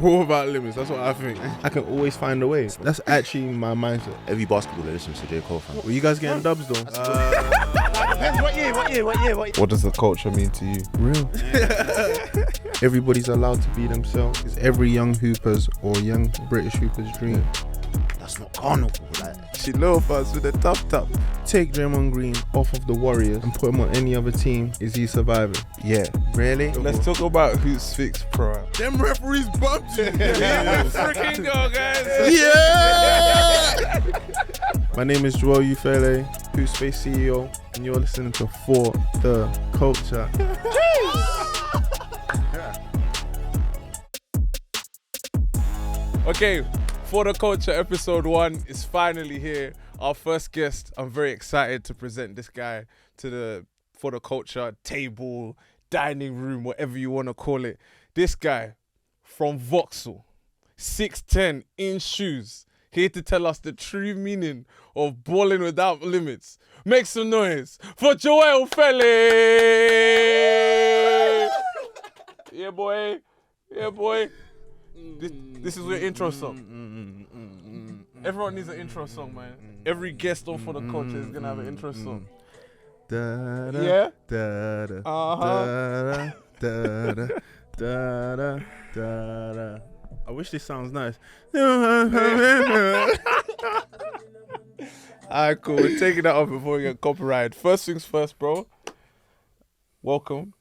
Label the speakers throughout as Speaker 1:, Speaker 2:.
Speaker 1: ball without limits. That's what I think. I can always find a way. That's actually my mindset.
Speaker 2: Every basketball that listens to J.Cole fan.
Speaker 1: Were you guys getting dubs though?
Speaker 2: Depends what year.
Speaker 3: What does the culture mean to you?
Speaker 1: Real. Everybody's allowed to be themselves. It's every young hooper's or young British hooper's dream.
Speaker 2: That's not carnival. Like,
Speaker 3: She loafers with a tough top.
Speaker 1: Take Draymond Green off of the Warriors and put him on any other team. Is he surviving?
Speaker 3: Yeah.
Speaker 1: Really?
Speaker 3: Let's talk about Hoopsfix Pro-Am.
Speaker 1: Them referees bumped you.
Speaker 3: Freaking go, guys.
Speaker 1: Yeah! My name is Ufele, Hoopspace CEO, and you're listening to For The Culture.
Speaker 3: Okay, For the Culture episode 1 is finally here. Our first guest. I'm very excited to present this guy to the For the Culture table, dining room, whatever you want to call it. This guy from Vauxhall, 6'10", in shoes, here to tell us the true meaning of balling without limits. Make some noise for Joel Ufele! Yeah, boy. Yeah, boy. This is your intro song. Everyone needs an intro song, man. Every guest on For the Culture is gonna have an intro song.
Speaker 1: Da-da,
Speaker 3: Yeah?
Speaker 1: da-da,
Speaker 3: Uh-huh.
Speaker 1: da-da, da-da, da-da. I wish this sounds nice.
Speaker 3: Alright, cool. We're taking that off before we get copyrighted. First things first, bro. Welcome.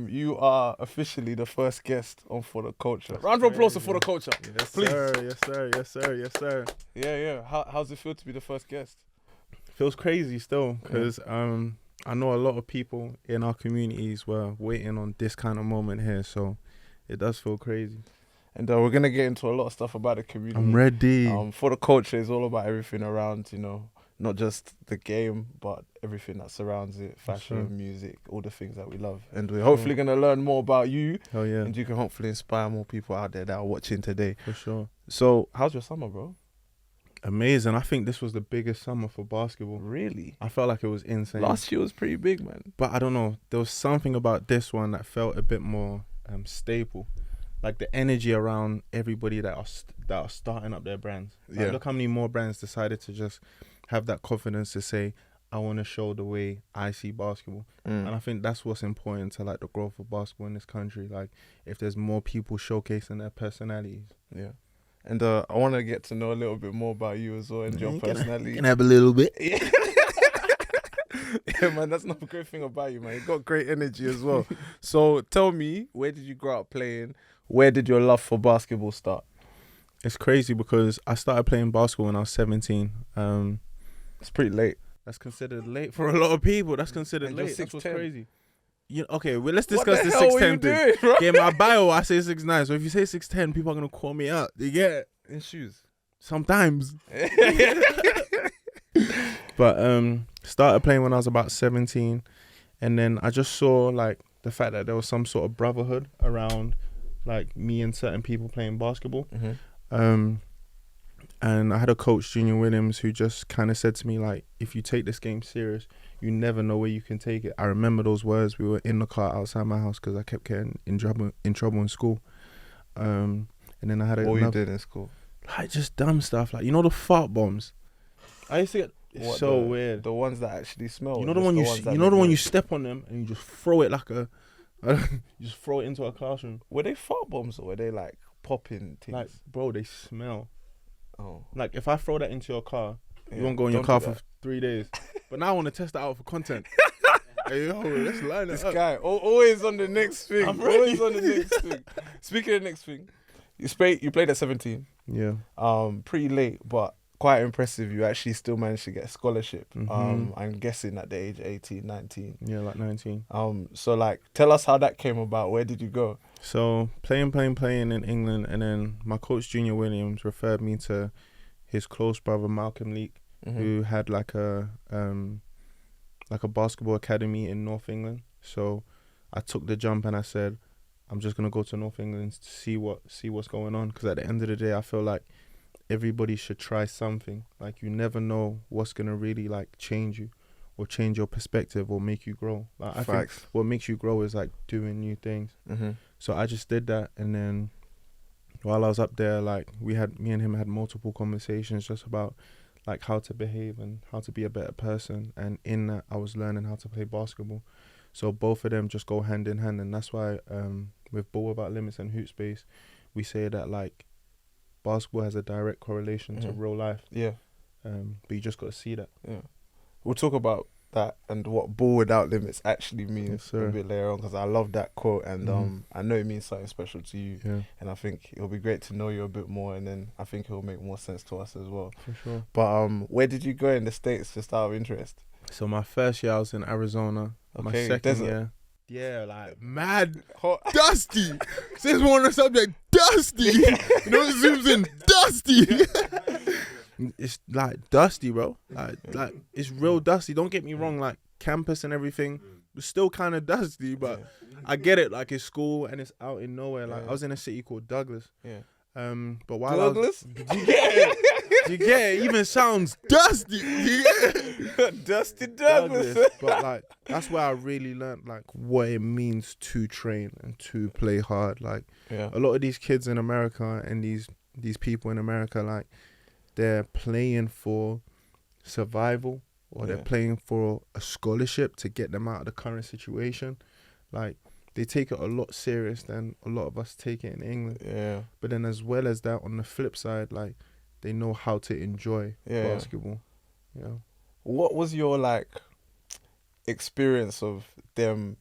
Speaker 3: You are officially the first guest on For the Culture. Round of applause for the Culture.
Speaker 1: Yes,
Speaker 3: Please.
Speaker 1: sir. Yes, sir. Yes, sir. Yes, sir.
Speaker 3: Yeah. How's it feel to be the first guest?
Speaker 1: Feels crazy still because I know a lot of people in our communities were waiting on this kind of moment here, so it does feel crazy.
Speaker 3: And we're gonna get into a lot of stuff about the community.
Speaker 1: I'm ready.
Speaker 3: For the Culture is all about everything around, not just the game, but everything that surrounds it, fashion,
Speaker 1: Sure.
Speaker 3: music, all the things that we love. And we're hopefully gonna learn more about you,
Speaker 1: Hell yeah,
Speaker 3: and you can hopefully inspire more people out there that are watching today.
Speaker 1: for sure.
Speaker 3: So, how's your summer, bro?
Speaker 1: Amazing. I think this was the biggest summer for basketball.
Speaker 3: Really?
Speaker 1: I felt like it was insane.
Speaker 3: Last year was pretty big, man.
Speaker 1: But I don't know. There was something about this one that felt a bit more stable. Like the energy around everybody that are starting up their brands. Like,
Speaker 3: Yeah.
Speaker 1: look how many more brands decided to just have that confidence to say, I want to show the way I see basketball. And I think that's what's important to like the growth of basketball in this country. Like if there's more people showcasing their personalities.
Speaker 3: Yeah. And I want to get to know a little bit more about you as well and your personality.
Speaker 1: Can have a little bit.
Speaker 3: Yeah, man, that's not a great thing about you, man. You got great energy as well. So tell me, where did you grow up playing? Where did your love for basketball start?
Speaker 1: It's crazy because I started playing basketball when I was 17.
Speaker 3: It's pretty late.
Speaker 1: That's considered late for a lot of people. That's considered
Speaker 3: And you're
Speaker 1: late. That's what's
Speaker 3: 6'10".
Speaker 1: crazy. Okay, well, let's
Speaker 3: What
Speaker 1: discuss
Speaker 3: the
Speaker 1: the
Speaker 3: hell were
Speaker 1: 6'10"
Speaker 3: you
Speaker 1: thing.
Speaker 3: doing, bro?
Speaker 1: Yeah, my bio, I say 6'9". So if you say 6'10", people are going to call me out. You get it?
Speaker 3: In shoes.
Speaker 1: Sometimes. But started playing when I was about 17. And then I just saw like the fact that there was some sort of brotherhood around like me and certain people playing basketball. And I had a coach, Junior Williams, who just kind of said to me, like, if you take this game serious, you never know where you can take it. I remember those words. We were in the car outside my house because I kept getting in trouble in school. And then I had
Speaker 3: What you did in school?
Speaker 1: like just dumb stuff, like the fart bombs. I used to get weird.
Speaker 3: The ones that actually smell.
Speaker 1: You know the one you step on them and you just throw it like you just throw it into a classroom.
Speaker 3: Were they fart bombs or were they like popping things?
Speaker 1: Like, bro, they smell.
Speaker 3: Oh.
Speaker 1: Like if I throw that into your car,
Speaker 3: Yeah,
Speaker 1: you won't go in your
Speaker 3: don't
Speaker 1: car
Speaker 3: do
Speaker 1: for
Speaker 3: that.
Speaker 1: 3 days. But now I want to test that out for content. Hey, yo, let's line it
Speaker 3: This
Speaker 1: up.
Speaker 3: guy, always on the next thing.
Speaker 1: I'm ready.
Speaker 3: Always on the next thing. Speaking of the next thing, you played at 17.
Speaker 1: Yeah.
Speaker 3: Pretty late, but quite impressive. You actually still managed to get a scholarship.
Speaker 1: Mhm.
Speaker 3: I'm guessing at the age of 18, 19.
Speaker 1: Yeah, like 19.
Speaker 3: So like, tell us how that came about. Where did you go?
Speaker 1: So playing in England, and then my coach Junior Williams referred me to his close brother Malcolm Leake, who had like a basketball academy in North England. So I took the jump and I said, I'm just gonna go to North England to see what's going on. Because at the end of the day, I feel like everybody should try something. Like you never know what's gonna really like change you, or change your perspective, or make you grow. Like, I think what makes you grow is like doing new things. So I just did that, and then while I was up there, like me and him had multiple conversations just about like how to behave and how to be a better person. And in that, I was learning how to play basketball. So both of them just go hand in hand, and that's why with Ball Without Limits and Hoopspace, we say that like basketball has a direct correlation to real life.
Speaker 3: Yeah.
Speaker 1: But you just got to see that.
Speaker 3: Yeah. We'll talk about that and what Ball Without Limits actually means
Speaker 1: Yes,
Speaker 3: a bit later on, because I love that quote, and I know it means something special to you.
Speaker 1: Yeah,
Speaker 3: And I think it'll be great to know you a bit more, and then I think it'll make more sense to us as well.
Speaker 1: for sure.
Speaker 3: But where did you go in the States, just out of interest?
Speaker 1: So my first year I was in Arizona. My
Speaker 3: Okay,
Speaker 1: second
Speaker 3: desert.
Speaker 1: year, yeah, like mad
Speaker 3: Hot.
Speaker 1: dusty. Since we're on the subject, dusty. You know, it zooms in, dusty. It's like dusty, bro. Like it's real dusty. Don't get me wrong. Like campus and everything, was still kind of dusty, but I get it. Like it's school and it's out in nowhere. Like I was in a city called Douglas.
Speaker 3: Yeah.
Speaker 1: But while
Speaker 3: Douglas?
Speaker 1: do you get it? Do you get it? Even sounds dusty. Do you get it?
Speaker 3: Dusty Douglas.
Speaker 1: But like that's where I really learned like what it means to train and to play hard. Like a lot of these kids in America and these people in America, like they're playing for survival, or they're playing for a scholarship to get them out of the current situation. Like they take it a lot serious than a lot of us take it in England.
Speaker 3: Yeah.
Speaker 1: But then as well as that, on the flip side, like they know how to enjoy basketball. You know.
Speaker 3: What was your like experience of them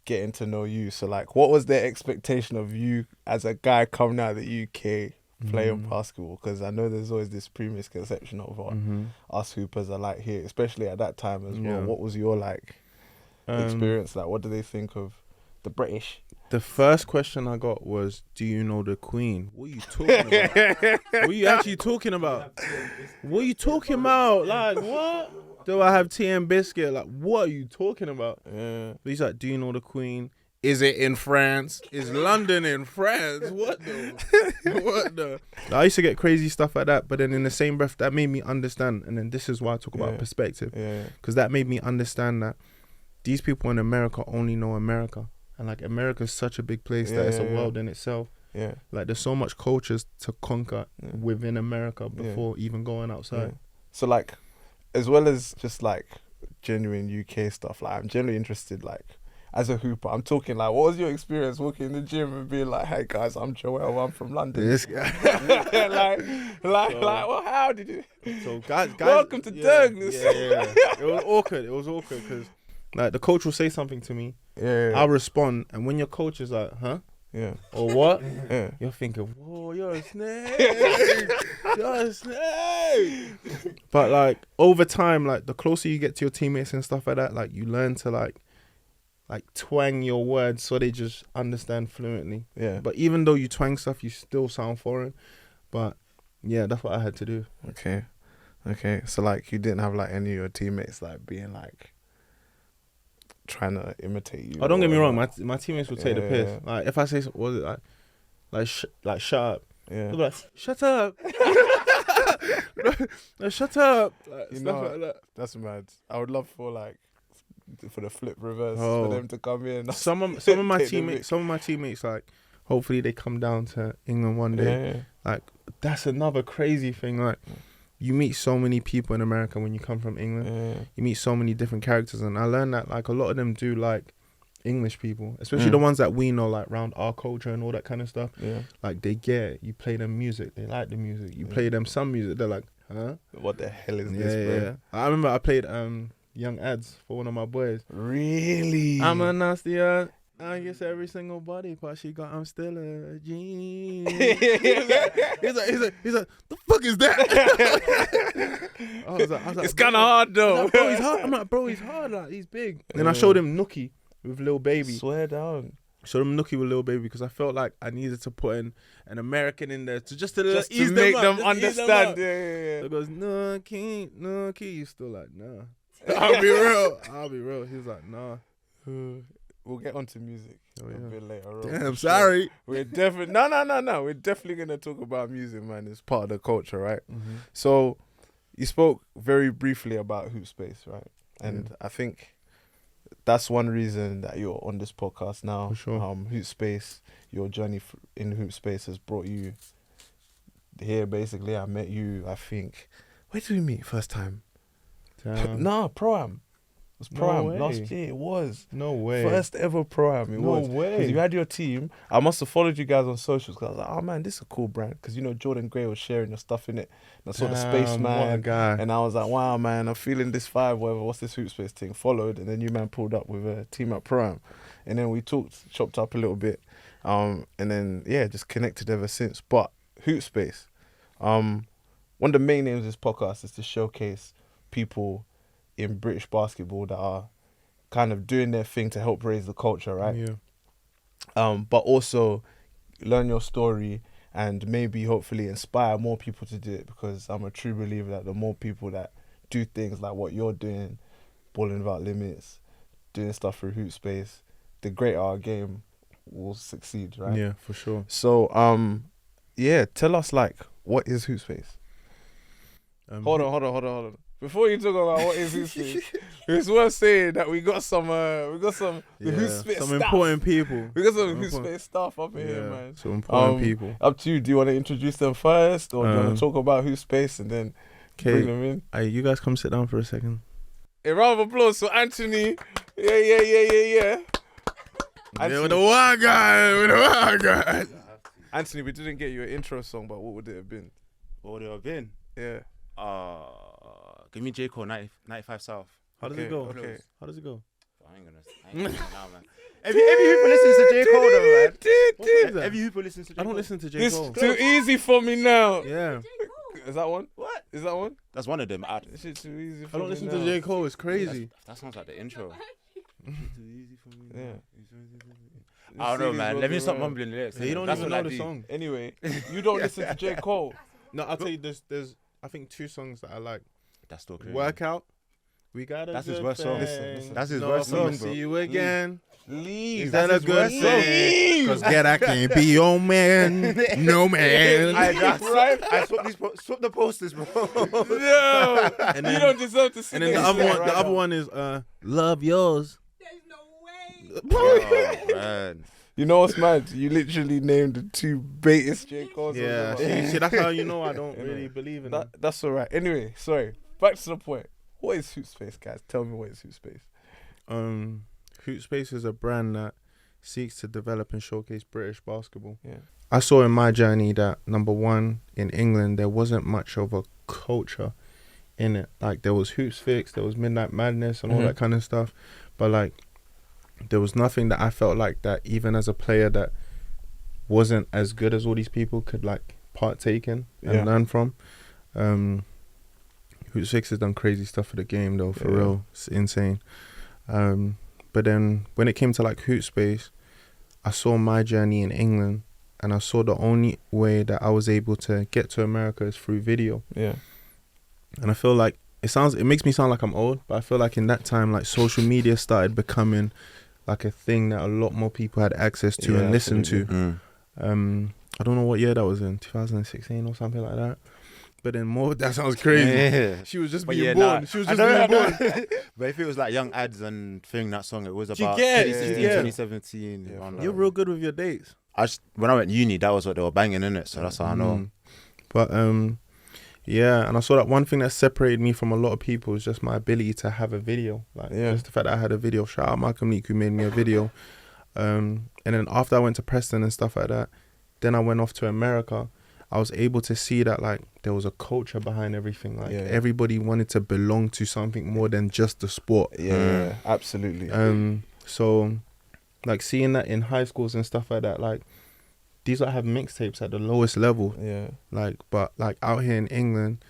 Speaker 3: getting to know you? So like, what was their expectation of you as a guy coming out of the UK playing basketball? Because I know there's always this premisconception of what us hoopers are like here, especially at that time as well. What was your like experience like? What do they think of the British?
Speaker 1: The first question I got was, "Do you know the Queen?" What are you talking about? What are you actually talking about? What are you talking about? Like what? Do I have tea and biscuit? Like what are you talking about?
Speaker 3: Yeah.
Speaker 1: But he's like, "Do you know the Queen? Is it in France? Is London in France? What the? What the?" I used to get crazy stuff like that, but then in the same breath, that made me understand. And then this is why I talk about perspective, because that made me understand that these people in America only know America, and like America's such a big place that it's a world in itself. Yeah, like there's so much cultures to conquer within America before even going outside.
Speaker 3: So like, as well as just like genuine UK stuff, like I'm generally interested like, as a hooper, I'm talking like, what was your experience walking in the gym and being like, "Hey guys, I'm Joel, I'm from London."
Speaker 1: This guy.
Speaker 3: Well, how did you?
Speaker 1: So guys,
Speaker 3: welcome to Douglas.
Speaker 1: Yeah. It was awkward because like the coach will say something to me, I'll respond, and when your coach is like, "Huh?" Or what? You're thinking, "Whoa, you're a snake. You're a snake." But like over time, like the closer you get to your teammates and stuff like that, like you learn to like twang your words so they just understand fluently. Yeah. But even though you twang stuff, you still sound foreign. But yeah, that's what I had to do.
Speaker 3: Okay. So like you didn't have like any of your teammates like being like trying to imitate you.
Speaker 1: Oh, don't get me wrong. My teammates would take the piss. Like if I say, what was it like shut up. Yeah. They'll be like, shut up. Shut up. Like,
Speaker 3: you
Speaker 1: stuff
Speaker 3: know,
Speaker 1: like that.
Speaker 3: That's mad. I would love for the flip reverse for them to come in.
Speaker 1: Some of my teammates, like hopefully they come down to England one day. Like that's another crazy thing. Like you meet so many people in America when you come from England. You meet so many different characters, and I learned that like a lot of them do like English people, especially the ones that we know like around our culture and all that kind of stuff. Like they get it. You play them music, they like the music. You play them some music, they're like, huh?
Speaker 3: What the hell is this, bro?
Speaker 1: Yeah. I remember I played Young Ads for one of my boys.
Speaker 3: Really?
Speaker 1: I'm a nasty I guess every single body part she got, I'm still a genius. he's like, the fuck is that? I was like,
Speaker 3: it's kind of hard though.
Speaker 1: Bro, he's hard. I'm like, bro, he's hard. Like, he's big. And then I showed him Nookie with Lil Baby.
Speaker 3: Swear down.
Speaker 1: Showed him Nookie with Lil Baby because I felt like I needed to put in an American in there to just
Speaker 3: ease make them understand.
Speaker 1: So it goes, Nookie. He's still like, nah. I'll be real. He's like, nah.
Speaker 3: We'll get onto music a bit later on.
Speaker 1: Damn, sorry.
Speaker 3: We're definitely no. We're definitely gonna talk about music, man. It's part of the culture, right? Mm-hmm. So you spoke very briefly about Hoopspace, right? And I think that's one reason that you're on this podcast now.
Speaker 1: For sure.
Speaker 3: Hoopspace, your journey in Hoopspace has brought you here. Basically, I met you. I think. Where did we meet first time? Nah, Pro-Am. It was Pro-Am
Speaker 1: way.
Speaker 3: last year. It was.
Speaker 1: No way.
Speaker 3: First ever Pro-Am. It
Speaker 1: No
Speaker 3: was.
Speaker 1: way.
Speaker 3: Because you had your team. I must have followed you guys on socials because I was like, oh man, this is a cool brand. Because you know Jordan Gray was sharing your stuff in it. And I saw the
Speaker 1: What a
Speaker 3: Spaceman.
Speaker 1: guy.
Speaker 3: And I was like, wow man, I'm feeling this vibe, whatever, what's this Hoopspace thing? Followed, and then you man pulled up with a team at Pro-Am. And then we talked, chopped up a little bit. And then yeah, just connected ever since. But Hoopspace, one of the main aims of this podcast is to showcase people in British basketball that are kind of doing their thing to help raise the culture, right?
Speaker 1: Yeah.
Speaker 3: But also learn your story and maybe hopefully inspire more people to do it, because I'm a true believer that the more people that do things like what you're doing, balling without limits, doing stuff through Hoopspace, the greater our game will succeed, right?
Speaker 1: Yeah, for sure.
Speaker 3: So, yeah, tell us like, what is Hoopspace? Hold on. Before you talk about what is Hoopspace, it's worth saying that we got some Hoopspace
Speaker 1: some
Speaker 3: stuff.
Speaker 1: important people.
Speaker 3: We got some
Speaker 1: Some
Speaker 3: Hoopspace stuff up in here, man.
Speaker 1: Some important people.
Speaker 3: Up to you. Do you want to introduce them first, or do you want to talk about Hoopspace and then bring them in?
Speaker 1: Hey, you guys come sit down for a second.
Speaker 3: A round of applause for Anthony. Yeah.
Speaker 1: With the one guy.
Speaker 3: Anthony, we didn't get you an intro song, but what would it have been?
Speaker 2: What would it have been?
Speaker 3: Yeah.
Speaker 2: Give me J.Cole 95 South.
Speaker 1: How does
Speaker 3: Okay,
Speaker 1: it go?
Speaker 3: okay.
Speaker 1: How does it go?
Speaker 2: I ain't gonna now, man. Every hooper listens to J.Cole though, man. Every hooper listens to J.Cole.
Speaker 1: I don't listen to J.
Speaker 3: This
Speaker 1: Cole.
Speaker 3: too easy for me now.
Speaker 1: Yeah.
Speaker 3: Is that one?
Speaker 2: What?
Speaker 3: Is that one?
Speaker 2: That's one of them.
Speaker 3: This is too easy for
Speaker 1: I
Speaker 3: me
Speaker 1: don't listen
Speaker 3: now.
Speaker 1: to J. Cole. It's crazy.
Speaker 2: That sounds like the intro. Too easy for me.
Speaker 3: Yeah.
Speaker 2: I don't know, man. Let me stop mumbling lyrics.
Speaker 1: Yeah, you don't
Speaker 2: That's
Speaker 1: even
Speaker 2: what I
Speaker 1: know the
Speaker 2: do.
Speaker 1: song.
Speaker 3: Anyway, you don't listen to J. Cole.
Speaker 1: No, I'll tell you. There's I think 2 songs that I like.
Speaker 2: That's still crazy.
Speaker 1: Workout. We got a
Speaker 2: That's his
Speaker 1: good
Speaker 2: worst song.
Speaker 1: thing.
Speaker 2: Listen. That's his
Speaker 1: No,
Speaker 2: worst
Speaker 1: if I'ma
Speaker 2: song, bro.
Speaker 1: See you again.
Speaker 3: Leave.
Speaker 1: Is that a
Speaker 2: his
Speaker 1: good
Speaker 2: worst song.
Speaker 1: thing? Cause get I can't be your man. No man.
Speaker 2: I swap the posters, bro.
Speaker 3: No.
Speaker 1: And
Speaker 3: You
Speaker 1: then,
Speaker 3: don't deserve to sing
Speaker 1: and then
Speaker 3: this
Speaker 1: the other
Speaker 3: shit
Speaker 1: one,
Speaker 3: right
Speaker 1: the other
Speaker 3: now.
Speaker 1: one is love yours.
Speaker 4: There's no way.
Speaker 2: Oh, man.
Speaker 3: You know what's mad? You literally named the 2 baitest J. Cole songs
Speaker 1: Yeah,
Speaker 3: ever.
Speaker 1: see, that's how you know I don't
Speaker 3: You
Speaker 1: really
Speaker 3: know.
Speaker 1: believe in it.
Speaker 3: That's alright. Anyway, sorry. Back to the point. What is Hoopspace, guys? Tell me what is Hoopspace.
Speaker 1: Hoopspace is a brand that seeks to develop and showcase British basketball.
Speaker 3: Yeah.
Speaker 1: I saw in my journey that, number one, in England, there wasn't much of a culture in it. Like, there was Hoopsfix, there was Midnight Madness and all that kind of stuff. But, like, there was nothing that I felt like that, even as a player that wasn't as good as all these people, could, like, partake in and learn from. Hoopsfix has done crazy stuff for the game, though, for real. It's insane. But then when it came to, like, Hoopspace, I saw my journey in England, and I saw the only way that I was able to get to America is through video.
Speaker 3: Yeah.
Speaker 1: And I feel like it makes me sound like I'm old, but I feel like in that time, like, social media started becoming like a thing that a lot more people had access to and listened to. I don't know what year that was in, 2016 or something like that. But then that sounds crazy.
Speaker 2: Yeah.
Speaker 1: She was just
Speaker 2: But
Speaker 1: being
Speaker 2: yeah,
Speaker 1: born.
Speaker 2: nah,
Speaker 1: She was
Speaker 2: I
Speaker 1: just
Speaker 2: know,
Speaker 1: being
Speaker 2: I know.
Speaker 1: born.
Speaker 2: But if it was like Young Ads and thing, that song, it was
Speaker 3: You
Speaker 2: about
Speaker 3: get it,
Speaker 2: 2016,
Speaker 3: yeah.
Speaker 2: 2017.
Speaker 3: Yeah,
Speaker 2: around that.
Speaker 1: You're real good with your dates.
Speaker 2: When I went uni, that was what they were banging in it, so that's how I know.
Speaker 1: But yeah, and I saw that one thing that separated me from a lot of people is just my ability to have a video. Like, just the fact that I had a video. Shout out Malcolm Leak who made me a video. And then after I went to Preston and stuff like that, then I went off to America. I was able to see that, like, there was a culture behind everything. Like, everybody wanted to belong to something more than just the sport.
Speaker 3: Yeah, absolutely.
Speaker 1: So, like, seeing that in high schools and stuff like that, like, these that have mixtapes at the lowest level.
Speaker 3: Yeah.
Speaker 1: Like, but, like, out here in England,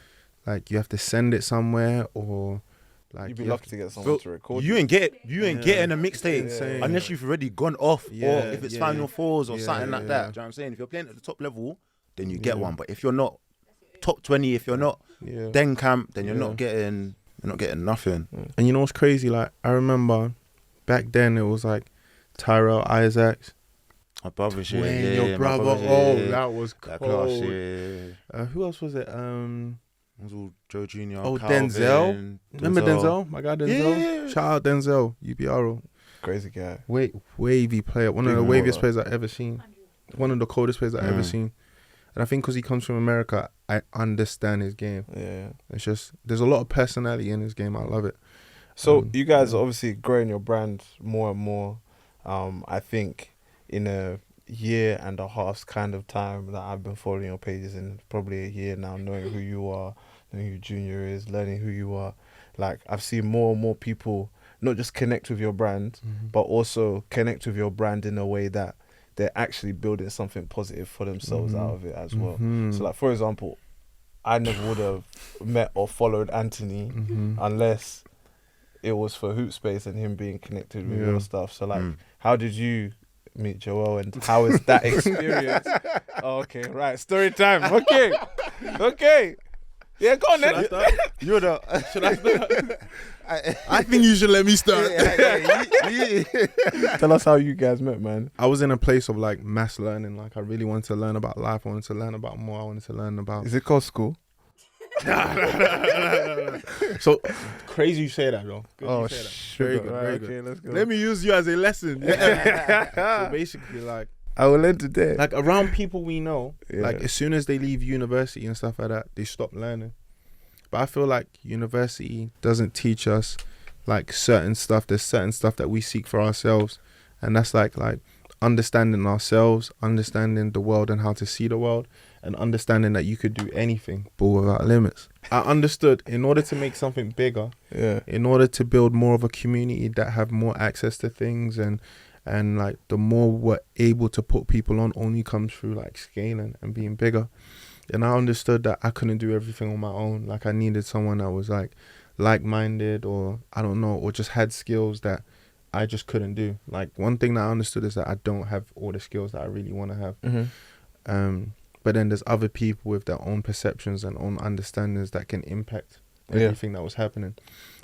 Speaker 1: like, you have to send it somewhere, or, like,
Speaker 3: You'd be
Speaker 1: you have
Speaker 3: lucky to get someone to record.
Speaker 2: You ain't getting a mixtape
Speaker 1: Insane.
Speaker 2: unless you've already gone off, or if it's Final Fours or
Speaker 1: Yeah,
Speaker 2: something like
Speaker 1: yeah.
Speaker 2: that. Do you know what I'm saying? If you're playing at the top level, then you get one. But if you're not top 20, if you're not then camp, then you're not getting nothing.
Speaker 1: And you know what's crazy? Like, I remember back then it was like Tyrell Isaacs,
Speaker 2: My brother shit.
Speaker 1: Wayne,
Speaker 2: yeah,
Speaker 1: your
Speaker 2: my
Speaker 1: brother.
Speaker 2: brother,
Speaker 1: Oh,
Speaker 2: yeah.
Speaker 1: that was
Speaker 2: That
Speaker 1: cold.
Speaker 2: class, yeah.
Speaker 1: Who else was it?
Speaker 2: It was all Joe Jr.
Speaker 1: Oh,
Speaker 2: Calvin,
Speaker 1: Denzel. Remember Denzel? My guy Denzel.
Speaker 2: Yeah.
Speaker 1: Shout out Denzel, UPRO.
Speaker 3: Crazy guy.
Speaker 1: Wavy player. One of the waviest players I've ever seen. One of the coldest players I've ever seen. And I think because he comes from America, I understand his game.
Speaker 3: Yeah.
Speaker 1: It's just, there's a lot of personality in his game. I love it.
Speaker 3: So you guys are obviously growing your brand more and more. I think in a year and a half's kind of time that I've been following your pages, in probably a year now, knowing who you are, knowing who Junior is, learning who you are. Like, I've seen more and more people not just connect with your brand, but also connect with your brand in a way that they're actually building something positive for themselves out of it as well. So, like, for example, I never would have met or followed Anthony unless it was for Hoopspace and him being connected with your stuff. So, like, how did you meet Joel, and how is that experience? Oh, okay, right, story time. Okay. Yeah, go on then.
Speaker 2: You're the.
Speaker 1: Should I start? I think you should let me start.
Speaker 3: Tell us how you guys met, man.
Speaker 1: I was in a place of like mass learning. Like, I really wanted to learn about life. I wanted to learn about more. I wanted to learn about.
Speaker 3: Is it called school?
Speaker 1: So crazy you say that, though.
Speaker 3: Oh,
Speaker 1: very good.
Speaker 3: Right, okay, let's go.
Speaker 1: Let me use you as a lesson. So basically, like,
Speaker 3: I will end today.
Speaker 1: like around people we know,
Speaker 3: Yeah.
Speaker 1: like as soon as they leave university and stuff like that, they stop learning. But I feel like university doesn't teach us like certain stuff. There's certain stuff that we seek for ourselves, and that's like understanding ourselves, understanding the world and how to see the world, and understanding that you could do anything but without limits. I understood in order to make something bigger, in order to build more of a community that have more access to things, and like the more we're able to put people on only comes through like scaling and being bigger. And I understood that I couldn't do everything on my own. Like, I needed someone that was like-minded, or I don't know, or just had skills that I just couldn't do. Like, one thing that I understood is that I don't have all the skills that I really want to have. But then there's other people with their own perceptions and own understandings that can impact everything that was happening.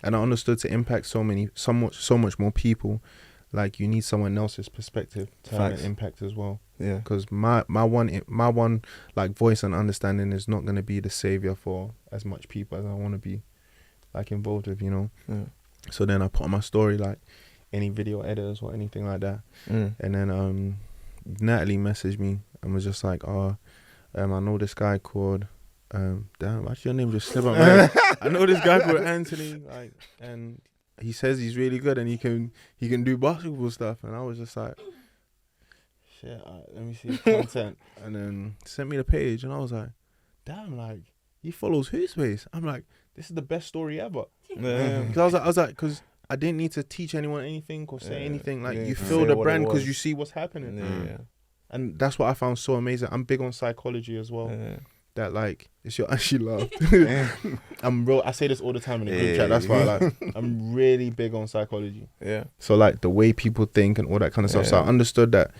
Speaker 1: And I understood to impact so much more people, like, you need someone else's perspective to have an impact as well. Yeah. Because my one like voice and understanding is not gonna be the savior for as much people as I want to be like involved with, you know. Yeah. So then I put on my story like any video editors or anything like that. And then Natalie messaged me and was just like, I know this guy called damn, actually your name just slipped out my head. I know this guy called Anthony, like, and he says he's really good and he can do basketball stuff. And I was just like, shit, let me see content. And then sent me the page and I was like, damn, like, he follows Hoopspace. I'm like, this is the best story ever. Because I was like, because I didn't need to teach anyone anything or say anything. Like, you feel the brand because you see what's happening. And that's what I found so amazing. I'm big on psychology as well. That like, it's your she laughed. I say this all the time in the group chat. That's why I'm really big on psychology. Yeah. So like the way people think and all that kind of stuff. So I understood that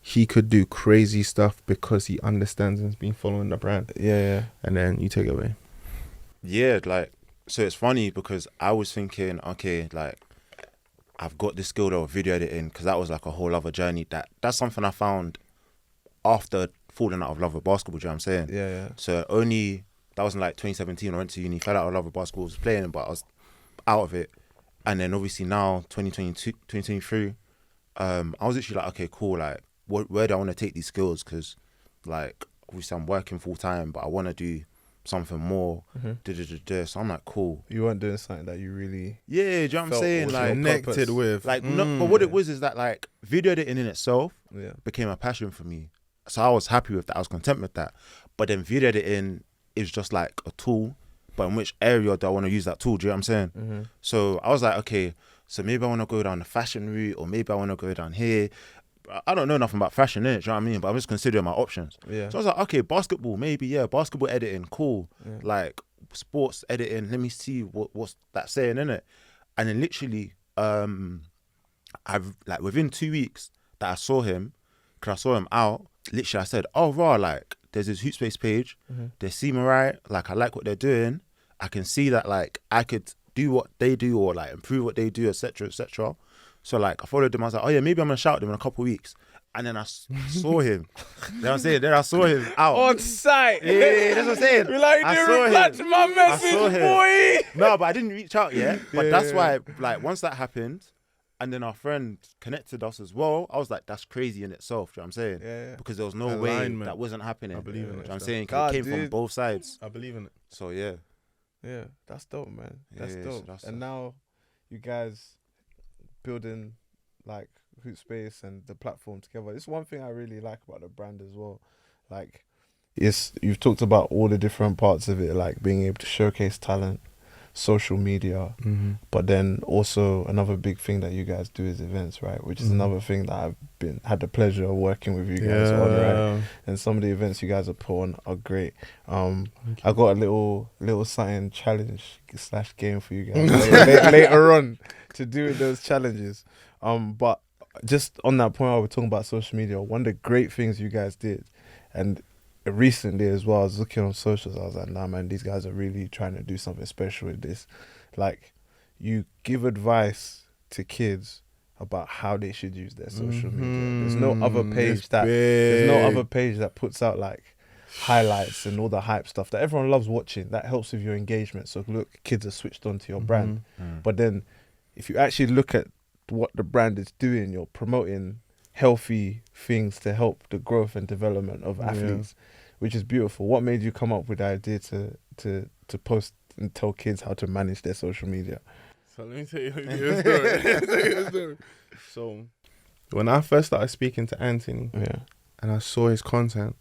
Speaker 1: he could do crazy stuff because he understands and has been following the brand. Yeah. And then you take it away.
Speaker 2: Yeah, like, so it's funny because I was thinking, okay, like, I've got this skill of video editing, because that was like a whole other journey. That's something I found after falling out of love with basketball, do you know what I'm saying? Yeah. So that was in like 2017, I went to uni, fell out of love with basketball, was playing, but I was out of it. And then obviously now, 2022, 2023, I was literally like, okay, cool, like, where do I want to take these skills? Because, like, obviously I'm working full time, but I want to do something more. So I'm like, cool.
Speaker 3: You weren't doing something that you really...
Speaker 2: Yeah, do you know what I'm saying? Like,
Speaker 1: connected with.
Speaker 2: Like, but what it was is that, like, video editing in itself became a passion for me. So I was happy with that. I was content with that. But then video editing is just like a tool. But in which area do I want to use that tool? Do you know what I'm saying? So I was like, okay, so maybe I want to go down the fashion route, or maybe I want to go down here. I don't know nothing about fashion, innit? Do you know what I mean? But I'm just considering my options. Yeah. So I was like, okay, basketball, maybe, basketball editing, cool. Yeah. Like, sports editing, let me see what's that saying, innit? And then literally, I've, like, within 2 weeks that I saw him, because I saw him out, literally I said, oh, raw, like, there's this Hoopspace page, they seem alright, like, I like what they're doing, I can see that, like, I could do what they do, or, like, improve what they do, etc., etc. So, like, I followed them, I was like, oh yeah, maybe I'm going to shout them in a couple of weeks. And then I saw him. You know what I'm saying? Then I saw him out.
Speaker 3: On site.
Speaker 2: Yeah, that's what I'm saying.
Speaker 3: You're like,
Speaker 2: I
Speaker 3: you
Speaker 2: saw
Speaker 3: reply
Speaker 2: him.
Speaker 3: to my message, boy.
Speaker 2: No, but I didn't reach out yet. But that's why, like, once that happened, and then our friend connected us as well, I was like, that's crazy in itself. Do you know what I'm saying?
Speaker 3: Yeah.
Speaker 2: Because there was no way that wasn't happening.
Speaker 1: I believe in it.
Speaker 2: Do you know what I'm saying? 'Cause it came from both sides.
Speaker 1: I believe in it.
Speaker 2: So, yeah.
Speaker 3: Yeah, that's dope, man. That's
Speaker 2: Yeah,
Speaker 3: dope.
Speaker 2: so
Speaker 3: And now you guys building like Hoopspace and the platform together. It's one thing I really like about the brand as well. Like, you've talked about all the different parts of it, like being able to showcase talent, social media, but then also another big thing that you guys do is events, right? Which is another thing that I've had the pleasure of working with you guys on, right? And some of the events you guys are put on are great. I got a little something challenge / game for you guys later on to do with those challenges. But just on that point, while we're talking about social media, one of the great things you guys did, and recently as well, I was looking on socials, I was like, nah, man, these guys are really trying to do something special with this. Like, you give advice to kids about how they should use their social media. There's no other page that puts out like highlights and all the hype stuff that everyone loves watching. That helps with your engagement. So look, kids are switched onto your brand. But then if you actually look at what the brand is doing, you're promoting healthy things to help the growth and development of athletes, which is beautiful. What made you come up with the idea to post and tell kids how to manage their social media?
Speaker 1: So let me tell you a story. So when I first started speaking to Anthony and I saw his content,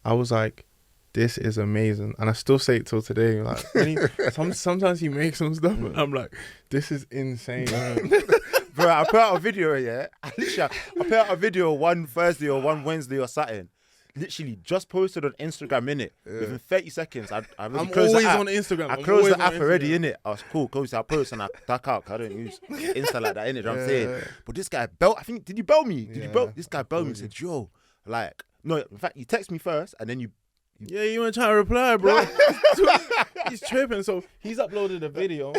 Speaker 1: I was like, this is amazing. And I still say it till today. Like, sometimes he makes some stuff and I'm like, this is insane.
Speaker 2: Bro, I put out a video, I put out a video one Thursday or one Wednesday or something. Literally just posted on Instagram, innit? Within 30 seconds, I'm
Speaker 1: always on Instagram.
Speaker 2: I closed the app already, innit? I was cool. I post and I duck out. I don't use Insta like that, innit? You know what I'm saying? But this guy did you bell me? This guy belled me and said, yo, like, no, in fact, you text me first and then you
Speaker 1: want to try to reply, bro. He's tripping. So he's uploaded a video.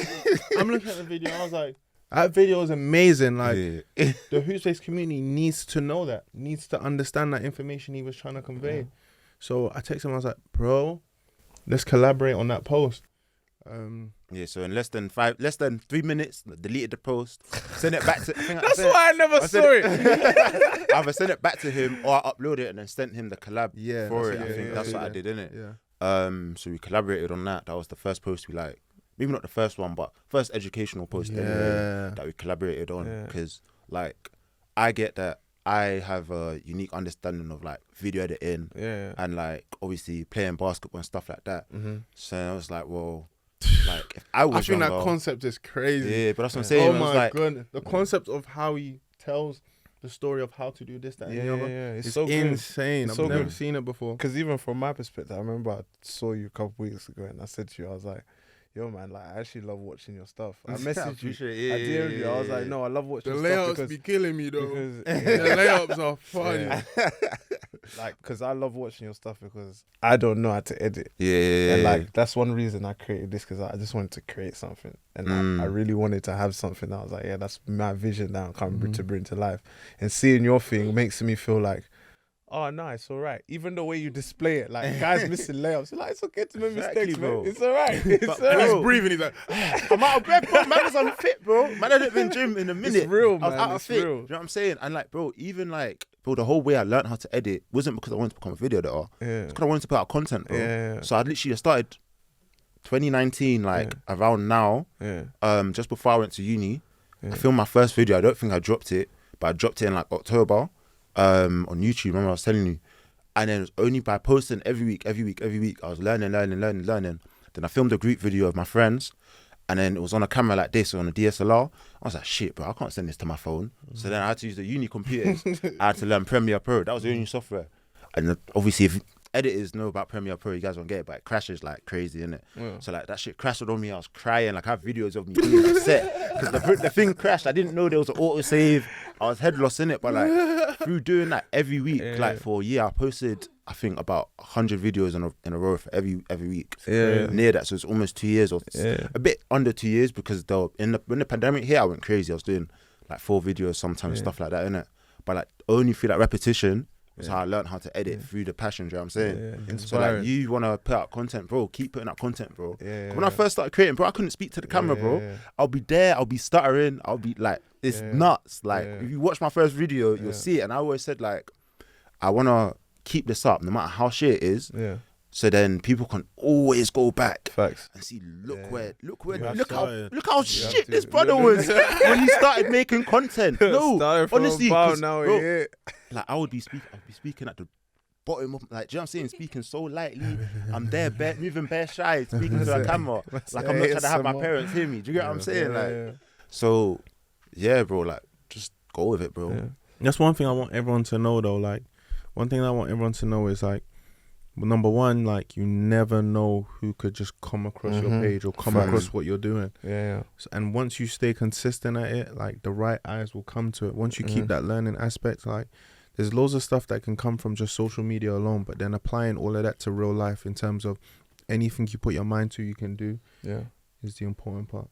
Speaker 1: I'm looking at the video. I was like, that video is amazing. Like, the Hoopspace community needs to know that, needs to understand that information he was trying to convey. So I texted him. I was like, bro, let's collaborate on that post.
Speaker 2: So in less than 3 minutes, deleted the post, send it back to.
Speaker 3: That's why I never saw it.
Speaker 2: Either send it back to him or I upload it and then sent him the collab for it. I think that's what I did, innit?
Speaker 1: Yeah.
Speaker 2: So we collaborated on that. That was the first post we like. Maybe not the first one, but first educational post anyway, that we collaborated on. Because like, I get that I have a unique understanding of like video editing and like obviously playing basketball and stuff like that. So I was like, well, like if I was
Speaker 1: think
Speaker 2: younger,
Speaker 1: that concept is crazy.
Speaker 2: Yeah, but that's what I'm saying.
Speaker 1: Oh my goodness. The concept of how he tells the story of how to do this, that, and the other.
Speaker 3: It's so
Speaker 1: insane.
Speaker 3: It's
Speaker 1: I've
Speaker 3: so
Speaker 1: never
Speaker 3: good.
Speaker 1: seen it before.
Speaker 3: Because even from my perspective, I remember I saw you a couple weeks ago and I said to you, I was like, yo, man, like, I actually love watching your stuff. I messaged you. I DM'd you. I was like, no, I love watching your stuff.
Speaker 1: The layups be killing me, though.
Speaker 3: Because
Speaker 1: the layups are funny.
Speaker 3: Like, because I love watching your stuff because I don't know how to edit.
Speaker 2: Yeah.
Speaker 3: And like, that's one reason I created this, because I just wanted to create something. And I really wanted to have something that I was like, yeah, that's my vision that I'm coming to bring to life. And seeing your thing makes me feel like, oh, no, it's all right. Even the way you display it, like, guys missing layups, you're like, it's okay to make mistakes,
Speaker 2: bro.
Speaker 3: man. It's all right. It's all right.
Speaker 1: He's breathing. He's like,
Speaker 2: I'm out of breath, bro. Man was unfit, bro. Man hadn't been gym in a minute.
Speaker 3: It's real, man.
Speaker 2: I was out of
Speaker 3: It's
Speaker 2: fit.
Speaker 3: real.
Speaker 2: You know what I'm saying? And like, bro, even like, bro, the whole way I learned how to edit wasn't because I wanted to become a video editor. It's because I wanted to put out content, bro.
Speaker 3: Yeah.
Speaker 2: So I literally started 2019, like around now, just before I went to uni. I filmed my first video. I don't think I dropped it, but I dropped it in like October on YouTube. Remember I was telling you. And then it was only by posting every week, I was learning. Then I filmed a group video of my friends, and then it was on a camera like this, on a DSLR. I was like, shit, bro, I can't send this to my phone. So then I had to use the uni computers. I had to learn Premiere Pro. That was the only software. And obviously, if editors know about Premiere Pro, you guys won't get it, but it crashes like crazy, innit? So like that shit crashed on me. I was crying. Like I have videos of me being upset because the thing crashed. I didn't know there was an autosave. I was head lost in it, but like through doing that every week, like for a year, I posted I think about 100 videos in a row for every week. Near that, so it's almost 2 years or a bit under 2 years because when the pandemic hit, I went crazy. I was doing like 4 videos sometimes, stuff like that, innit? but like only through that repetition was how I learned how to edit through the passion. Do you know what I'm saying?
Speaker 3: Yeah.
Speaker 2: So like you want to put out content, bro, keep putting out content, bro.
Speaker 3: Yeah.
Speaker 2: When I first started creating, bro, I couldn't speak to the camera, bro.
Speaker 3: Yeah.
Speaker 2: I'll be there, I'll be stuttering, I'll be like, it's nuts. Like if you watch my first video, you'll see it. And I always said like, I want to keep this up no matter how shit it is.
Speaker 3: Yeah.
Speaker 2: So then people can always go back
Speaker 3: Facts.
Speaker 2: and see, look
Speaker 3: You
Speaker 2: how shit this brother was when he started making content. No, honestly,
Speaker 3: now,
Speaker 2: bro, like I would be speaking at the bottom of, like, do you know what I'm saying? Speaking so lightly, I'm there, moving bare shy, speaking to the camera, like I'm not trying to have my parents hear me. Do you get what I'm saying? Like, so yeah, bro, like just go with it, bro.
Speaker 1: Yeah. That's one thing I want everyone to know, though. Like, one thing I want everyone to know is like, number one, like you never know who could just come across your page or come across what you're doing.
Speaker 3: Yeah.
Speaker 1: So, and once you stay consistent at it, like the right eyes will come to it. Once you keep that learning aspect, like there's loads of stuff that can come from just social media alone, but then applying all of that to real life in terms of anything you put your mind to, you can do. Yeah, is the important part.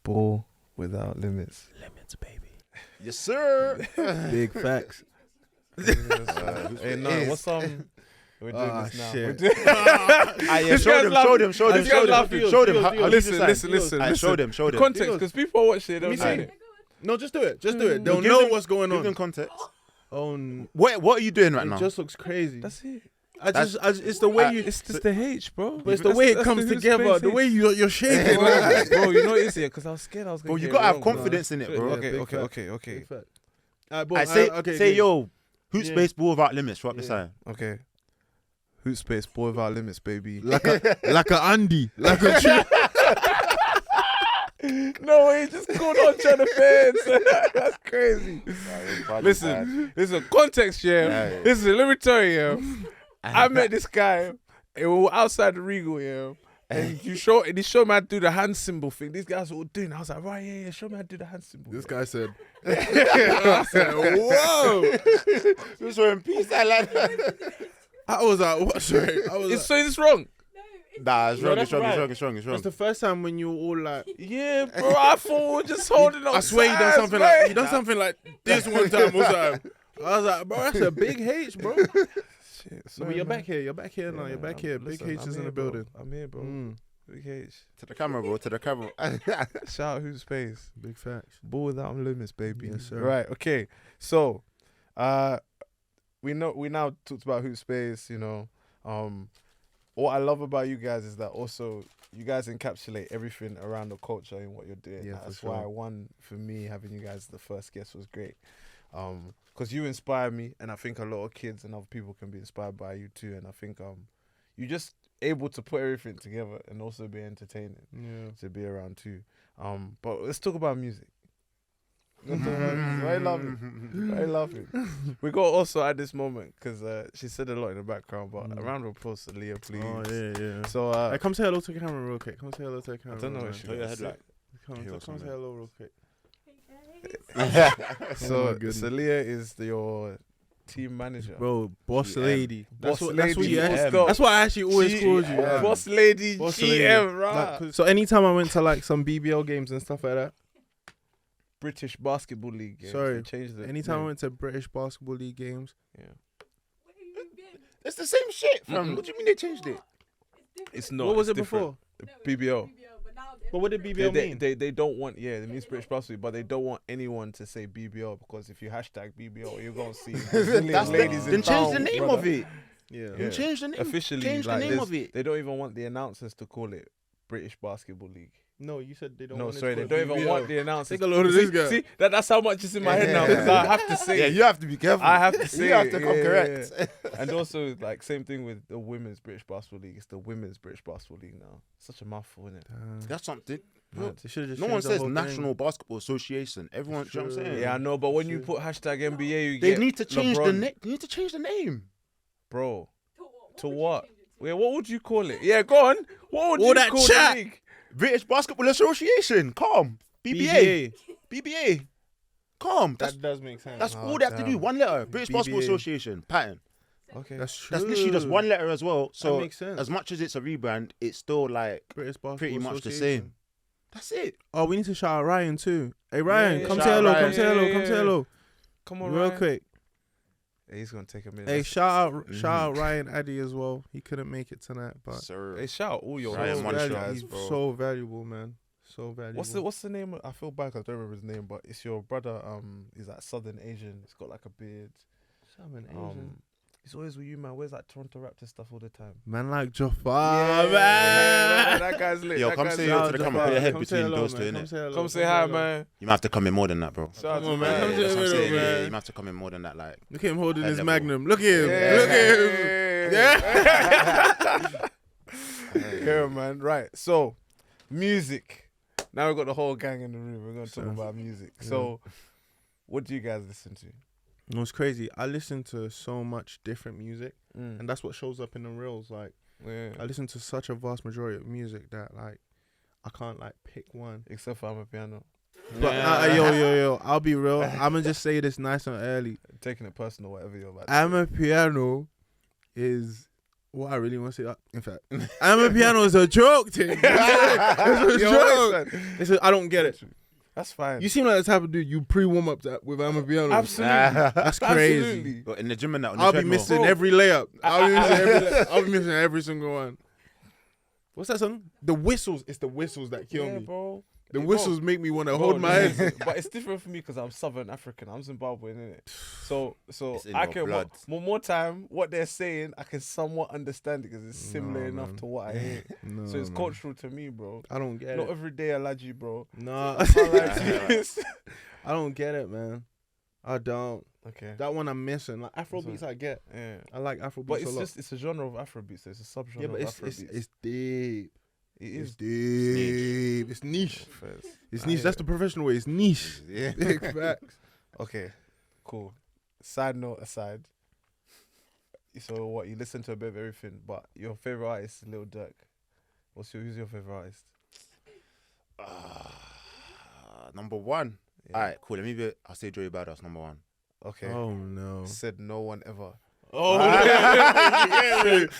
Speaker 3: Ball without limits.
Speaker 1: Limits, baby.
Speaker 2: Yes, sir.
Speaker 1: Big facts.
Speaker 3: Hey, no, what's we're doing this now.
Speaker 1: Shit.
Speaker 2: Show them.
Speaker 3: Listen.
Speaker 2: Show them.
Speaker 3: Context, because people are watching it. Don't see it.
Speaker 1: No, just do it. They'll know what's going on.
Speaker 2: Give them context.
Speaker 1: What
Speaker 2: are you doing right now?
Speaker 1: It just looks crazy.
Speaker 3: That's it.
Speaker 1: It's the way
Speaker 3: It's just the H, bro.
Speaker 1: But it's the way it comes together. The way you're shaking.
Speaker 3: Bro, you know it's here because I was scared. I was going to.
Speaker 2: Bro, you gotta have confidence in it, bro.
Speaker 3: Okay.
Speaker 2: Say yo, Hoopspace Ball Without Limits. Drop the sign.
Speaker 3: Okay. Hoopspace Ball Without Limits, baby.
Speaker 1: Like a Andy. Like a tree.
Speaker 3: No way, just called on trying to fence. That's crazy. Listen, context, yeah. Listen, let me tell you, I met this guy. We were outside the Regal, yeah. And he showed me how to do the hand symbol thing. These guys were all doing it. I was like, right, yeah, show me how to do the hand symbol.
Speaker 1: This guy said, I said, whoa.
Speaker 2: Just wearing peace out like that.
Speaker 1: I was like, what? Sorry.
Speaker 3: So is this wrong?
Speaker 2: Nah, it's wrong.
Speaker 1: That's the first time when you were all like,
Speaker 3: yeah, bro. I thought we were just holding up.
Speaker 1: I swear you done something like this one time. I was like, bro, that's a big H, bro. Shit, sorry, you're back here. You're back here now. You're back here. Big H is in the building.
Speaker 3: I'm here, bro. Big H.
Speaker 2: To the camera, bro. To the camera.
Speaker 3: Shout out Hoopspace.
Speaker 1: Big facts.
Speaker 3: Ball Without Limits, baby.
Speaker 1: Yes, sir.
Speaker 3: Right. Okay. So, we now talked about Hoopspace. You know, what I love about you guys is that also you guys encapsulate everything around the culture in what you're doing.
Speaker 1: Yeah,
Speaker 3: that's
Speaker 1: for sure.
Speaker 3: why for me having you guys the first guest was great. Because you inspire me, and I think a lot of kids and other people can be inspired by you too. And I think you just able to put everything together and also be entertaining to be around too. But let's talk about music. Very lovely. We got also at this moment because she said a lot in the background, but a round of applause to Leah, please.
Speaker 1: Oh yeah.
Speaker 3: So
Speaker 1: hey, come say hello to the camera real quick. Come say hello to the camera.
Speaker 3: I don't know what she
Speaker 2: Turn your head like.
Speaker 1: Come say hello real quick.
Speaker 3: So Leah is your team manager,
Speaker 1: bro. Boss lady. That's what you.
Speaker 3: That's
Speaker 1: that's what I actually always called you.
Speaker 3: Boss lady, GM, right?
Speaker 1: Like, so anytime I went to like some BBL games and stuff like that.
Speaker 3: British Basketball League games.
Speaker 1: Sorry,
Speaker 3: changed it.
Speaker 1: Anytime I went to British Basketball League games,
Speaker 2: it's the same shit, fam. What do you mean they changed it?
Speaker 3: It's not.
Speaker 1: What was it
Speaker 3: different.
Speaker 1: before?
Speaker 3: BBL.
Speaker 1: But what did BBL mean?
Speaker 3: They don't want, it means British Basketball, but they don't want anyone to say BBL because if you hashtag BBL, you're gonna see ladies.
Speaker 2: Then change the name of it.
Speaker 1: Yeah.
Speaker 2: Change the name.
Speaker 3: Officially,
Speaker 2: change the name of it.
Speaker 3: They don't even want the announcers to call it British Basketball League.
Speaker 1: No, you said they don't.
Speaker 3: No,
Speaker 1: want
Speaker 3: sorry,
Speaker 1: it
Speaker 3: they
Speaker 1: to
Speaker 3: don't even want the announcers.
Speaker 1: Take a load of this guy.
Speaker 3: See, that's how much is in my head now because I have to say.
Speaker 2: Yeah, you have to be careful.
Speaker 3: I have to say.
Speaker 2: You have to come correct.
Speaker 3: And also, like, same thing with the Women's British Basketball League. It's the Women's British Basketball League now. Such a mouthful, isn't it?
Speaker 2: That's something.
Speaker 1: No
Speaker 2: one says National Basketball Association. Everyone, you know what I'm saying?
Speaker 3: Yeah, I know, but when you put hashtag NBA,
Speaker 2: they need to change the name. They need to change the name,
Speaker 3: bro. To what? Yeah, what would you call it? Yeah, go on. What would
Speaker 1: All
Speaker 3: you
Speaker 1: that
Speaker 3: call
Speaker 1: chat.
Speaker 3: the league?
Speaker 2: British Basketball Association. Calm. BBA. Calm.
Speaker 1: That does make sense.
Speaker 2: That's all they have to do. One letter. British Basketball Association. Pattern.
Speaker 3: Okay,
Speaker 1: that's true.
Speaker 2: That's literally just one letter as well. So
Speaker 1: that makes sense.
Speaker 2: As much as it's a rebrand, it's still like
Speaker 1: British Basketball
Speaker 2: pretty much the same. That's it.
Speaker 1: Oh, we need to shout out Ryan too. Hey Ryan,
Speaker 3: Yeah,
Speaker 1: come
Speaker 3: shout
Speaker 1: say hello.
Speaker 3: out
Speaker 1: Come
Speaker 3: Ryan.
Speaker 1: say hello.
Speaker 3: Yeah,
Speaker 1: Come say hello.
Speaker 3: Come on,
Speaker 1: real
Speaker 3: Ryan.
Speaker 1: quick.
Speaker 3: He's gonna take a minute.
Speaker 1: Hey, shout out Ryan Addy as well. He couldn't make it tonight, but
Speaker 2: Sir.
Speaker 3: Hey, shout out all your
Speaker 1: he's
Speaker 3: guys, bro.
Speaker 1: so valuable, man. So valuable.
Speaker 3: What's the name? I feel bad 'cause I don't remember his name, but it's your brother. He's like Southern Asian. He's got like a beard.
Speaker 1: Southern Asian?
Speaker 3: He's always with you, man. Where's that Toronto Raptors stuff all the time?
Speaker 1: Man like Jafar, man.
Speaker 3: That guy's lit.
Speaker 2: Yo,
Speaker 3: that
Speaker 2: come
Speaker 3: guy's
Speaker 2: say
Speaker 3: lit.
Speaker 2: yo to the camera. Put your head between those two, innit?
Speaker 3: Come say hi, man.
Speaker 2: You might have to come in more than that, bro.
Speaker 3: Shout out
Speaker 1: Come on,
Speaker 3: to
Speaker 1: man. Come to the
Speaker 2: That's what I'm
Speaker 1: middle,
Speaker 2: saying,
Speaker 1: man.
Speaker 2: You might have to come in more than that, like.
Speaker 1: Look at him holding
Speaker 2: That
Speaker 1: his
Speaker 2: level.
Speaker 1: magnum. Look at him.
Speaker 3: Yeah.
Speaker 1: Look at him. Yeah.
Speaker 3: Yeah, man. Right. So, music. Now we've got the whole gang in the room. We're going to talk about music. So, what do you guys listen to?
Speaker 1: No, it's crazy. I listen to so much different music, and that's what shows up in the reels. Like, I listen to such a vast majority of music that, like, I can't, like, pick one.
Speaker 3: Except for Amapiano.
Speaker 1: But, yo, I'll be real. I'm going to just say this nice and early.
Speaker 3: Taking it personal, whatever you're about to
Speaker 1: Amapiano is what I really want to say. In fact, Amapiano is a joke thing. It's a joke. I don't get it.
Speaker 3: That's fine.
Speaker 1: You seem like the type of dude you pre-warm up with Amapiano.
Speaker 3: Absolutely.
Speaker 1: That's crazy.
Speaker 3: Absolutely.
Speaker 2: But in the gym and that, on the
Speaker 1: I'll be
Speaker 2: treadmill.
Speaker 1: missing every layup. I'll be missing every single one. What's that song? The whistles. It's the whistles that kill me.
Speaker 3: Bro.
Speaker 1: The whistles make me want to hold my head.
Speaker 3: But it's different for me because I'm Southern African. I'm Zimbabwean, innit? So
Speaker 2: It's in
Speaker 3: I
Speaker 2: your
Speaker 3: can
Speaker 2: blood.
Speaker 3: more time. What they're saying, I can somewhat understand it because it's similar enough to what I hear.
Speaker 1: No,
Speaker 3: So it's
Speaker 1: man.
Speaker 3: cultural to me, bro.
Speaker 1: I don't get
Speaker 3: Not
Speaker 1: it.
Speaker 3: every day I like you, bro.
Speaker 1: No,
Speaker 3: I like you.
Speaker 1: I don't get it, man. I don't.
Speaker 3: Okay.
Speaker 1: That one I'm missing. Like Afrobeats, I get.
Speaker 3: Yeah.
Speaker 1: I like Afrobeats
Speaker 3: But
Speaker 1: a
Speaker 3: it's
Speaker 1: lot.
Speaker 3: just a genre of Afrobeats. So it's a subgenre
Speaker 1: Yeah, but
Speaker 3: of
Speaker 1: it's
Speaker 3: Afrobeats.
Speaker 1: deep.
Speaker 3: It
Speaker 1: It's
Speaker 3: is
Speaker 1: deep. It's niche.
Speaker 3: Fairs.
Speaker 1: It's
Speaker 3: I
Speaker 1: niche.
Speaker 3: hear
Speaker 1: That's
Speaker 3: it.
Speaker 1: the professional way. It's niche.
Speaker 2: Yeah.
Speaker 1: Big facts.
Speaker 3: Okay, cool. Side note aside. So what, you listen to a bit of everything, but your favorite artist is Lil Durk. Who's your favorite artist?
Speaker 2: Number one.
Speaker 3: Yeah.
Speaker 2: All right, cool. I'll say Joey Badass, number one.
Speaker 3: Okay.
Speaker 1: Oh no.
Speaker 3: Said no one ever.
Speaker 1: Oh,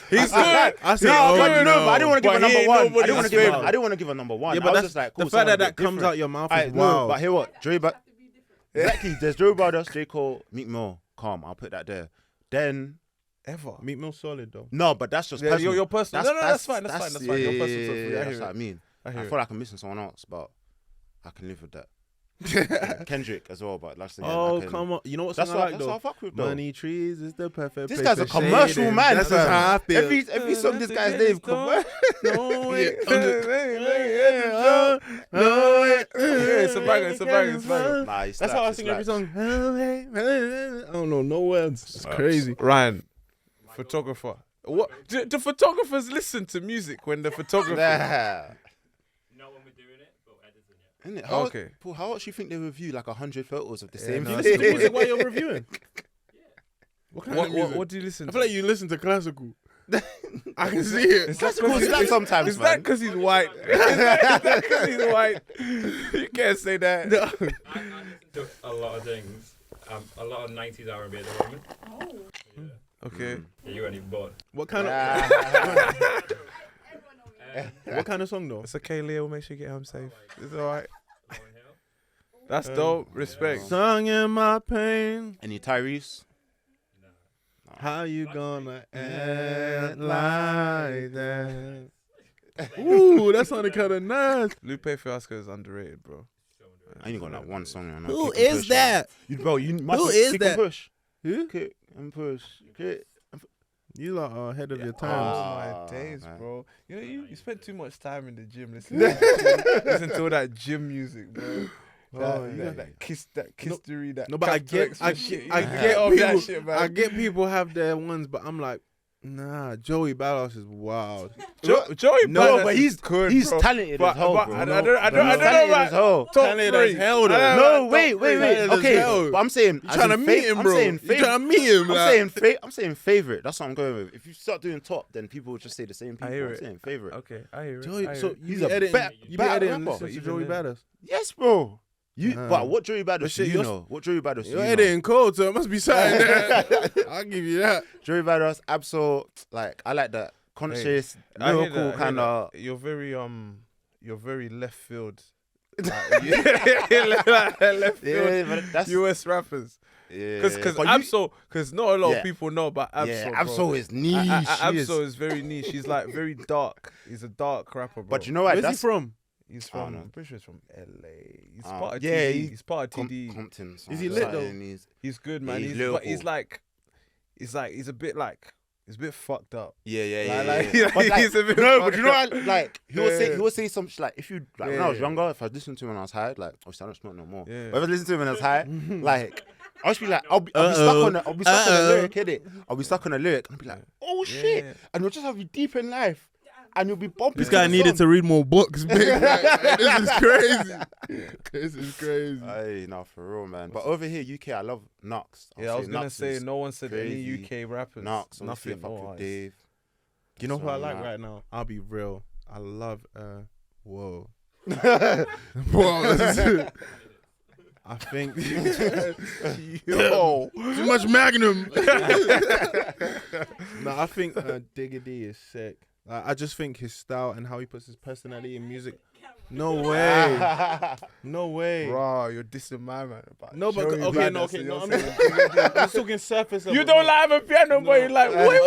Speaker 2: He's
Speaker 1: good. I said,
Speaker 2: no,
Speaker 1: oh,
Speaker 2: but
Speaker 1: no.
Speaker 2: I didn't want to give
Speaker 3: But
Speaker 2: a number
Speaker 3: he ain't
Speaker 2: one. I
Speaker 3: nobody's
Speaker 2: didn't want to
Speaker 3: favorite.
Speaker 2: give a number one.
Speaker 1: Yeah,
Speaker 2: I
Speaker 1: but
Speaker 2: was
Speaker 1: that's
Speaker 2: just like,
Speaker 1: the
Speaker 2: cool,
Speaker 1: fact that
Speaker 2: someone a
Speaker 1: that
Speaker 2: bit
Speaker 1: comes
Speaker 2: different.
Speaker 1: out your mouth
Speaker 2: Alright,
Speaker 1: is
Speaker 2: no,
Speaker 1: wild.
Speaker 2: but hear what? Exactly. There's Joey Badass, J.Cole, Meek Mill, Calm. I'll put that there. Then
Speaker 3: Ever.
Speaker 1: Meat Mill solid though.
Speaker 2: no, but that's just
Speaker 3: Yeah,
Speaker 2: personal.
Speaker 3: your personal. No, that's fine. That's fine. That's fine. Your
Speaker 2: yeah,
Speaker 3: personal stuff.
Speaker 2: yeah,
Speaker 3: Yeah, I
Speaker 2: that's
Speaker 3: hear
Speaker 2: what I
Speaker 3: it.
Speaker 2: mean.
Speaker 3: I
Speaker 2: I
Speaker 3: hear
Speaker 2: feel like I'm missing someone else, but I can live with that. Kendrick as well, but that's again.
Speaker 1: Oh come on! You know what song
Speaker 2: That's
Speaker 1: I
Speaker 2: what
Speaker 1: like
Speaker 2: that's what I
Speaker 1: though?
Speaker 2: fuck with though.
Speaker 1: Money trees is the perfect.
Speaker 2: This
Speaker 1: place
Speaker 2: guy's a
Speaker 1: for
Speaker 2: commercial
Speaker 1: shading.
Speaker 2: man.
Speaker 1: That's just how I feel.
Speaker 2: Every song this guy's name commercial.
Speaker 1: No,
Speaker 3: Yeah, it's a banger. It's a banger. It's a banger.
Speaker 2: Nah,
Speaker 1: That's how I sing every song. I don't know no words. It's crazy.
Speaker 3: Ryan, photographer. What? Do photographers listen to music when the photographer?
Speaker 2: Nah.
Speaker 4: Not when we're doing it, but editing it.
Speaker 2: Isn't it? How,
Speaker 3: Okay.
Speaker 2: Paul, how much do you think they review like 100 photos of the
Speaker 3: Yeah,
Speaker 2: same
Speaker 3: no,
Speaker 1: You
Speaker 3: that's
Speaker 1: listen to
Speaker 3: the
Speaker 1: music while you're reviewing. What kind of music?
Speaker 3: What do you listen
Speaker 1: I
Speaker 3: to?
Speaker 1: feel like you listen to classical. I can see it.
Speaker 2: Classical slap sometimes,
Speaker 3: Is that
Speaker 2: man.
Speaker 3: because he's white? Is that because he's white? You can't say that.
Speaker 1: No.
Speaker 4: I listen to a lot of things. A lot of 90s R&B at the moment.
Speaker 3: Okay.
Speaker 4: Yeah, you ain't even bored.
Speaker 1: What kind of what kind of song though?
Speaker 3: It's okay, Leo. We'll make sure you get home safe. It's alright. That's dope. Respect.
Speaker 1: Song in my pain.
Speaker 2: Any Tyrese?
Speaker 1: How you gonna act like that? Ooh, that sounded kind of nice.
Speaker 3: Lupe Fiasco is underrated, bro.
Speaker 2: I ain't got that one song. Man.
Speaker 1: Who
Speaker 2: Kick and
Speaker 1: is
Speaker 2: push,
Speaker 1: that?
Speaker 2: Man. Bro, you must
Speaker 1: Who is
Speaker 2: kick
Speaker 1: that?
Speaker 2: And push.
Speaker 1: Who?
Speaker 2: Kick and push. Kick.
Speaker 1: You lot are ahead of your
Speaker 3: Oh
Speaker 1: times.
Speaker 3: my days,
Speaker 2: man.
Speaker 3: bro. You know, you spend too much time in the gym listening to all that gym music, bro. That kistery, that
Speaker 1: No, but I get
Speaker 3: shit.
Speaker 1: I
Speaker 3: You
Speaker 1: get
Speaker 3: off
Speaker 1: people.
Speaker 3: that shit, man.
Speaker 1: I get people have their ones, but I'm like, nah. Joey Badass is wild.
Speaker 3: Joey
Speaker 2: No,
Speaker 3: Badass
Speaker 2: but
Speaker 3: is good,
Speaker 2: he's
Speaker 3: bro.
Speaker 2: talented
Speaker 3: But-
Speaker 2: as hell,
Speaker 3: but
Speaker 2: bro.
Speaker 3: I don't know
Speaker 2: Talented
Speaker 3: about
Speaker 2: as hell.
Speaker 3: top
Speaker 1: Talented as
Speaker 3: three.
Speaker 1: hell, though.
Speaker 3: I don't know
Speaker 2: No,
Speaker 3: about
Speaker 2: wait.
Speaker 3: top three.
Speaker 1: Talented as
Speaker 2: Okay,
Speaker 1: hell.
Speaker 2: but I'm saying,
Speaker 1: You trying to meet him, bro? You trying to meet him?
Speaker 2: I'm saying favorite. That's what I'm going with. If you start doing top, then people will just say the same people.
Speaker 3: I hear
Speaker 2: I'm
Speaker 3: it.
Speaker 2: saying favorite.
Speaker 3: Okay, I hear it.
Speaker 1: Joey,
Speaker 3: I hear
Speaker 1: so
Speaker 3: it.
Speaker 1: you
Speaker 2: He's
Speaker 1: be
Speaker 2: a
Speaker 1: editing?
Speaker 2: bat-
Speaker 1: You be
Speaker 2: battle
Speaker 1: editing?
Speaker 2: rapper.
Speaker 1: Listen to
Speaker 3: Even
Speaker 1: Joey
Speaker 3: then.
Speaker 1: Badass.
Speaker 2: Yes, bro.
Speaker 1: Nah.
Speaker 2: But what Joey Badass
Speaker 1: shit,
Speaker 2: do you
Speaker 1: you're-
Speaker 2: know? What Joey Badass do you
Speaker 1: You're
Speaker 2: know?
Speaker 1: editing code, so it must be something there. I'll give you that.
Speaker 2: Joey Badass, Absol, like I like that conscious,
Speaker 3: I hear
Speaker 2: lyrical
Speaker 3: that, I hear
Speaker 2: kind of.
Speaker 3: that. You're very left field Left field.
Speaker 2: Yeah, but that's
Speaker 3: US rappers.
Speaker 2: yeah.
Speaker 3: Because
Speaker 2: But
Speaker 3: because not a lot
Speaker 2: Yeah.
Speaker 3: of people know about Absol.
Speaker 2: yeah,
Speaker 3: bro.
Speaker 2: Absol is niche.
Speaker 3: Absol is very niche. He's like very dark. He's a dark rapper, bro.
Speaker 2: But you know what?
Speaker 1: Where's he
Speaker 2: That's
Speaker 1: from?
Speaker 3: He's
Speaker 2: I don't
Speaker 3: from.
Speaker 2: know.
Speaker 3: I'm pretty sure he's from LA. He's
Speaker 2: Ah,
Speaker 3: part of
Speaker 2: yeah,
Speaker 3: TD. He's part of TD.
Speaker 2: Compton.
Speaker 1: Is he lit though?
Speaker 2: something,
Speaker 3: He's good, man.
Speaker 2: he's
Speaker 3: He's
Speaker 2: lyrical.
Speaker 3: but he's a bit like he's a bit fucked up.
Speaker 2: Yeah.
Speaker 3: Like,
Speaker 2: But, like,
Speaker 3: he's a bit
Speaker 2: no, but
Speaker 3: fucked
Speaker 2: you know
Speaker 3: up.
Speaker 2: what? Like he would
Speaker 3: Yeah.
Speaker 2: say some shit like if you like when I was
Speaker 3: Yeah.
Speaker 2: younger, if I listened to him when I was high, like obviously I don't smoke no more.
Speaker 3: Yeah.
Speaker 2: But if I listened to him when I was high, like I'll just be like, I'll be stuck on a lyric, innit? I'll be stuck on a lyric and I'll be like, oh shit,
Speaker 3: Yeah.
Speaker 2: and you'll just have you deep in life, and you'll be bumping.
Speaker 1: This guy needed to read more books, big. This is crazy. This is crazy.
Speaker 2: Hey, no, for real, man. But over here, UK, I love Nux.
Speaker 3: Yeah, I was gonna say no one said
Speaker 2: crazy.
Speaker 3: any UK rappers.
Speaker 2: Nux,
Speaker 3: Nothing.
Speaker 2: fuck
Speaker 3: No
Speaker 2: with
Speaker 3: eyes.
Speaker 2: Dave.
Speaker 1: You know who I
Speaker 2: So,
Speaker 1: like
Speaker 2: nah.
Speaker 1: right now? I'll be real. I love whoa. Whoa. I think
Speaker 3: Yo.
Speaker 1: too much Magnum. No, I think Digga D is sick. I just think his style and how he puts his personality in music. No way. No way.
Speaker 3: Bro, you're dissing my man. About
Speaker 1: No, but
Speaker 3: Joey
Speaker 1: okay,
Speaker 3: Badass,
Speaker 1: no, okay,
Speaker 3: and
Speaker 1: no.
Speaker 3: you're
Speaker 1: I'm
Speaker 3: saying-
Speaker 1: just talking surface.
Speaker 3: You don't like Amapiano, but you're like,
Speaker 1: No.
Speaker 3: wait.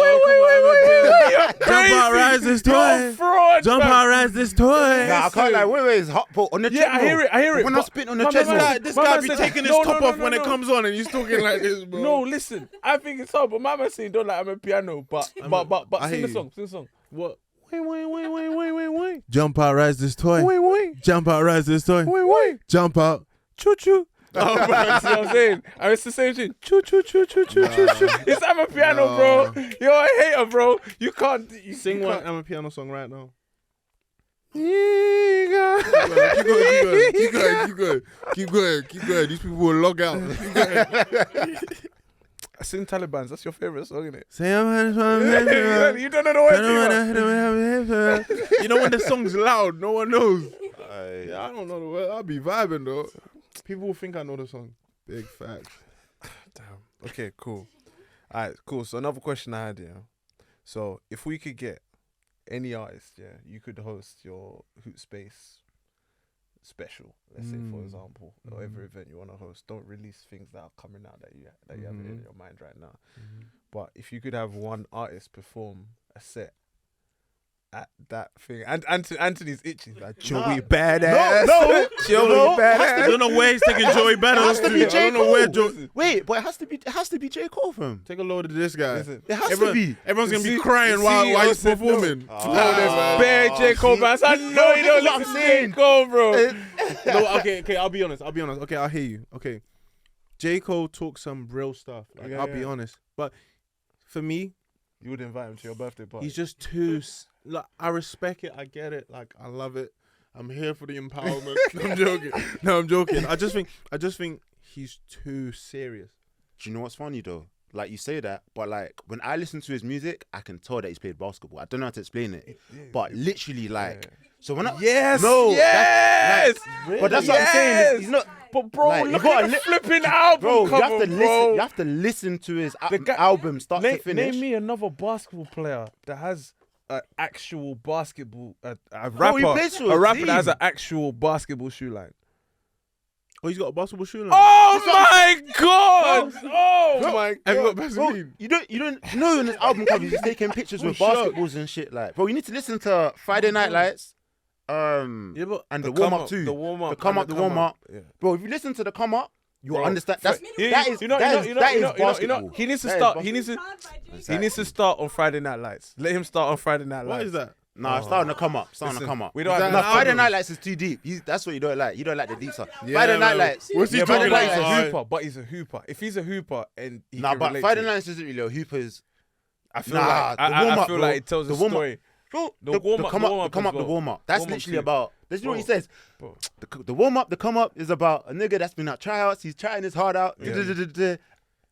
Speaker 3: You're
Speaker 1: Jump out,
Speaker 3: crazy.
Speaker 1: rise this
Speaker 3: You're a
Speaker 1: toy.
Speaker 3: fraud,
Speaker 1: Jump
Speaker 3: fam.
Speaker 1: out, rise this toy.
Speaker 2: Nah, I can't like wait, it's hot, bro. On the
Speaker 3: Yeah, I hear it.
Speaker 2: When I
Speaker 3: but
Speaker 2: spit on the
Speaker 3: my
Speaker 2: treadmill,
Speaker 3: man said-
Speaker 1: This
Speaker 3: my
Speaker 1: guy
Speaker 3: man
Speaker 1: be
Speaker 3: said-
Speaker 1: taking his
Speaker 3: no,
Speaker 1: top
Speaker 3: no,
Speaker 1: off when
Speaker 3: no.
Speaker 1: it comes on, and he's talking like this, bro.
Speaker 3: No, listen. I think it's hard, but my man saying don't like Amapiano, but
Speaker 1: I
Speaker 3: sing
Speaker 1: hear
Speaker 3: the
Speaker 1: you.
Speaker 3: song.
Speaker 1: What? Wait. Jump out, rise this toy.
Speaker 3: Wait.
Speaker 1: Jump out, rise this toy.
Speaker 3: Wait.
Speaker 1: Jump out. Choo choo.
Speaker 3: Oh, bro, you see what I'm saying? And it's the same thing. Choo. It's Amapiano, bro. You're a hater, bro. You can't. You
Speaker 1: Sing
Speaker 3: you
Speaker 1: one
Speaker 3: can't-
Speaker 1: Amapiano song right now. Keep going. These people will log out.
Speaker 3: Sing Taliban's. That's your favorite song, isn't it?
Speaker 1: Say I'm
Speaker 3: You don't know the words.
Speaker 1: You know when the song's loud, no one knows. Yeah, I don't know the word. I'll be vibing though. People will think I know the song. Big facts.
Speaker 3: Damn. Okay, cool. All right, cool. So another question I had, yeah. So if we could get any artist, yeah, you could host your Hoopspace special, let's say for example, or every event you want to host. Don't release things that are coming out that you have in your mind right now. But if you could have one artist perform a set at that thing, and Anthony's itching like Joey Badass.
Speaker 2: No,
Speaker 3: Joey
Speaker 2: no,
Speaker 3: Badass.
Speaker 1: I don't know where he's taking Joey Badass
Speaker 2: to be
Speaker 1: to. I don't know where
Speaker 2: J.Cole.
Speaker 1: Joey.
Speaker 2: Wait, but it has to be J.Cole from.
Speaker 1: Take a load of this guy.
Speaker 3: Listen,
Speaker 2: It has
Speaker 1: Everyone-
Speaker 2: to be.
Speaker 1: Everyone's gonna be
Speaker 3: See-
Speaker 1: crying
Speaker 3: see,
Speaker 1: while
Speaker 3: I
Speaker 1: he's
Speaker 3: said no.
Speaker 1: performing.
Speaker 3: No, there's bare J. Cole fans. I know
Speaker 2: bro,
Speaker 3: you
Speaker 2: this
Speaker 3: don't
Speaker 2: is what I'm
Speaker 3: listen to
Speaker 2: saying.
Speaker 3: J. Cole, bro.
Speaker 1: No, okay, I'll be honest. Okay, I'll hear you. Okay. J. Cole talks some real stuff. Like,
Speaker 3: Yeah,
Speaker 1: I'll
Speaker 3: yeah.
Speaker 1: be honest. But for me,
Speaker 3: You would invite him to your birthday party.
Speaker 1: he's just too. Like, I respect it. I get it. Like, I love it. I'm here for the empowerment. I'm joking. I just think he's too serious.
Speaker 2: Do you know what's funny though? Like you say that, but like when I listen to his music, I can tell that he's played basketball. I don't know how to explain it, but literally like. So when I
Speaker 3: Yes,
Speaker 2: no,
Speaker 3: yes.
Speaker 2: but that's what I'm saying. He's not.
Speaker 3: But bro,
Speaker 2: Like, you
Speaker 3: look
Speaker 2: gotta
Speaker 3: at the
Speaker 2: li-
Speaker 3: flipping album
Speaker 2: Bro, you
Speaker 3: cover,
Speaker 2: have to
Speaker 3: bro.
Speaker 2: listen. You have to listen to his
Speaker 3: The guy-
Speaker 2: album start to finish.
Speaker 3: Name me another basketball player that has an actual basketball, a
Speaker 2: Bro, he
Speaker 3: rapper,
Speaker 2: plays for
Speaker 3: a
Speaker 2: a
Speaker 3: rapper that has
Speaker 2: team.
Speaker 3: an actual basketball shoe line.
Speaker 1: Oh, he's got a basketball shoe line.
Speaker 3: Oh my god! Oh my god!
Speaker 1: Have you got
Speaker 2: Bro,
Speaker 1: Vaseline?
Speaker 2: you don't know in his album covers he's taking pictures with basketballs and shit. Like, bro, you need to listen to Friday Night Lights,
Speaker 1: Yeah, but
Speaker 2: and the
Speaker 3: come
Speaker 2: warm up
Speaker 3: up,
Speaker 2: too.
Speaker 3: the warm up,
Speaker 2: the come
Speaker 3: and
Speaker 2: up,
Speaker 3: the
Speaker 2: the warm
Speaker 3: come
Speaker 2: up.
Speaker 3: up. Yeah.
Speaker 2: Bro, if you listen to the come up, you'll
Speaker 3: Bro,
Speaker 2: understand.
Speaker 3: that
Speaker 2: That is basketball.
Speaker 3: He needs to
Speaker 2: That is
Speaker 3: start.
Speaker 2: basketball.
Speaker 3: He needs to start on Friday Night Lights. Let him start on Friday Night Lights.
Speaker 1: what is that?
Speaker 2: Nah, start on the come up. Start on the
Speaker 3: Listen,
Speaker 2: come up.
Speaker 3: we don't
Speaker 1: Is
Speaker 3: have
Speaker 1: that
Speaker 2: No,
Speaker 1: an
Speaker 2: Friday
Speaker 1: album?
Speaker 2: Night Lights is too deep. That's what you don't like. You don't like the deep stuff.
Speaker 1: Yeah,
Speaker 2: Friday Night
Speaker 1: man.
Speaker 2: Lights.
Speaker 1: What's he
Speaker 2: Yeah,
Speaker 1: talking
Speaker 2: Friday
Speaker 3: But
Speaker 2: Night
Speaker 3: he's
Speaker 1: about?
Speaker 3: a
Speaker 2: Lights.
Speaker 3: hooper. But he's a hooper. If he's a hooper and he
Speaker 2: Nah,
Speaker 3: can
Speaker 2: but
Speaker 3: relate
Speaker 2: Friday
Speaker 3: to it,
Speaker 2: Nights isn't really a hoopers.
Speaker 3: I feel
Speaker 2: Nah,
Speaker 3: like
Speaker 2: the
Speaker 3: I
Speaker 2: warm-up,
Speaker 3: feel
Speaker 2: bro.
Speaker 3: like it tells
Speaker 2: The
Speaker 3: a
Speaker 2: warm-up.
Speaker 3: story.
Speaker 2: Bro,
Speaker 3: The warm up,
Speaker 2: the come up, the warm up. That's
Speaker 3: Warm-up
Speaker 2: literally
Speaker 3: too.
Speaker 2: about. That's what he
Speaker 3: Bro.
Speaker 2: says.
Speaker 3: Bro.
Speaker 2: The warm up, the come up is about a nigga that's been at tryouts. He's trying his heart out.
Speaker 3: Yeah.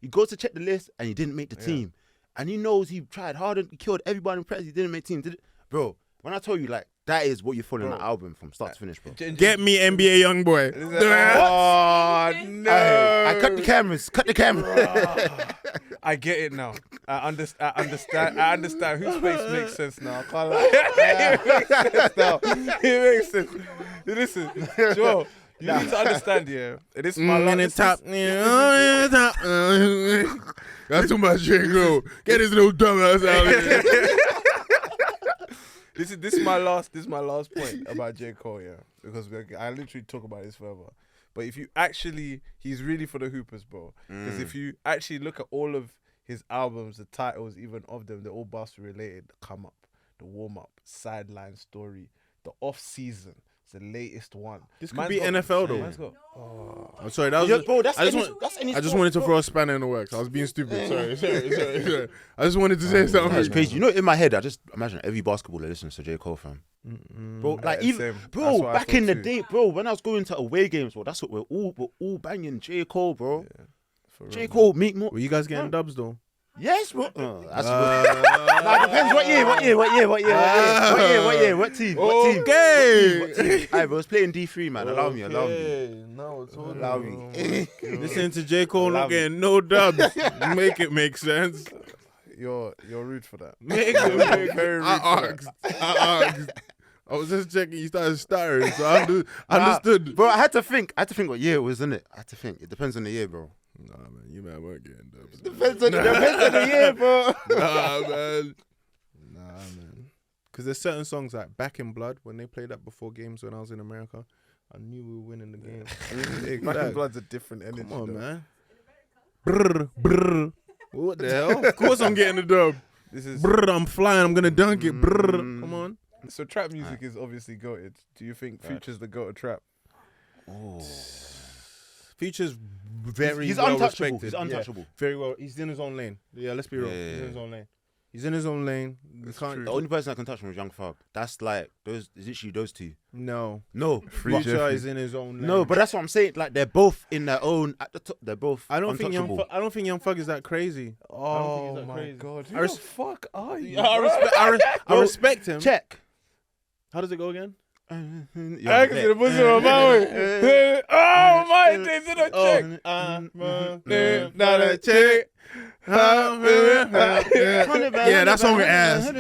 Speaker 2: He goes to check the list and he didn't make the team. And he knows he tried hard and he killed everybody in press. He didn't make team. Bro, when I tell you like that is what you feel in the album from start to finish, bro.
Speaker 1: Get me NBA young boy.
Speaker 3: Oh no!
Speaker 2: I cut the cameras. Cut the camera.
Speaker 3: I get it now. I understand. Hoopspace makes sense now. I can't lie. It makes sense now. It makes sense. Listen, Joe, you need to understand, yeah. This is my last.
Speaker 1: That's too much, J.Cole. Get his little dumbass out of here.
Speaker 3: This is my last point about J. Cole, yeah, because I literally talk about this forever. But if you actually, he's really for the hoopers, bro. Because if you actually look at all of his albums, the titles, even of them, they're all basketball related. The Come Up, the Warm Up, Sideline Story, the Off Season. It's the latest one.
Speaker 1: This could be NFL though. I'm sorry, that was
Speaker 2: bro,
Speaker 1: I just wanted to throw a spanner in the works. I was being stupid. Sorry. I just wanted to say something.
Speaker 2: That's crazy. You know, in my head, I just imagine every basketballer listens to J. Cole, fam. Bro, like even back in the day, bro, when I was going to away games, bro, that's what we're all banging J. Cole, bro. Yeah, J. Cole, Meek More.
Speaker 1: Were you guys getting dubs though?
Speaker 2: Yes, bro. That's nah, depends what year, what team. Okay. Alright, bro, it's playing D3, man. Allow me.
Speaker 1: No,
Speaker 2: allow me.
Speaker 1: Listen to J. Cole not getting no dubs. Make it make sense.
Speaker 3: You're rude for that.
Speaker 1: Make it make very rude. I asked. I was just checking. You started stuttering, so I understood.
Speaker 2: Bro, I had to think what year it was, innit? I had to think. It depends on the year, bro.
Speaker 1: Nah, man, you man weren't getting dubs.
Speaker 2: Depends on the year, bro.
Speaker 1: Nah, man. Because there's certain songs like Back in Blood, when they played that before games when I was in America, I knew we were winning the game.
Speaker 3: Back in Blood's a different energy.
Speaker 1: Come on, man. Brr. What the hell? Of course I'm getting the dub.
Speaker 3: This is
Speaker 1: I'm flying. I'm gonna dunk it. Come on.
Speaker 3: So trap music is obviously goated. Do you think Future's the goat of trap?
Speaker 2: Oh.
Speaker 1: Future's very
Speaker 2: he's
Speaker 1: well
Speaker 2: untouchable.
Speaker 1: respected.
Speaker 2: He's untouchable.
Speaker 1: Yeah, very well. He's in his own lane. Yeah, let's be real. He's in his own lane. He's in his own lane.
Speaker 2: The only person that can touch him is Young Thug. That's like those. Is literally those two.
Speaker 1: No.
Speaker 3: Future
Speaker 1: is in his own lane.
Speaker 2: No, but that's what I'm saying. Like they're both in their own at the top. They're both.
Speaker 1: I don't think Young Thug is that crazy.
Speaker 3: Oh my god! Who the fuck are you?
Speaker 1: I respect him.
Speaker 2: Check.
Speaker 1: How does it go again?
Speaker 3: I can see the bosom of my way. Oh my days in a check. Not a check.
Speaker 1: Yeah, that song ass.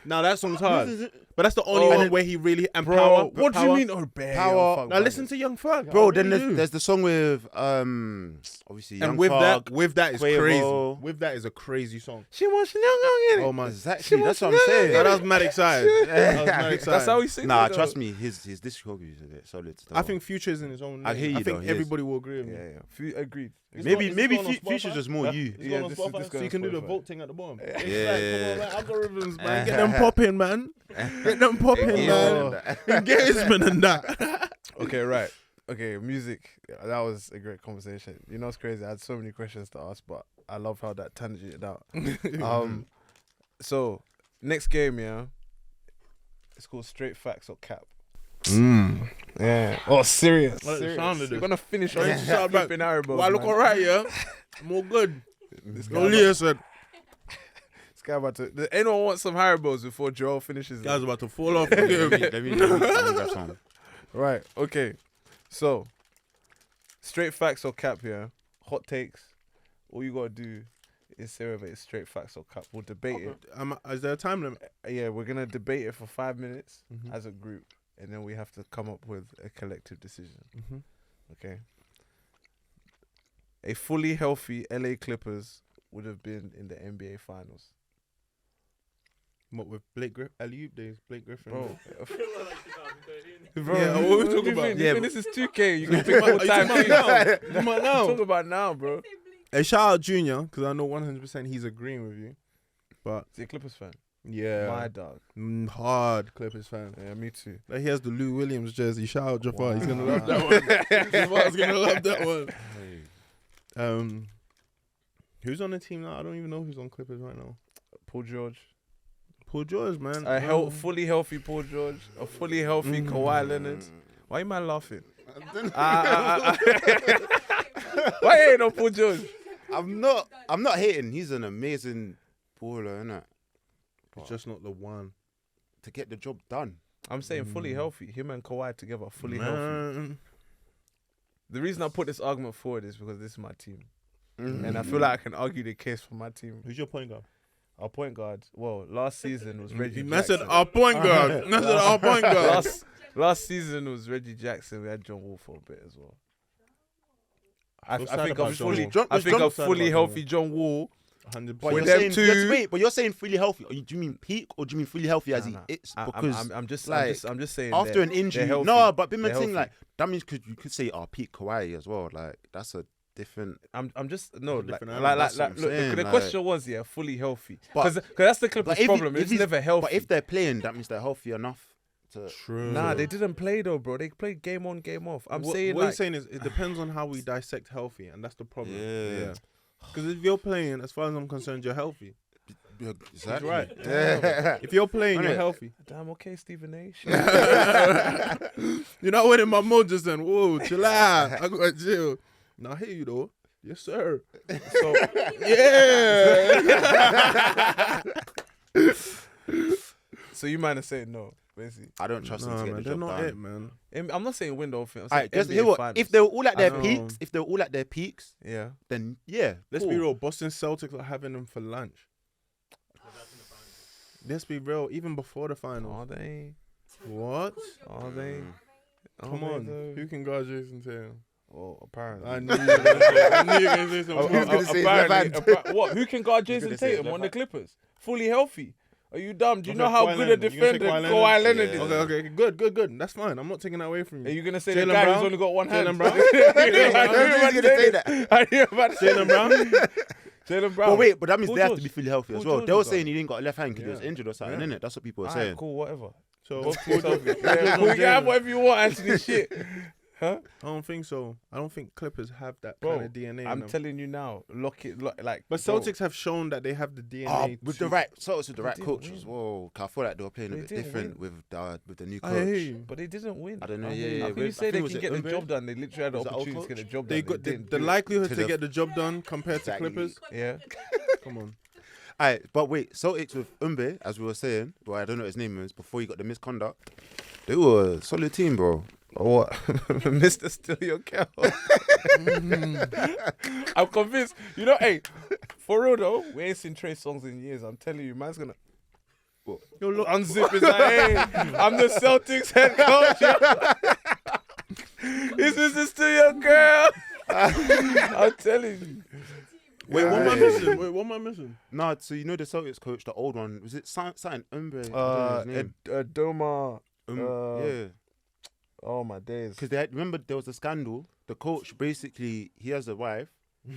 Speaker 1: Now that song's hard. But that's the only one where he really
Speaker 3: Bro, what do you mean? Oh,
Speaker 2: Power.
Speaker 1: Now listen to Young Thug,
Speaker 2: bro. Then there's the song with obviously Young
Speaker 1: Thug. With that is
Speaker 2: Quavo.
Speaker 1: crazy. With that is a crazy song.
Speaker 3: She wants to know.
Speaker 1: Oh my,
Speaker 2: exactly. That's what I'm saying.
Speaker 1: That was mad excited.
Speaker 3: That's how he sings.
Speaker 2: Nah, trust me, his discography is a bit solid.
Speaker 1: I think Future is in his own.
Speaker 2: I hear you.
Speaker 1: I think everybody will agree with me.
Speaker 3: Yeah. Agreed.
Speaker 2: Maybe Future's just more you.
Speaker 1: Yeah, so you can do the vote thing at the bottom.
Speaker 2: Yeah.
Speaker 1: Come on, man. Algorithms, man. Get them popping, man. Get them popping, man. Engagement and that.
Speaker 3: Okay, right. Okay, music. That was a great conversation. You know, it's crazy. I had so many questions to ask, but I love how that tangented out. So next game, yeah. It's called Straight Facts or Cap. Yeah. Oh, serious. We're gonna finish on flipping Haribo.
Speaker 1: I look alright, yeah. I'm all good. Leah said.
Speaker 3: This guy about to. Does anyone want some Haribos before Joel finishes?
Speaker 1: Guy's about to fall off.
Speaker 2: Let me grab some.
Speaker 3: Right. Okay. So, straight facts or cap here. Hot takes. All you gotta do is say whether it's straight facts or cap. We'll debate it.
Speaker 1: Is there a time limit?
Speaker 3: Yeah, we're gonna debate it for 5 minutes as a group, and then we have to come up with a collective decision. Okay. A fully healthy LA Clippers would have been in the NBA Finals.
Speaker 1: What with Blake Griffin? Alley-oop days, Blake Griffin.
Speaker 3: Bro.
Speaker 1: Yeah, what we talking about?
Speaker 3: Yeah, this is 2K. You can pick more time.
Speaker 1: Come on now.
Speaker 3: Talk about now, bro.
Speaker 1: Hey, shout out Junior, because I know 100% he's agreeing with you. But
Speaker 3: is he a Clippers fan?
Speaker 1: Yeah.
Speaker 3: My dog.
Speaker 1: Hard Clippers fan.
Speaker 3: Yeah, me too.
Speaker 1: Like, he has the Lou Williams jersey. Shout out Jafar. He's going to love that one. Jafar's going to love that one. Who's on the team now? I don't even know who's on Clippers right now.
Speaker 3: Paul George,
Speaker 1: man.
Speaker 3: A fully healthy Paul George. A fully healthy Kawhi Leonard. Why you man laughing? Why ain't no Paul George?
Speaker 2: I'm not hating. He's an amazing baller, innit?
Speaker 1: It's just not the one
Speaker 2: to get the job done.
Speaker 3: I'm saying fully healthy. Him and Kawhi together, fully healthy. The reason I put this argument forward is because this is my team. And I feel like I can argue the case for my team.
Speaker 1: Who's your point guard?
Speaker 3: Our point guard. Well, last season was Reggie.
Speaker 1: Man said our point guard. Man said our point guard.
Speaker 3: Last season was Reggie Jackson. We had John Wall for a bit as well. I think a fully healthy John Wall.
Speaker 1: 100%.
Speaker 2: But
Speaker 3: With
Speaker 2: you're
Speaker 3: them
Speaker 2: saying,
Speaker 3: two-
Speaker 2: but you're saying fully healthy. Do you mean peak or do you mean fully healthy as
Speaker 3: Nah.
Speaker 2: it's
Speaker 3: I-
Speaker 2: because
Speaker 3: I'm just saying
Speaker 2: after
Speaker 3: they're-
Speaker 2: an injury?
Speaker 3: they're healthy.
Speaker 2: No, but been
Speaker 3: They're
Speaker 2: saying
Speaker 3: healthy.
Speaker 2: like that means you could say peak Kawhi as well. Like that's a different.
Speaker 3: I'm just no like
Speaker 1: different
Speaker 3: like,
Speaker 1: animal.
Speaker 3: like,
Speaker 2: That's what I'm
Speaker 3: look,
Speaker 2: saying,
Speaker 3: the
Speaker 2: like-
Speaker 3: question was fully healthy
Speaker 2: But-
Speaker 3: because that's the Clippers'
Speaker 2: if
Speaker 3: problem. It's
Speaker 2: he's-
Speaker 3: never healthy.
Speaker 2: But if they're playing, that means they're healthy enough to.
Speaker 1: True.
Speaker 3: Nah, they didn't play though, bro. They played game on, game off. I'm
Speaker 1: what,
Speaker 3: saying
Speaker 1: what
Speaker 3: like,
Speaker 1: you're saying is it depends on how we dissect healthy, and that's the problem.
Speaker 2: Yeah.
Speaker 1: Because if you're playing, as far as I'm concerned, you're healthy.
Speaker 2: Exactly.
Speaker 1: Right.
Speaker 3: damn,
Speaker 1: If you're playing, you're
Speaker 2: Innit?
Speaker 1: healthy.
Speaker 3: damn okay, Stephen A.
Speaker 1: You're not winning my mood just then. Whoa, chill out. I got to chill. Now I hear you though. Yes, sir.
Speaker 3: So
Speaker 1: Yeah.
Speaker 3: so you might have said no, basically.
Speaker 2: I don't trust them
Speaker 1: Nah,
Speaker 2: to get
Speaker 1: man,
Speaker 2: the
Speaker 1: they're
Speaker 2: job
Speaker 1: not
Speaker 2: done.
Speaker 1: it, man.
Speaker 3: I'm not saying window thing. I'm
Speaker 2: All
Speaker 3: saying
Speaker 2: right, just
Speaker 3: NBA
Speaker 2: hear what?
Speaker 3: finals.
Speaker 2: If they were all at their
Speaker 1: I know.
Speaker 2: peaks,
Speaker 3: yeah,
Speaker 2: then yeah.
Speaker 1: Let's
Speaker 2: cool.
Speaker 1: be real. Boston Celtics are having them for lunch. Let's be real. Even before the finals.
Speaker 3: are they?
Speaker 1: What?
Speaker 3: Are they?
Speaker 1: Come on. Who can guard Jason Tatum?
Speaker 3: Well, apparently.
Speaker 1: I knew you were gonna say, I knew you were gonna say something.
Speaker 2: Who's gonna say his
Speaker 3: apparently,
Speaker 2: left hand?
Speaker 3: what? Who can guard
Speaker 2: Who's
Speaker 3: Jason
Speaker 2: gonna say his
Speaker 3: Tatum
Speaker 2: left
Speaker 3: on the
Speaker 2: hand?
Speaker 3: Clippers? Fully healthy? Are you dumb? Do you
Speaker 1: Okay,
Speaker 3: know how
Speaker 1: Kawhi
Speaker 3: good a
Speaker 1: Leonard. You gonna say
Speaker 3: defender
Speaker 1: Kawhi
Speaker 3: Kawhi
Speaker 1: Leonard?
Speaker 3: Leonard is?
Speaker 1: Okay. Good. That's fine. I'm not taking that away from
Speaker 3: Are
Speaker 1: you.
Speaker 3: you gonna say
Speaker 1: Jaylen
Speaker 3: the guy
Speaker 1: Brown?
Speaker 3: who's only got one hand?
Speaker 1: Jaylen Brown?
Speaker 3: I knew you were about
Speaker 2: Who's
Speaker 3: to
Speaker 2: gonna say
Speaker 3: that.
Speaker 2: that?
Speaker 3: I knew you were about to say
Speaker 1: Jaylen Brown?
Speaker 3: Jaylen Brown.
Speaker 2: But wait, but that means
Speaker 3: Paul
Speaker 2: they have to
Speaker 3: George.
Speaker 2: be fully healthy as
Speaker 3: Paul
Speaker 2: well.
Speaker 3: George
Speaker 2: They were
Speaker 3: is
Speaker 2: saying he didn't got a left hand because he was
Speaker 1: Yeah.
Speaker 2: injured or something,
Speaker 1: Yeah.
Speaker 2: innit? That's what people were
Speaker 3: Alright,
Speaker 2: saying.
Speaker 3: cool, whatever.
Speaker 1: So
Speaker 3: Go for yourself.
Speaker 1: Paul
Speaker 3: Yeah, cool, you can have whatever you want, Anthony. Shit. Huh?
Speaker 1: I don't think so. I don't think Clippers have that
Speaker 3: Bro,
Speaker 1: kind of DNA. in
Speaker 3: I'm
Speaker 1: them.
Speaker 3: telling you now. Lock like.
Speaker 1: But
Speaker 3: bro,
Speaker 1: Celtics have shown that they have the DNA.
Speaker 2: Oh, with the right, so it's with the
Speaker 3: They
Speaker 2: right
Speaker 3: didn't
Speaker 2: coach
Speaker 3: win.
Speaker 2: as well. 'Cause I feel like they were playing a
Speaker 3: They
Speaker 2: bit
Speaker 3: didn't
Speaker 2: different with the new
Speaker 1: I hear
Speaker 2: coach.
Speaker 1: you.
Speaker 3: But they didn't win.
Speaker 2: I don't know.
Speaker 1: How
Speaker 2: Yeah,
Speaker 1: can
Speaker 2: yeah.
Speaker 3: How can you
Speaker 2: with-
Speaker 3: say
Speaker 2: I
Speaker 3: they
Speaker 2: think
Speaker 3: can
Speaker 2: was
Speaker 3: get
Speaker 2: it
Speaker 3: the
Speaker 2: Ube?
Speaker 3: job done? They literally had the
Speaker 2: Was that old
Speaker 3: opportunity to get the
Speaker 2: coach?
Speaker 3: job done.
Speaker 1: They got
Speaker 3: didn't
Speaker 1: the
Speaker 3: do it.
Speaker 1: likelihood
Speaker 2: To
Speaker 1: to
Speaker 2: the-
Speaker 1: get the job done compared to
Speaker 2: Exactly.
Speaker 1: Clippers.
Speaker 3: Yeah.
Speaker 1: Come on.
Speaker 2: Alright, but wait, Celtics with Umbe, as we were saying, but I don't know what his name is, before he got the misconduct, they were a solid team, bro.
Speaker 3: Or what? Mr. Still Your Girl. I'm convinced. You know, hey, for real though, we ain't seen Trey songs in years. I'm telling you, man's gonna
Speaker 1: Yo, look,
Speaker 3: unzip his like, hey, I'm the Celtics head coach. Is Mr. Still Your Girl? I'm telling you.
Speaker 1: wait, what am I missing?
Speaker 2: No, so you know the Celtics coach, the old one, was it something Umbe? I don't know his name.
Speaker 3: Doma.
Speaker 2: Yeah.
Speaker 3: Oh my days.
Speaker 2: Because they had, remember there was a scandal. The coach basically he has a wife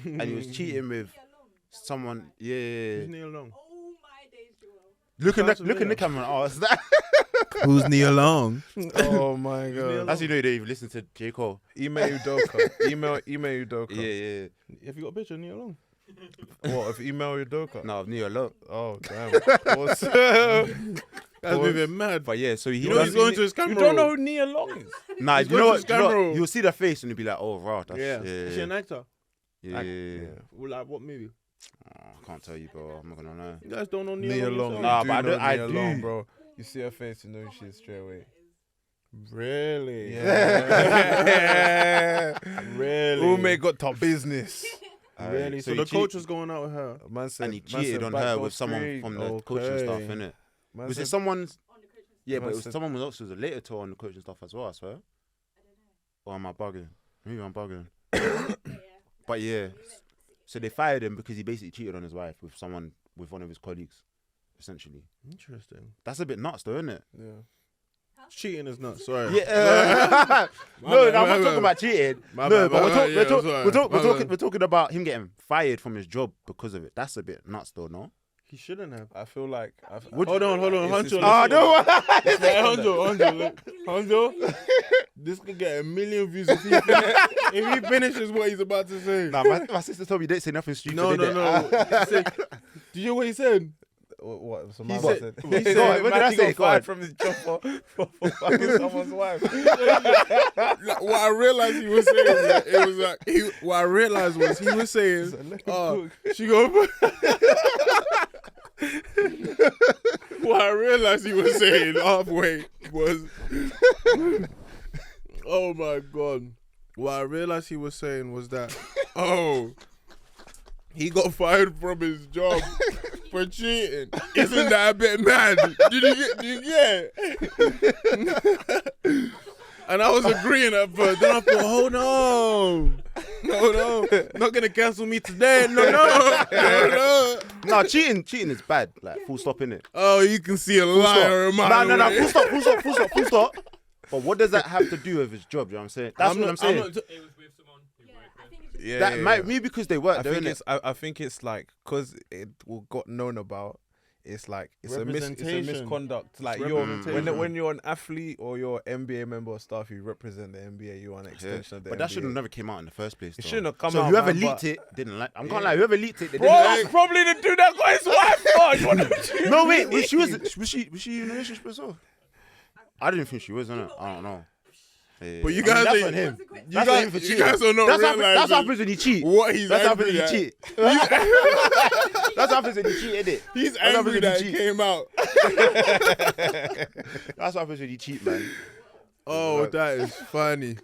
Speaker 2: and he was cheating with someone. Yeah.
Speaker 1: Who's Neil Long?
Speaker 5: Oh my days, Joel.
Speaker 2: Look in
Speaker 1: Sounds
Speaker 2: the
Speaker 1: familiar.
Speaker 2: camera and ask that.
Speaker 1: Who's Neil Long?
Speaker 3: Oh my god.
Speaker 2: As you know, they even listen to J. Cole.
Speaker 3: Ime Udoka. Email Udoka.
Speaker 2: Yeah.
Speaker 1: Have you got a picture of Neil Long?
Speaker 3: What? If email Udoka?
Speaker 2: No, Neil Long.
Speaker 3: Oh damn. What's
Speaker 1: That's moving mad.
Speaker 2: But yeah, so he
Speaker 1: You know he's going to his
Speaker 3: You
Speaker 1: camera.
Speaker 3: don't know who Nia Long is?
Speaker 2: Nah,
Speaker 1: He's
Speaker 2: you
Speaker 1: going
Speaker 2: know
Speaker 1: to
Speaker 2: what?
Speaker 1: his camera.
Speaker 2: You'll see the face and you'll be like, oh, wow, that's
Speaker 1: Yeah. Is she an actor?
Speaker 2: yeah.
Speaker 1: Well, like what movie?
Speaker 2: Oh, I can't tell you, bro. I'm not gonna know.
Speaker 1: You guys don't know Neil
Speaker 3: Nia
Speaker 1: Long.
Speaker 3: Long.
Speaker 2: Nah,
Speaker 3: You
Speaker 2: but I
Speaker 3: know
Speaker 2: don't- I
Speaker 3: Nia
Speaker 2: do.
Speaker 3: Long, bro. You see her face, you know who she is straight away.
Speaker 1: Really?
Speaker 3: Yeah.
Speaker 1: Really?
Speaker 3: Ume got top business.
Speaker 1: Really? So
Speaker 2: he
Speaker 1: the
Speaker 2: cheat-
Speaker 1: coach was going out with her.
Speaker 3: Man said,
Speaker 2: and he
Speaker 3: man
Speaker 2: cheated
Speaker 3: said
Speaker 2: on
Speaker 3: back
Speaker 2: her
Speaker 3: door
Speaker 2: with someone
Speaker 3: screen.
Speaker 2: from the
Speaker 1: Okay.
Speaker 2: coaching staff, innit?
Speaker 3: Man
Speaker 2: Was
Speaker 3: said-
Speaker 2: it someone's?
Speaker 5: On the coaching staff.
Speaker 2: Yeah, but
Speaker 3: Man
Speaker 2: it was
Speaker 3: said-
Speaker 2: someone else who was related to her on the coaching staff as well, I swear. Or am I bugging? Maybe I'm bugging.
Speaker 5: Yeah.
Speaker 2: But yeah, so they fired him because he basically cheated on his wife with someone, with one of his colleagues, essentially.
Speaker 1: Interesting.
Speaker 2: That's a bit nuts, though, isn't it?
Speaker 3: Yeah.
Speaker 1: Cheating is nuts. Sorry.
Speaker 2: Yeah.
Speaker 1: My
Speaker 2: No,
Speaker 1: bad,
Speaker 2: I'm
Speaker 1: my
Speaker 2: not
Speaker 1: bad.
Speaker 2: talking about cheating.
Speaker 1: My
Speaker 2: No,
Speaker 1: bad,
Speaker 2: but
Speaker 1: my
Speaker 2: we're
Speaker 1: bad, yeah, sorry.
Speaker 2: we're talking about him getting fired from his job because of it. That's a bit nuts, though, no?
Speaker 1: He shouldn't have.
Speaker 3: I feel like.
Speaker 1: Hold on,
Speaker 3: It's-
Speaker 1: Honcho.
Speaker 3: it's-
Speaker 2: no.
Speaker 1: Honcho. This could get 1 million views if he finishes what he's about to say.
Speaker 2: Nah, my sister told me they didn't say nothing stupid.
Speaker 1: No.
Speaker 2: did
Speaker 1: Did you hear what he said?
Speaker 3: What? So
Speaker 1: He
Speaker 3: my
Speaker 1: said-
Speaker 3: said.
Speaker 1: he said-
Speaker 2: Go on, what did I
Speaker 3: He
Speaker 2: say?
Speaker 3: got
Speaker 2: Go on.
Speaker 3: fired from his job for fucking someone's wife.
Speaker 1: Like, what I realized he was saying, was it was like what I realized was he was saying, she go. What I realized he was saying halfway was, oh my god. What I realized he was saying was that, He got fired from his job for cheating. Isn't that a bit mad? Did you get it? And I was agreeing at first. Then I thought, hold on. No, not gonna cancel me today. No.
Speaker 2: No, cheating is bad. Like, full stop, innit?
Speaker 1: Oh, you can see a liar in my
Speaker 2: No, full stop. But what does that have to do with his job? You know what I'm saying? That's what I'm saying.
Speaker 4: It was with someone who worked with.
Speaker 3: Yeah,
Speaker 2: Might be because they work there, innit?
Speaker 3: I think it's like because it got known about. It's like it's a misconduct. Like when you're an athlete or you're an NBA member or stuff, you represent the NBA. You are an extension of the NBA.
Speaker 2: But that should have never came out in the first place.
Speaker 3: It shouldn't have come out.
Speaker 2: So whoever leaked it didn't like. I'm can't lie. Whoever leaked it, they
Speaker 3: bro,
Speaker 2: didn't
Speaker 3: that's
Speaker 2: like.
Speaker 3: probably the dude that got his wife. Oh, you want to
Speaker 2: No, wait. Was she in a relationship as well? I didn't think she was, innit? I don't know.
Speaker 1: But you guys,
Speaker 2: that's on him.
Speaker 1: You guys are not
Speaker 2: That's
Speaker 1: realizing
Speaker 2: what happens when you cheat.
Speaker 1: What he's
Speaker 2: That's
Speaker 1: angry
Speaker 2: happens when you
Speaker 1: at.
Speaker 2: cheat. That's what happens when you cheat, innit?
Speaker 1: He's angry that it came out.
Speaker 2: That's what happens when you cheat, man.
Speaker 1: Oh, that is funny.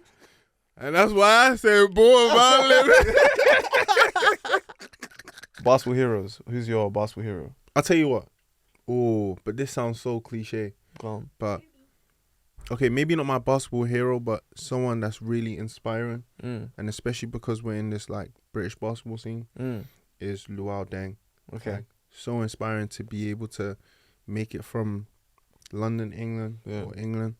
Speaker 1: And that's why I say, boy,
Speaker 3: Basketball heroes. Who's your basketball hero?
Speaker 1: I'll tell you what. Oh, but this sounds so cliche. But okay, maybe not my basketball hero, but someone that's really inspiring, and especially because we're in this like British basketball scene, is Luau Deng.
Speaker 3: Okay,
Speaker 1: like, so inspiring to be able to make it from London, England, or England,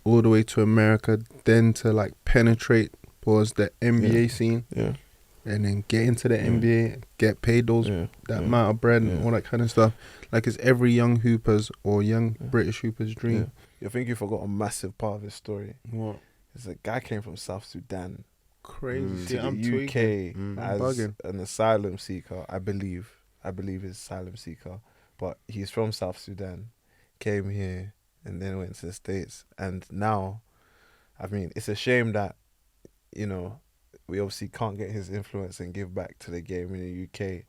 Speaker 1: all the way to America, then to like penetrate towards the NBA scene, and then get into the NBA, get paid that amount of bread and all that kind of stuff. Like it's every young hooper's or young British hooper's dream.
Speaker 3: I think you forgot a massive part of his story.
Speaker 1: What?
Speaker 3: Is a guy came from South Sudan
Speaker 1: Crazy.
Speaker 3: to the UK as an asylum seeker. I believe he's asylum seeker, but he's from South Sudan, came here and then went to the States, and now, I mean, it's a shame that, you know, we obviously can't get his influence and give back to the game in the UK.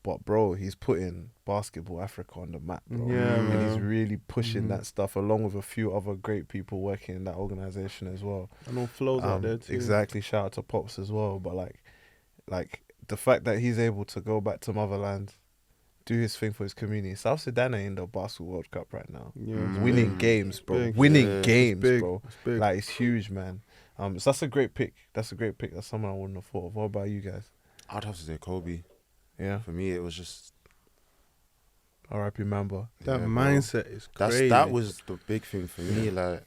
Speaker 3: But bro, he's putting basketball Africa on the map, bro.
Speaker 1: Yeah,
Speaker 3: and he's really pushing that stuff along with a few other great people working in that organization as well.
Speaker 1: I know Flo's out there too.
Speaker 3: Exactly. Shout out to Pops as well. But like the fact that he's able to go back to motherland, do his thing for his community. South Sudan are in the basketball World Cup right now.
Speaker 1: Yeah,
Speaker 3: winning games, bro.
Speaker 1: Big.
Speaker 3: Winning games,
Speaker 1: big.
Speaker 3: bro.
Speaker 1: It's big.
Speaker 3: Like it's huge, man. So that's a great pick. That's someone I wouldn't have thought of. What about you guys?
Speaker 2: I'd have to say Kobe.
Speaker 3: Yeah.
Speaker 2: For me, it was just
Speaker 3: R.I.P. Mamba.
Speaker 1: That mindset is crazy.
Speaker 2: That was the big thing for me. Like,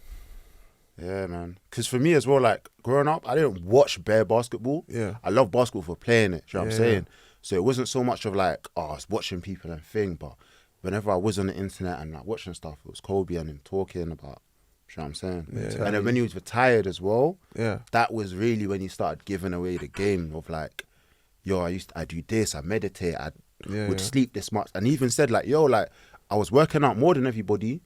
Speaker 2: yeah, man. Because for me as well, like growing up, I didn't watch bare basketball.
Speaker 3: Yeah.
Speaker 2: I love basketball for playing it. Do you know what I'm saying?
Speaker 3: Yeah.
Speaker 2: So it wasn't so much of like, I was watching people and thing, but whenever I was on the internet and like watching stuff, it was Kobe and him talking about. Do you know what I'm saying?
Speaker 3: Yeah.
Speaker 2: And then when he was retired as well,
Speaker 3: Yeah.
Speaker 2: that was really when he started giving away the game of like, yo, I do this, I meditate, I would sleep this much. And he even said like, yo, like I was working out more than everybody,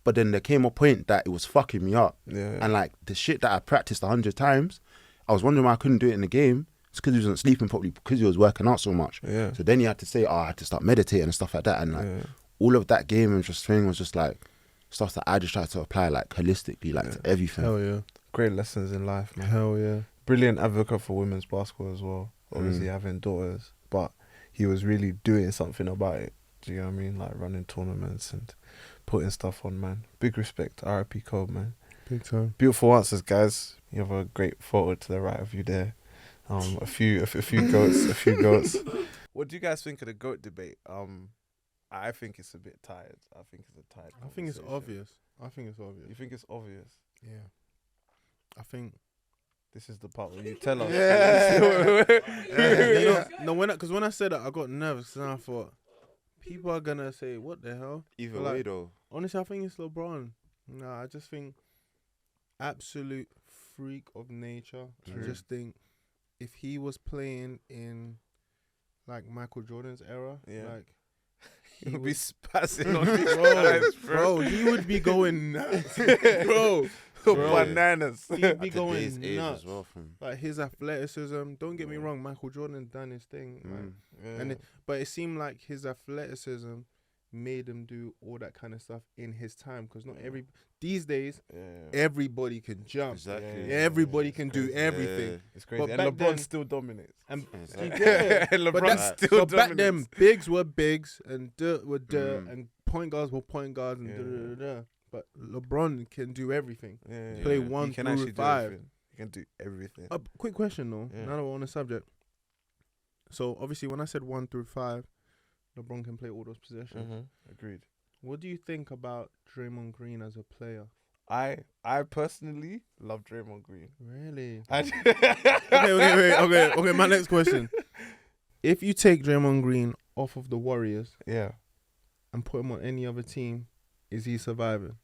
Speaker 2: but then there came a point that it was fucking me up.
Speaker 3: Yeah.
Speaker 2: And like the shit that I practiced 100 times, I was wondering why I couldn't do it in the game. It's because he wasn't sleeping properly, because he was working out so much.
Speaker 3: Yeah.
Speaker 2: So then he had to say, I had to start meditating and stuff like that. And like all of that game and just thing was just like stuff that I just tried to apply like holistically, like to everything.
Speaker 1: Hell yeah.
Speaker 3: Great lessons in life, man.
Speaker 1: Hell yeah.
Speaker 3: Brilliant advocate for women's basketball as well. Obviously having daughters, but he was really doing something about it. Do you know what I mean? Like running tournaments and putting stuff on, man. Big respect. R.I.P. Kobe, man.
Speaker 1: Big time.
Speaker 3: Beautiful answers, guys. You have a great photo to the right of you there. A few goats. What do you guys think of the GOAT debate? I think it's a bit tired. I think it's a tired.
Speaker 1: I think it's
Speaker 3: conversation.
Speaker 1: obvious.
Speaker 3: You think it's obvious?
Speaker 1: Yeah. I think
Speaker 3: this is the part where you tell us.
Speaker 1: Because when I said that, I got nervous and I thought people are gonna say, "What the hell?"
Speaker 2: Either
Speaker 1: But
Speaker 2: way though.
Speaker 1: Honestly, I think it's LeBron. No, I just think absolute freak of nature.
Speaker 2: True.
Speaker 1: I just think if he was playing in like Michael Jordan's era, like
Speaker 3: he would be spazzing on these guys,
Speaker 1: bro. He would be going nuts, bro.
Speaker 3: Bananas.
Speaker 1: He'd be
Speaker 2: At
Speaker 1: going
Speaker 2: today's age
Speaker 1: nuts.
Speaker 2: as well from
Speaker 1: Like his athleticism. Don't get me wrong, Michael Jordan done his thing. Like, but it seemed like his athleticism made him do all that kind of stuff in his time. Because not these days, everybody can jump.
Speaker 2: Exactly.
Speaker 1: Everybody can do everything.
Speaker 2: Yeah.
Speaker 3: It's crazy.
Speaker 1: But
Speaker 3: And
Speaker 1: back
Speaker 3: LeBron
Speaker 1: then-
Speaker 3: still dominates.
Speaker 1: And
Speaker 2: Exactly.
Speaker 3: And LeBron still
Speaker 1: but back then,
Speaker 3: dominates.
Speaker 1: bigs were bigs and dirt were dirt and point guards were point guards and da-da-da-da. But LeBron can do everything. Play 1
Speaker 3: He can
Speaker 1: through
Speaker 3: actually do
Speaker 1: 5.
Speaker 3: everything. He can do everything.
Speaker 1: Quick question though.
Speaker 3: Yeah.
Speaker 1: Now that we're on the subject. So obviously, when I said 1 through 5, LeBron can play all those possessions.
Speaker 3: Agreed.
Speaker 1: What do you think about Draymond Green as a player?
Speaker 3: I personally love Draymond Green.
Speaker 1: Really?
Speaker 3: Okay.
Speaker 1: Okay. My next question: if you take Draymond Green off of the Warriors,
Speaker 3: Yeah.
Speaker 1: and put him on any other team, is he surviving?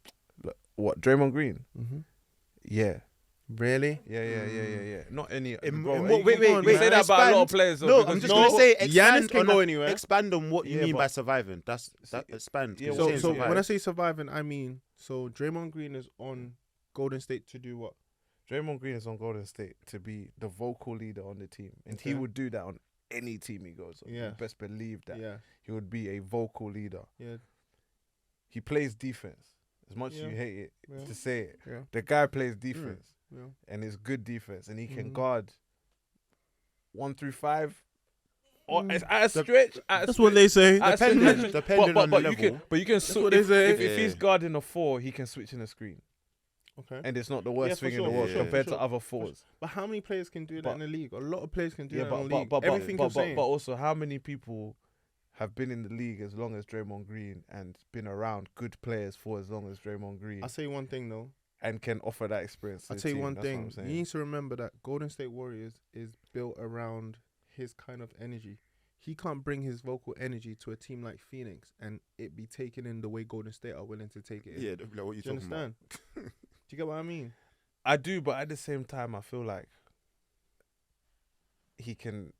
Speaker 3: What, Draymond Green?
Speaker 1: Mm-hmm.
Speaker 3: Yeah.
Speaker 1: Really?
Speaker 3: Yeah. Not any.
Speaker 2: In
Speaker 3: bro,
Speaker 2: what- wait,
Speaker 3: you
Speaker 2: wait,
Speaker 3: say that about a lot of
Speaker 2: expand.
Speaker 3: players. Though,
Speaker 2: No,
Speaker 3: because
Speaker 2: I'm
Speaker 3: you
Speaker 2: just
Speaker 3: know-
Speaker 2: gonna say
Speaker 1: Giannis can go anywhere.
Speaker 2: Expand on what you
Speaker 3: Yeah,
Speaker 2: mean
Speaker 3: but-
Speaker 2: by surviving. That's expand.
Speaker 3: Yeah,
Speaker 1: So,
Speaker 3: saying
Speaker 1: so
Speaker 3: survive.
Speaker 1: when I say surviving, I mean Draymond Green is on Golden State to do what?
Speaker 3: Draymond Green is on Golden State to be the vocal leader on the team, and he
Speaker 1: Okay.
Speaker 3: would do that on any team he goes on.
Speaker 1: Yeah.
Speaker 3: You best believe that.
Speaker 1: Yeah,
Speaker 3: He would be a vocal leader.
Speaker 1: yeah,
Speaker 3: He plays defense. As much as
Speaker 1: Yeah.
Speaker 3: you hate it
Speaker 1: Yeah.
Speaker 3: to say it,
Speaker 1: yeah,
Speaker 3: the guy plays defense,
Speaker 1: yeah.
Speaker 3: and it's good defense, and he can
Speaker 1: Mhm.
Speaker 3: guard 1 through 5. Or
Speaker 1: Mm.
Speaker 3: at a stretch.
Speaker 1: That's what they say.
Speaker 3: At a
Speaker 2: Depending-
Speaker 3: stretch.
Speaker 2: depending on the
Speaker 3: you can,
Speaker 2: level.
Speaker 3: but you can
Speaker 1: That's
Speaker 3: switch
Speaker 1: what they say.
Speaker 3: if he's
Speaker 2: Yeah.
Speaker 3: guarding a 4, he can switch in a screen,
Speaker 1: Okay.
Speaker 3: and it's not the
Speaker 1: Yeah,
Speaker 3: worst
Speaker 1: for
Speaker 3: thing in
Speaker 1: sure,
Speaker 3: the world
Speaker 2: for sure,
Speaker 3: compared
Speaker 1: for
Speaker 3: to
Speaker 1: sure.
Speaker 3: other 4s.
Speaker 1: But how many players can do that
Speaker 3: But-
Speaker 1: in the league? A lot of players can do
Speaker 3: Yeah,
Speaker 1: that in the
Speaker 3: but,
Speaker 1: league.
Speaker 3: but,
Speaker 1: Everything
Speaker 3: but,
Speaker 1: you're saying.
Speaker 3: but also, how many people have been in the league as long as Draymond Green and been around good players for as long as Draymond Green
Speaker 1: I'll say one thing though.
Speaker 3: and can offer that experience? To
Speaker 1: I'll
Speaker 3: the
Speaker 1: tell you
Speaker 3: team?
Speaker 1: one
Speaker 3: That's what
Speaker 1: thing.
Speaker 3: I'm
Speaker 1: You
Speaker 3: saying.
Speaker 1: need to remember that Golden State Warriors is built around his kind of energy. He can't bring his vocal energy to a team like Phoenix and it be taken in the way Golden State are willing to take it in.
Speaker 2: Yeah, they'll be like, what you
Speaker 1: Do you
Speaker 2: talking about?
Speaker 1: understand? Do you get what I mean?
Speaker 3: I do, but at the same time, I feel like he can,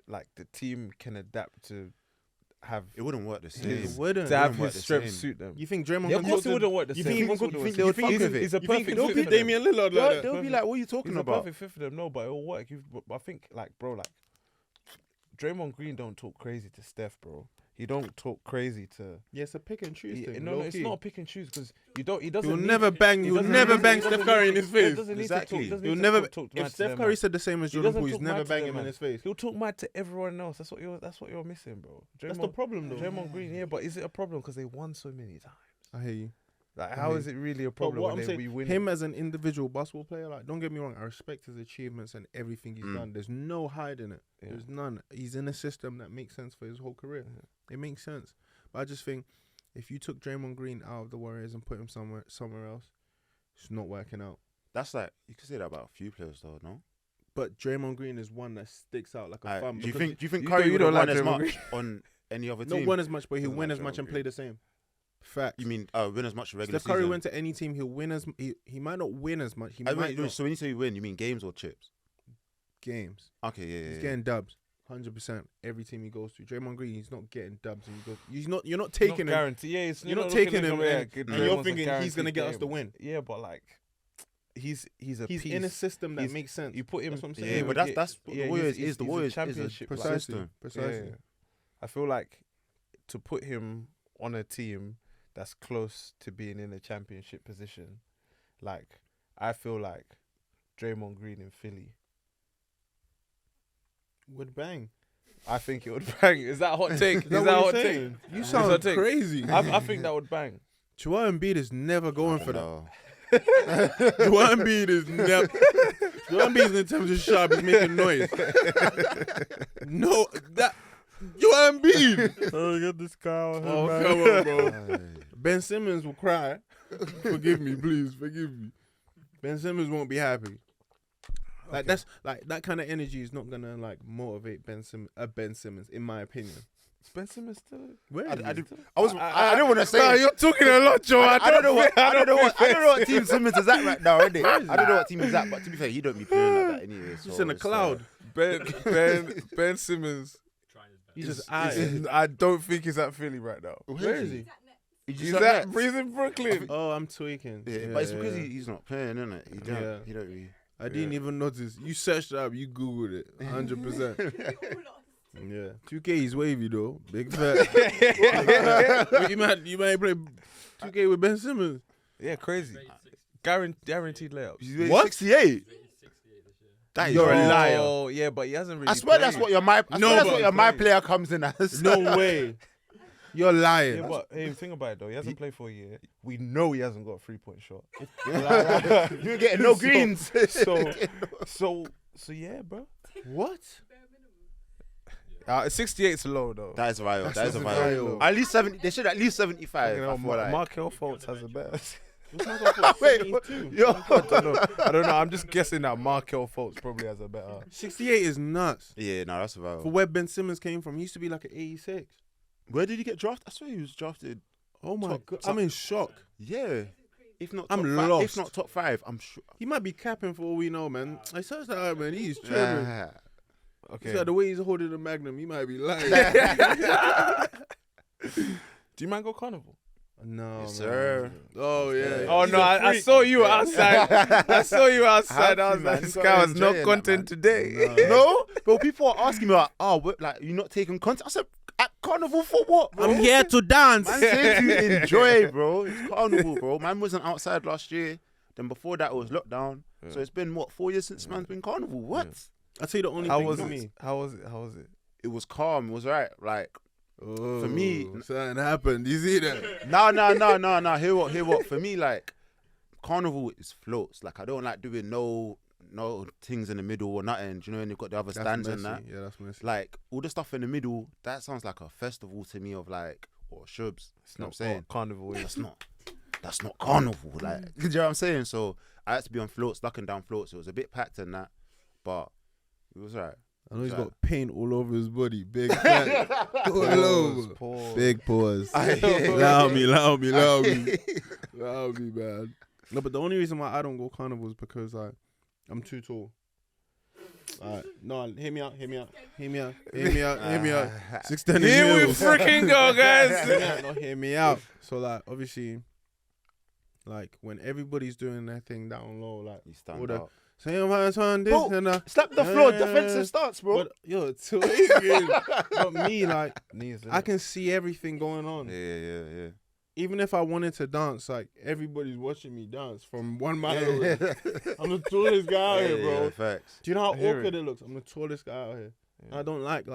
Speaker 3: like the team can adapt to have
Speaker 2: It wouldn't work the
Speaker 1: It
Speaker 2: same.
Speaker 1: wouldn't.
Speaker 3: to have
Speaker 2: wouldn't work
Speaker 3: his
Speaker 2: the
Speaker 3: strengths
Speaker 2: same.
Speaker 3: suit them.
Speaker 1: You think Draymond
Speaker 3: Yeah, of
Speaker 1: can
Speaker 3: course
Speaker 1: talk
Speaker 3: it
Speaker 1: to-
Speaker 3: wouldn't work the
Speaker 1: you
Speaker 3: same.
Speaker 1: think
Speaker 3: Of course
Speaker 1: he
Speaker 3: it
Speaker 1: could-
Speaker 3: wouldn't
Speaker 1: you
Speaker 3: work
Speaker 1: think
Speaker 3: the
Speaker 1: they'll
Speaker 3: same.
Speaker 1: fuck with
Speaker 3: He's a
Speaker 1: it? You think
Speaker 3: perfect
Speaker 1: they'll
Speaker 3: fit
Speaker 1: beat
Speaker 3: for them.
Speaker 1: Damian Lillard like that?
Speaker 2: They'll be like, what are you talking
Speaker 3: He's a
Speaker 2: about?
Speaker 3: perfect fit for them. No, but it'll work. I think, like, bro, like Draymond Green don't talk crazy to Steph, bro. He don't talk crazy to.
Speaker 1: Yeah, it's a pick and choose thing.
Speaker 3: No, it's not a pick and choose because you don't. He doesn't.
Speaker 1: You'll
Speaker 3: need-
Speaker 1: never bang.
Speaker 3: he
Speaker 1: You'll
Speaker 3: doesn't
Speaker 1: never
Speaker 3: need-
Speaker 1: bang
Speaker 3: he
Speaker 1: Steph
Speaker 3: doesn't
Speaker 1: Curry
Speaker 3: need-
Speaker 1: in his
Speaker 3: he
Speaker 1: face.
Speaker 3: doesn't need to
Speaker 2: Exactly.
Speaker 3: talk- doesn't need
Speaker 1: You'll
Speaker 3: to
Speaker 1: never.
Speaker 3: talk
Speaker 1: If
Speaker 3: mad to
Speaker 1: Steph
Speaker 3: them,
Speaker 1: Curry
Speaker 3: man.
Speaker 1: said the same as
Speaker 3: He
Speaker 1: Jordan
Speaker 3: doesn't
Speaker 1: Poole, he's
Speaker 3: talk
Speaker 1: never
Speaker 3: mad to
Speaker 1: banging
Speaker 3: them,
Speaker 1: him in
Speaker 3: man.
Speaker 1: his face.
Speaker 3: He'll talk mad to everyone else. That's what you're missing, bro.
Speaker 1: That's the problem, though.
Speaker 3: Draymond Green, yeah, but is it a problem because they won so many times?
Speaker 1: I hear you.
Speaker 3: Like,
Speaker 1: I
Speaker 3: how
Speaker 1: mean,
Speaker 3: is it really a
Speaker 1: But
Speaker 3: problem
Speaker 1: what I'm
Speaker 3: when
Speaker 1: saying,
Speaker 3: we win?
Speaker 1: him as an individual basketball player, like, don't get me wrong, I respect his achievements and everything he's done. There's no hiding it.
Speaker 3: Yeah.
Speaker 1: There's none. He's in a system that makes sense for his whole career. It makes sense. But I just think if you took Draymond Green out of the Warriors and put him somewhere else, it's not working out.
Speaker 2: That's like, you could say that about a few players though, no?
Speaker 1: But Draymond Green is one that sticks out like a
Speaker 2: Like,
Speaker 1: thumb.
Speaker 2: do you
Speaker 1: because
Speaker 2: think
Speaker 3: you
Speaker 2: Curry
Speaker 3: don't
Speaker 2: would have
Speaker 3: like
Speaker 2: won as
Speaker 3: Draymond
Speaker 2: much on any other
Speaker 1: not
Speaker 2: team?
Speaker 1: win as much, but he'll
Speaker 2: Doesn't
Speaker 1: win
Speaker 2: like
Speaker 1: as much
Speaker 2: Draymond
Speaker 1: and play the same. Facts.
Speaker 2: You mean win as much regular
Speaker 1: Steph Curry
Speaker 2: season?
Speaker 1: went to any team, he'll win as he might not win as much. He
Speaker 2: I
Speaker 1: might
Speaker 2: mean,
Speaker 1: not.
Speaker 2: so when you say win, you mean games or chips?
Speaker 1: Games.
Speaker 2: Okay, yeah,
Speaker 1: He's
Speaker 2: yeah.
Speaker 1: getting dubs, 100%. Every team he goes to. Draymond Green, he's not getting dubs. And he goes, you're not
Speaker 3: Not
Speaker 1: taking him,
Speaker 3: guarantee. Yeah,
Speaker 1: you're not taking him, and you're
Speaker 3: Draymond's a
Speaker 1: thinking he's gonna
Speaker 3: guaranteed
Speaker 1: get us the
Speaker 3: game.
Speaker 1: win.
Speaker 3: Yeah, but like, he's a
Speaker 1: He's
Speaker 3: piece.
Speaker 1: in a system that
Speaker 3: He's-
Speaker 1: makes sense.
Speaker 3: You put him.
Speaker 1: That's what I'm
Speaker 2: Yeah,
Speaker 1: saying.
Speaker 2: but that's what the Warriors is. The Warriors is a
Speaker 3: championship. like,
Speaker 1: Precisely.
Speaker 2: system.
Speaker 1: Precisely.
Speaker 3: Yeah. I feel like to put him on a team that's close to being in a championship position, like I feel like Draymond Green in Philly,
Speaker 1: Would bang.
Speaker 3: I think it would bang. Is that a hot take?
Speaker 1: Is that what
Speaker 3: a
Speaker 1: you're
Speaker 3: hot
Speaker 1: saying?
Speaker 3: take?
Speaker 1: You
Speaker 3: Is
Speaker 1: sound
Speaker 3: that a take?
Speaker 1: crazy.
Speaker 3: I think that would bang.
Speaker 1: Joel Embiid is never going for that.
Speaker 2: No.
Speaker 1: Joel Embiid is never. Joel Embiid in terms of sharp is making noise. No, that Joel Embiid.
Speaker 3: Oh, get this guy.
Speaker 1: Oh, come on, bro.
Speaker 2: Aye.
Speaker 1: Ben Simmons will cry. Forgive me, please. Forgive me. Ben Simmons won't be happy. Like that's like that kind of energy is not gonna like motivate Ben Simmons, in my opinion.
Speaker 3: Ben Simmons still.
Speaker 1: Where?
Speaker 2: I
Speaker 1: is he?
Speaker 2: didn't want to say
Speaker 1: Nah,
Speaker 2: it.
Speaker 1: you're talking a lot, Joe.
Speaker 2: I don't know what team Simmons is at right now, innit? I don't know what team he's at, but to be fair, he don't be playing like that anyway.
Speaker 1: He's
Speaker 2: so
Speaker 1: in a
Speaker 2: it's,
Speaker 1: cloud.
Speaker 3: Ben Simmons.
Speaker 4: Trying his best.
Speaker 1: He's just eyes.
Speaker 3: I don't think he's at Philly right now.
Speaker 1: Where is he?
Speaker 3: He's at in Brooklyn.
Speaker 1: Oh, I'm tweaking.
Speaker 2: Yeah, but it's because he's not playing, innit? He don't.
Speaker 1: Yeah.
Speaker 2: He don't really.
Speaker 1: I didn't even notice. You searched it up. You Googled it. 100%. Yeah. 2K is wavy though. Big fat. you might play 2K with Ben Simmons.
Speaker 3: Yeah, crazy. Guaranteed layups.
Speaker 2: What? 68. That is
Speaker 1: You're a
Speaker 2: crazy.
Speaker 1: liar.
Speaker 3: Oh, yeah, but he hasn't really
Speaker 2: I swear
Speaker 3: played.
Speaker 2: that's what your my. I swear that's what your my player comes in as.
Speaker 1: No way. You're lying.
Speaker 3: Yeah, but hey, think about it though. He hasn't played for a year. We know he hasn't got a 3-point shot.
Speaker 2: You ain't getting no greens.
Speaker 3: So yeah, bro.
Speaker 1: What?
Speaker 3: 68's low though.
Speaker 2: That is viral. That is a
Speaker 1: That's
Speaker 2: viral.
Speaker 1: viral.
Speaker 2: At least 70. They should at least 75.
Speaker 3: You know,
Speaker 2: I feel like.
Speaker 3: Markel Fultz has a better.
Speaker 2: Wait, yo.
Speaker 3: I don't know. I'm just guessing that Markel Fultz probably has a better.
Speaker 1: 68 is nuts.
Speaker 2: Yeah, no, that's a
Speaker 1: For
Speaker 2: viral.
Speaker 1: where Ben Simmons came from, he used to be like an 86.
Speaker 2: Where did he get drafted? I swear he was drafted.
Speaker 1: Oh my
Speaker 2: Top-
Speaker 1: god,
Speaker 2: top-
Speaker 1: I'm in shock.
Speaker 2: Yeah. If not,
Speaker 1: I'm
Speaker 2: top five,
Speaker 1: lost.
Speaker 2: If not top 5, I'm sure.
Speaker 1: He might be capping for all we know, man. I searched that out, man. He's tripping.
Speaker 2: Yeah.
Speaker 3: Okay.
Speaker 1: So the way he's holding the Magnum, he might be lying.
Speaker 3: Do you mind go Carnival?
Speaker 1: No,
Speaker 2: Yes,
Speaker 1: man.
Speaker 2: sir.
Speaker 1: Oh yeah.
Speaker 3: Oh
Speaker 1: He's
Speaker 3: no,
Speaker 1: a
Speaker 3: I
Speaker 1: freak.
Speaker 3: saw you outside. I saw you outside. I
Speaker 2: Have
Speaker 3: was
Speaker 2: to,
Speaker 3: like,
Speaker 2: man.
Speaker 3: this
Speaker 2: You
Speaker 3: guy
Speaker 2: gotta
Speaker 3: has no
Speaker 2: enjoy it,
Speaker 3: content
Speaker 2: man.
Speaker 3: today.
Speaker 2: No, but people are asking me like, you're not taking content. I said, at Carnival for what, bro?
Speaker 1: I'm here to dance.
Speaker 2: Man said to enjoy, bro. It's Carnival, bro. Man wasn't outside last year. Then before that, it was lockdown. So it's been, 4 years since man's been Carnival? What?
Speaker 1: I tell you the only
Speaker 3: How
Speaker 1: thing
Speaker 3: was
Speaker 1: for
Speaker 3: it?
Speaker 1: me.
Speaker 3: How was it?
Speaker 2: It was calm. It was alright. Like,
Speaker 1: Oh,
Speaker 2: For me-
Speaker 1: something happened. You see that?
Speaker 2: no. Hear what? For me, like, Carnival is floats. Like, I don't like doing no things in the middle or nothing. Do you know? And you've got the other stands and that.
Speaker 1: Yeah, that's messy.
Speaker 2: Like, all the stuff in the middle, that sounds like a festival to me of like, or shubs. You know what I'm saying?
Speaker 3: Carnival. Is.
Speaker 2: That's not Carnival. Like, do you know what I'm saying? So I had to be on floats, locking down floats. It was a bit packed and that, but it was alright.
Speaker 1: I know he's got paint all over his body. Big fat. all over.
Speaker 3: Pause.
Speaker 1: Big pause.
Speaker 2: Yeah.
Speaker 1: Allow me, man. No, but the only reason why I don't go Carnival is because I'm too tall. No, hear me out. 6'10"
Speaker 3: Here we
Speaker 1: heels.
Speaker 3: freaking go, guys.
Speaker 1: No, hear me out. So like, obviously, like when everybody's doing their thing down low, like
Speaker 2: You stand
Speaker 1: all the
Speaker 2: up.
Speaker 1: same hands on this
Speaker 2: Bro,
Speaker 1: and that.
Speaker 2: Slap the floor, defensive stance, bro.
Speaker 1: But yo, too easy. But me, like,
Speaker 3: Knees,
Speaker 1: I can see everything going on.
Speaker 2: Yeah.
Speaker 1: Even if I wanted to dance, like everybody's watching me dance from 1 mile away. I'm the tallest guy out here, bro.
Speaker 2: Yeah, facts.
Speaker 1: Do you know how
Speaker 3: I hear
Speaker 1: awkward it looks? I'm the tallest guy out here.
Speaker 3: Yeah.
Speaker 1: I don't like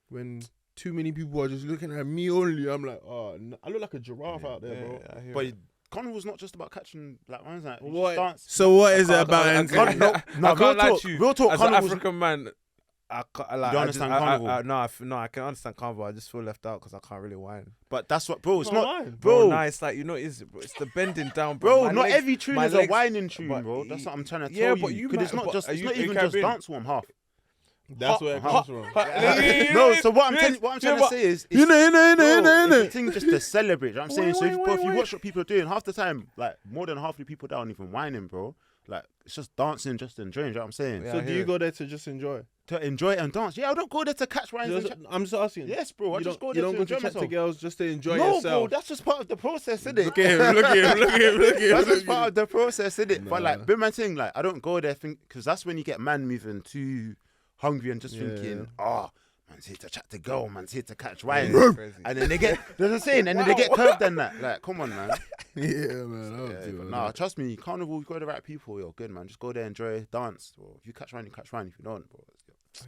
Speaker 1: when too many people are just looking at me only. I'm like, oh, no. I look like a giraffe out there, bro.
Speaker 3: I hear
Speaker 2: But
Speaker 3: it.
Speaker 2: Carnival's not just about catching like ones like you
Speaker 1: What?
Speaker 2: just dance.
Speaker 1: So what is it
Speaker 3: I
Speaker 1: about?
Speaker 3: can't-
Speaker 1: Enzo?
Speaker 2: No,
Speaker 3: I
Speaker 2: real
Speaker 3: can't lie
Speaker 2: talk.
Speaker 3: to you.
Speaker 2: Real talk.
Speaker 3: As an
Speaker 2: Carnival's
Speaker 3: African man, I like.
Speaker 2: You understand Carnival?
Speaker 3: I can understand Carnival. I just feel left out because I can't really whine.
Speaker 2: But that's what, bro. It's
Speaker 1: Come
Speaker 2: not,
Speaker 1: on.
Speaker 2: bro.
Speaker 3: Nah, it's like it's the bending down, bro.
Speaker 2: Bro,
Speaker 3: My
Speaker 2: not
Speaker 3: legs-
Speaker 2: every tune
Speaker 3: my
Speaker 2: is a
Speaker 3: legs-
Speaker 2: whining tune,
Speaker 3: but
Speaker 2: bro. That's what I'm trying to
Speaker 3: yeah,
Speaker 2: tell
Speaker 3: but
Speaker 2: you.
Speaker 3: you
Speaker 2: Because it's
Speaker 3: might-
Speaker 2: not
Speaker 3: but
Speaker 2: just,
Speaker 3: are
Speaker 2: it's
Speaker 3: you-
Speaker 2: not
Speaker 3: are you
Speaker 2: even just
Speaker 3: Caribbean?
Speaker 2: dance warm half.
Speaker 1: That's where it comes from.
Speaker 2: No, so what I'm trying to say is, it's, it's a thing just to celebrate. You know what I'm saying? So if you watch what people are doing, half the time, like more than half the people that aren't even whining, bro. Like it's just dancing, just enjoying. You know what I'm saying?
Speaker 3: Yeah.
Speaker 1: So
Speaker 3: I
Speaker 1: do
Speaker 3: hear
Speaker 1: you
Speaker 3: it.
Speaker 1: go there to just enjoy?
Speaker 2: To enjoy it and dance. Yeah, I don't go there to catch rhymes.
Speaker 1: Just- I'm just asking.
Speaker 2: Yes, bro. I
Speaker 1: You
Speaker 2: just
Speaker 1: don't,
Speaker 2: go
Speaker 1: you
Speaker 2: there
Speaker 1: don't
Speaker 2: to
Speaker 1: go
Speaker 2: enjoy
Speaker 1: to chat to
Speaker 2: myself.
Speaker 1: girls just to enjoy
Speaker 2: No,
Speaker 1: yourself.
Speaker 2: bro, that's just part of the process, isn't it?
Speaker 1: Look at him, look at him.
Speaker 2: That's just part of the process, isn't it?
Speaker 1: Nah.
Speaker 2: But like, big man thing, like, I don't go there because that's when you get man moving too hungry and just thinking, man's here to chat to girl, man's here to catch wine.
Speaker 3: Crazy.
Speaker 2: And then they get, you know what I'm saying? And then they get curved and that. Like, come on, man.
Speaker 1: Yeah, man. I don't
Speaker 2: Yeah,
Speaker 1: do
Speaker 2: but
Speaker 1: it.
Speaker 2: nah, trust me, Carnival, you got the right people, you're good, man. Just go there, enjoy, dance. Bro. If you catch wine, you catch wine. If you don't, bro,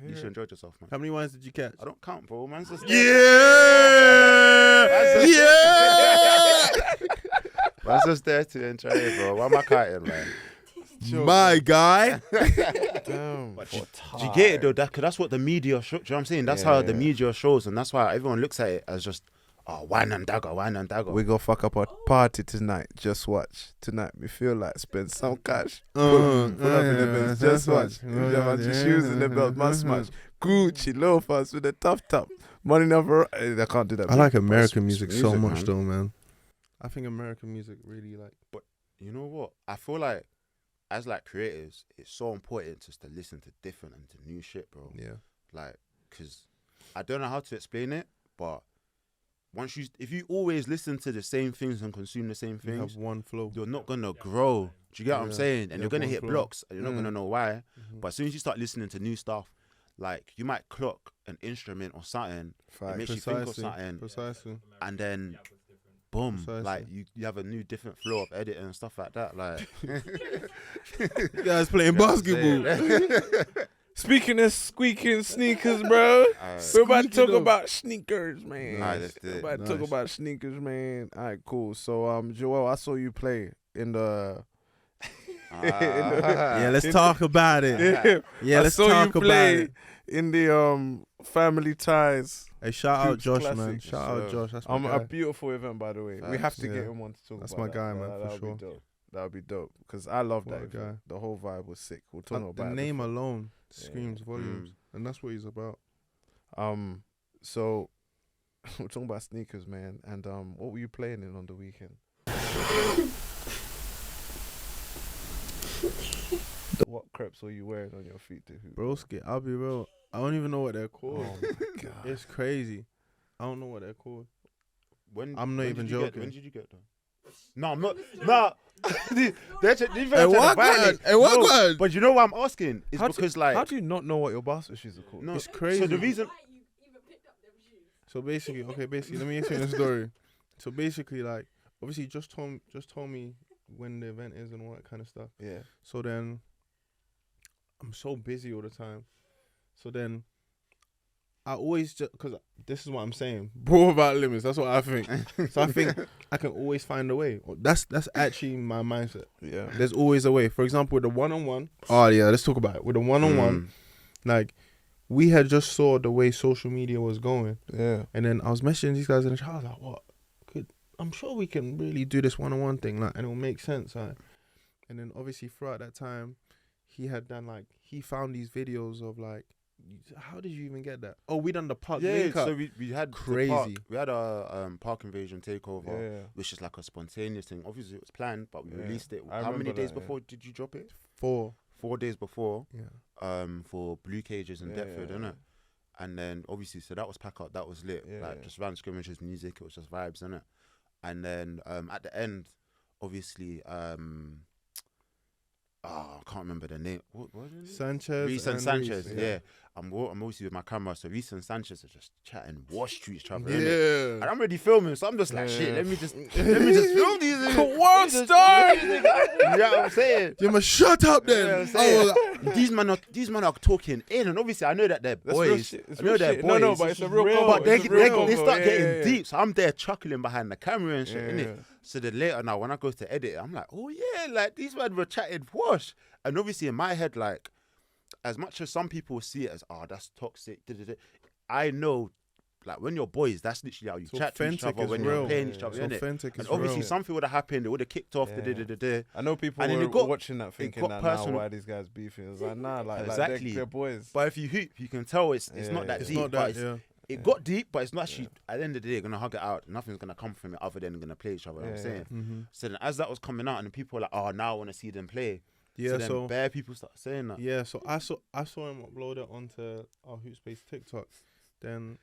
Speaker 2: you should enjoy yourself, man.
Speaker 1: How many wines did you catch?
Speaker 2: I don't count, bro. Man's just man's just there to enjoy it, bro. Why am I counting, man?
Speaker 1: My guy.
Speaker 3: Damn.
Speaker 2: But do you get it though? Cause that's what the media shows. Do you know what I'm saying? That's how the media shows, and that's why everyone looks at it as just, wine and dagger, wine and dagger.
Speaker 3: We go fuck up our party tonight. Just watch tonight. We feel like spend some cash. Pull up in the Benz. Just watch. We have your shoes in the belt. Must match. Gucci loafers with a tough top. Money never. I can't do that.
Speaker 1: I like
Speaker 2: But
Speaker 1: American
Speaker 2: it's
Speaker 1: music so
Speaker 2: music,
Speaker 1: much
Speaker 2: man.
Speaker 1: though, man. I think American music really like.
Speaker 2: You know what? I feel like as like creators, it's so important just to listen to different and to new shit, bro.
Speaker 1: Yeah.
Speaker 2: Like, cause I don't know how to explain it, but if you always listen to the same things and consume the same
Speaker 1: You
Speaker 2: things,
Speaker 1: have one flow.
Speaker 2: you're not gonna grow. Do you get what I'm
Speaker 1: Yeah.
Speaker 2: saying? And
Speaker 1: You
Speaker 2: you're
Speaker 1: have
Speaker 2: gonna
Speaker 1: one
Speaker 2: hit
Speaker 1: flow.
Speaker 2: blocks, and you're not gonna know why.
Speaker 1: Mhm.
Speaker 2: But as soon as you start listening to new stuff, like you might clock an instrument or something,
Speaker 3: Fact.
Speaker 2: it makes you think of something,
Speaker 1: Precisely.
Speaker 2: and then
Speaker 4: Yeah, what's different?
Speaker 2: boom,
Speaker 1: Precisely.
Speaker 2: like you have a new different flow of editing and stuff like that. Like,
Speaker 1: You guys playing basketball.
Speaker 3: Speaking of squeaking sneakers, bro, we're about to talk
Speaker 1: Squeaking
Speaker 3: about sneakers, man.
Speaker 2: Alright, let's do it.
Speaker 3: We're about to talk
Speaker 1: Nice.
Speaker 3: about sneakers, man. All right, cool. So, Joel, I saw you play in the.
Speaker 1: Yeah, let's talk about it. Yeah,
Speaker 3: I
Speaker 1: let's
Speaker 3: saw
Speaker 1: talk
Speaker 3: you
Speaker 1: about
Speaker 3: play
Speaker 1: it.
Speaker 3: in the Family Ties.
Speaker 1: Hey, shout out
Speaker 3: Hoops
Speaker 1: Josh,
Speaker 3: Classic.
Speaker 1: man. Shout out Josh. That's my
Speaker 3: A
Speaker 1: guy.
Speaker 3: beautiful event, by the way. We
Speaker 2: Facts.
Speaker 3: have to get
Speaker 1: Yeah.
Speaker 3: him on to talk
Speaker 1: That's
Speaker 3: about
Speaker 1: my
Speaker 3: that.
Speaker 1: guy, man, for
Speaker 3: That would
Speaker 1: sure.
Speaker 3: be dope. That would be dope because I love
Speaker 1: What a
Speaker 3: that
Speaker 1: guy.
Speaker 3: event. The whole vibe was sick. We'll talk about
Speaker 1: The
Speaker 3: it
Speaker 1: name
Speaker 3: before.
Speaker 1: alone screams volumes, and that's what he's about.
Speaker 3: So we're talking about sneakers, man. And what were you playing in on the weekend? What crepes were you wearing on your feet to hoop?
Speaker 1: Broski, I'll be real. I don't even know what they're called.
Speaker 3: Oh my god.
Speaker 1: It's crazy. I don't know what they're called.
Speaker 2: when
Speaker 1: I'm not
Speaker 2: when
Speaker 1: even
Speaker 2: did you get-
Speaker 1: joking.
Speaker 2: when did you get them? No, I'm not. Nah. They're trying to
Speaker 1: Hey, what
Speaker 2: violate.
Speaker 1: God? Hey, what
Speaker 2: No,
Speaker 1: God?
Speaker 2: But you know why I'm asking? Is
Speaker 3: How do-
Speaker 2: because like
Speaker 3: How do you not know what your basketball shoes are called?
Speaker 2: no,
Speaker 1: It's crazy.
Speaker 2: So the reason
Speaker 1: So basically, let me explain the story. So basically, like, obviously, just told me when the event is and all that kind of stuff.
Speaker 3: Yeah.
Speaker 1: So then, I'm so busy all the time. So then, I always just because this is what I'm saying, bro, about limits. That's what I think. So I think I can always find a way. That's actually my mindset.
Speaker 3: Yeah.
Speaker 1: There's always a way. For example, with the one-on-one. Oh yeah, let's talk about it. With the one-on-one, like we had just saw the way social media was going,
Speaker 3: Yeah.
Speaker 1: and then I was messaging these guys in the chat. I was like, "What? I'm sure we can really do this one-on-one thing, like, and it'll make sense." Like. And then obviously throughout that time, he had done like he found these videos of like, how did you even get that? Oh, we done the park link up.
Speaker 2: so we had
Speaker 1: Crazy.
Speaker 2: the park, we had a park invasion takeover,
Speaker 3: Yeah.
Speaker 2: which is like a spontaneous thing. Obviously it was planned, but we
Speaker 3: Yeah.
Speaker 2: released it.
Speaker 3: I
Speaker 2: How many
Speaker 3: remember
Speaker 2: days
Speaker 3: that, yeah.
Speaker 2: before did you drop it?
Speaker 1: 4.
Speaker 2: 4 days before.
Speaker 1: Yeah.
Speaker 2: For Blue Cages in
Speaker 3: Yeah,
Speaker 2: Deptford,
Speaker 3: yeah,
Speaker 2: innit?
Speaker 3: yeah.
Speaker 2: And then obviously, so that was pack up, that was lit.
Speaker 3: Yeah,
Speaker 2: like
Speaker 3: yeah.
Speaker 2: just ran scrimmages, music, it was just vibes, innit? And then at the end, obviously, I can't remember the name. What was it?
Speaker 1: Sanchez.
Speaker 2: Reece and Sanchez,
Speaker 1: Reece,
Speaker 2: yeah. I'm obviously with my camera, so Reece and Sanchez are just chatting Wall Street each other,
Speaker 1: Yeah.
Speaker 2: innit? And I'm already filming, so I'm just like, shit,
Speaker 3: Yeah.
Speaker 2: let me just film these. innit?
Speaker 3: World star!
Speaker 2: You know what I'm saying?
Speaker 1: Yeah, man, shut up
Speaker 2: You know what
Speaker 1: then.
Speaker 2: I'm saying? These men are talking in, and obviously I know that they're
Speaker 3: That's real
Speaker 2: boys.
Speaker 3: shit. It's
Speaker 2: I know
Speaker 3: real
Speaker 2: they're
Speaker 3: shit.
Speaker 2: boys.
Speaker 3: No, but it's a real
Speaker 1: real.
Speaker 3: convo.
Speaker 2: But they
Speaker 3: It's a real
Speaker 2: they
Speaker 3: convo.
Speaker 2: start
Speaker 3: Yeah,
Speaker 2: getting
Speaker 3: yeah, yeah.
Speaker 2: deep, so I'm there chuckling behind the camera and shit,
Speaker 3: Yeah,
Speaker 2: innit?
Speaker 3: yeah.
Speaker 2: So then later now, when I go to edit, I'm like, oh yeah, like these men were chatting wash. And obviously in my head, like, as much as some people see it as, oh, that's toxic, I know, like, when you're boys, that's literally how you
Speaker 1: It's
Speaker 2: chat to each
Speaker 1: authentic,
Speaker 2: other
Speaker 1: it's
Speaker 2: when
Speaker 1: real.
Speaker 2: you're playing
Speaker 3: Yeah,
Speaker 2: each other,
Speaker 1: It's
Speaker 2: innit?
Speaker 1: authentic.
Speaker 2: And
Speaker 1: It's
Speaker 2: obviously
Speaker 1: real.
Speaker 2: something would have happened, it would have kicked off,
Speaker 3: Yeah. I know people
Speaker 2: And then
Speaker 3: were
Speaker 2: it got-
Speaker 3: watching that thinking
Speaker 2: got
Speaker 3: that
Speaker 2: personal.
Speaker 3: now why these guys beefing. It's like, nah, like
Speaker 2: Exactly.
Speaker 3: they're boys.
Speaker 2: But if you hoop, you can tell it's
Speaker 3: Yeah,
Speaker 2: not that
Speaker 3: yeah.
Speaker 1: It's
Speaker 2: deep.
Speaker 1: not
Speaker 2: but
Speaker 1: that.
Speaker 2: it's,
Speaker 1: Yeah.
Speaker 2: it got deep, but it's not actually, at the end of the day, gonna hug it out. Nothing's gonna come from it other than gonna play each other. You know what I'm
Speaker 3: Yeah,
Speaker 2: saying?
Speaker 1: Mm-hmm.
Speaker 2: So then as that was coming out and the people were like, oh, now I want to see them play.
Speaker 1: Yeah.
Speaker 2: So then
Speaker 1: So
Speaker 2: bare people start saying that.
Speaker 1: yeah. So I saw him upload it onto our Hoopspace TikTok. Then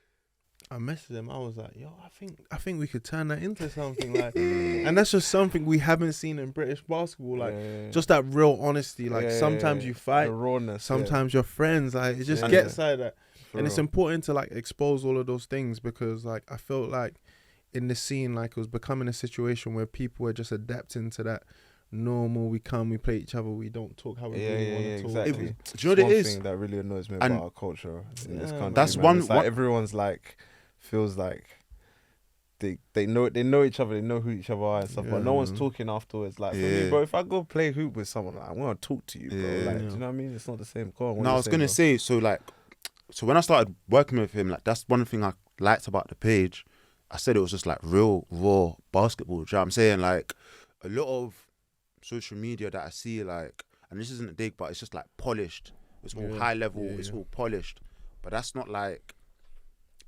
Speaker 1: I messaged him. I was like, yo, I think we could turn that into something like, and that's just something we haven't seen in British basketball. Like just that real honesty. Like sometimes you fight,
Speaker 3: the rawness.
Speaker 1: sometimes you're friends. Like it just
Speaker 3: Yeah.
Speaker 1: gets like that.
Speaker 3: For
Speaker 1: And it's
Speaker 3: real.
Speaker 1: important to like expose all of those things because like I felt like in the scene like it was becoming a situation where people were just adapting to that normal. We come, we play each other, we don't talk how we really want to talk.
Speaker 3: exactly.
Speaker 2: Do you know
Speaker 3: It's
Speaker 2: what it
Speaker 3: one
Speaker 2: is?
Speaker 3: thing that really annoys me
Speaker 2: And-
Speaker 3: about our culture in this
Speaker 1: Yeah,
Speaker 3: country.
Speaker 2: That's
Speaker 3: man.
Speaker 2: one-
Speaker 3: It's like
Speaker 2: one-
Speaker 3: everyone's like feels like they know each other, they know who each other are and stuff, but no one's
Speaker 1: Yeah.
Speaker 3: talking afterwards. Like for
Speaker 2: Yeah.
Speaker 3: me, bro, if I go play hoop with someone, like, I want to talk to you, bro.
Speaker 2: Yeah.
Speaker 3: Like,
Speaker 1: Yeah.
Speaker 3: do you know what I mean? It's not the same. Go on, what
Speaker 2: No,
Speaker 3: you
Speaker 2: I was
Speaker 3: saying,
Speaker 2: gonna
Speaker 3: bro?
Speaker 2: say, so when I started working with him, like that's one thing I liked about the page. I said it was just like real raw basketball. Do you know what I'm saying? Like a lot of social media that I see, like, and this isn't a dig, but it's just like polished. It's all
Speaker 1: Yeah.
Speaker 2: high level.
Speaker 1: Yeah,
Speaker 2: it's
Speaker 1: yeah.
Speaker 2: all polished. But that's not like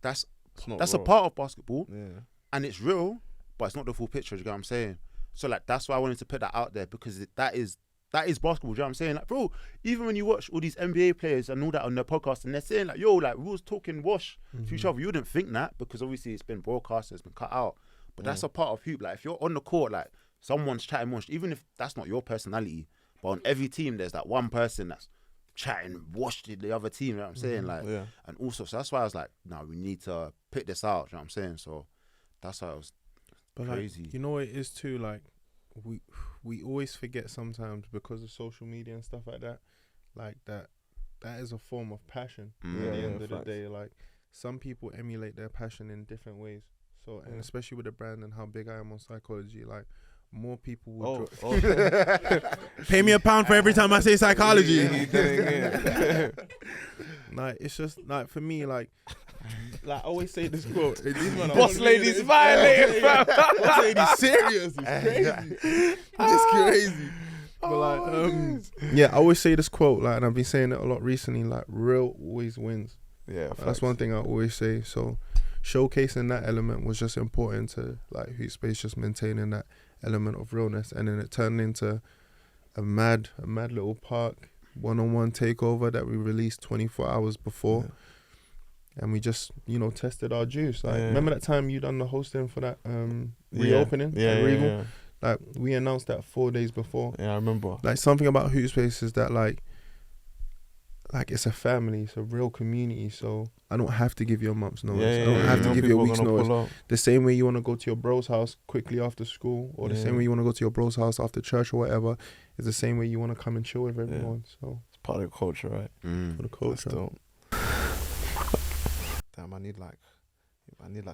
Speaker 2: that's
Speaker 3: It's not
Speaker 2: that's a
Speaker 3: raw.
Speaker 2: part of basketball,
Speaker 3: Yeah.
Speaker 2: and it's real, but it's not the full picture. Do you get what I'm saying? So like that's why I wanted to put that out there because that is basketball. Do you know what I'm saying? Like, bro, even when you watch all these NBA players and all that on their podcast and they're saying like, yo, like we was talking wash to each other, you wouldn't think that because obviously it's been broadcast, it's been cut out. But that's a part of hoop. Like if you're on the court, like someone's chatting wash, even if that's not your personality, but on every team there's that one person that's chatting, washed the other team. You know what I'm saying? Like, and also, so that's why I was like, no, we need to pick this out. You know what I'm saying? So that's why I was crazy.
Speaker 1: Like, you know what it is too. Like, we always forget sometimes because of social media and stuff like that. Like that is a form of passion. At the end of the day, like some people emulate their passion in different ways. So, and especially with the brand and how big I am on psychology, like more people will pay me £1 for every time I say psychology. Like it's just like for me, like I always say this quote.
Speaker 3: Boss lady's violating, fam.
Speaker 1: Boss lady's serious. It's crazy. It's crazy. But like, yeah, I always say this quote, like, and I've been saying it a lot recently. Like, real always wins.
Speaker 3: Yeah,
Speaker 1: that's one thing I always say. So, showcasing that element was just important to like Hoopspace, just maintaining that element of realness, and then it turned into a mad little park one-on-one takeover that we released 24 hours before, and we just tested our juice. Like, remember that time you done the hosting for that reopening at Regal? Like, we announced that 4 days before.
Speaker 3: Yeah, I remember.
Speaker 1: Like, something about Hoopspace is that like it's a family, it's a real community. So I don't have to give you a month's notice. I don't have to give you a week's notice. The same way you want to go to your bro's house quickly after school, or the same way you want to go to your bro's house after church or whatever, is the same way you want to come and chill with everyone. So
Speaker 3: it's part of the culture, right?
Speaker 1: For the culture.
Speaker 3: Damn, I need like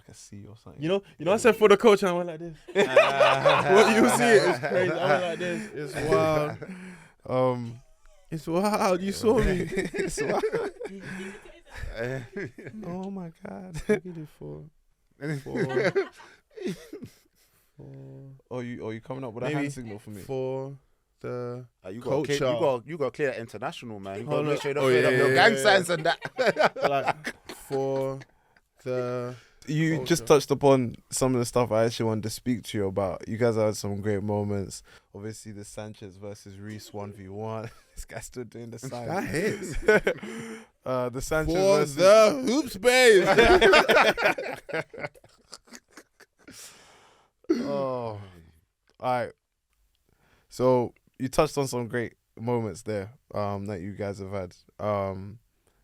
Speaker 3: a C or something.
Speaker 1: You know, I said for the culture, I went like this. What you see it is crazy. I went like this. It's wild. It's wild. You saw me. It's wild.
Speaker 3: Oh my God.
Speaker 1: Look at it for.
Speaker 2: Oh,
Speaker 3: you coming up with a hand signal for me?
Speaker 1: For the
Speaker 2: you
Speaker 1: culture.
Speaker 2: You got to clear that international, man. You got to make sure you don't clear up your gang signs and that.
Speaker 1: Like, for the
Speaker 3: You
Speaker 1: culture.
Speaker 3: just touched upon some of the stuff I actually wanted to speak to you about. You guys had some great moments. Obviously, the Sanchez versus Reece 1v1. This guy's still doing the sign.
Speaker 1: That hits.
Speaker 3: The Sanchez
Speaker 1: For
Speaker 3: versus
Speaker 1: the Hoopspace.
Speaker 3: Oh, all right. So you touched on some great moments there that you guys have had.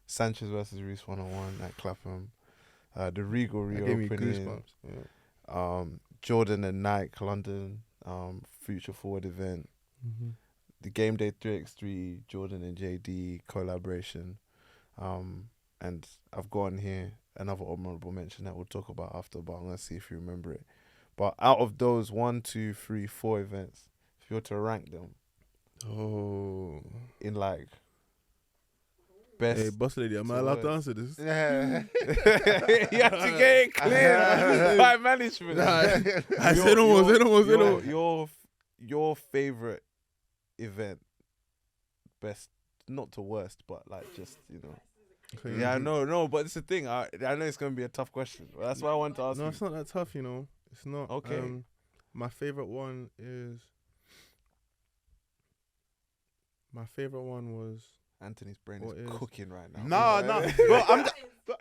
Speaker 3: Sanchez versus Reece 1-on-1 at Clapham. The Regal reopening. Jordan and Nike London Future Forward event.
Speaker 1: Mm-hmm.
Speaker 3: The Game Day 3x3 Jordan and JD collaboration. And I've got on here another honorable mention that we'll talk about after, but I'm going to see if you remember it. But out of those 1, 2, 3, 4 events, if you were to rank them in like best.
Speaker 1: Hey, boss lady, am I allowed to answer this?
Speaker 3: You have to get it clear by management.
Speaker 1: I said almost.
Speaker 3: Your favorite event, best, not to worst, but like just
Speaker 1: Okay.
Speaker 3: Yeah, no, but it's the thing. I know it's gonna be a tough question. But that's why I want to ask.
Speaker 1: No,
Speaker 3: you.
Speaker 1: it's not that tough. It's not.
Speaker 3: Okay.
Speaker 1: My favorite one was.
Speaker 3: Anthony's brain is cooking right now.
Speaker 2: No. Bro,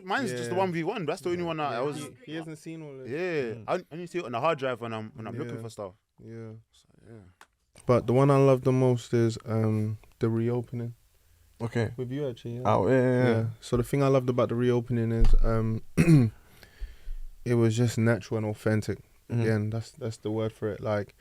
Speaker 2: mine's just the 1v1. That's the only one I was.
Speaker 1: He hasn't seen all this.
Speaker 2: Yeah, I only see it on the hard drive when I'm looking for stuff.
Speaker 1: Yeah.
Speaker 2: So, yeah.
Speaker 1: But the one I love the most is the reopening.
Speaker 3: Okay.
Speaker 1: With you actually. Yeah.
Speaker 3: Oh yeah.
Speaker 1: So the thing I loved about the reopening is it was just natural and authentic.
Speaker 3: Mm-hmm.
Speaker 1: Again, that's the word for it. Like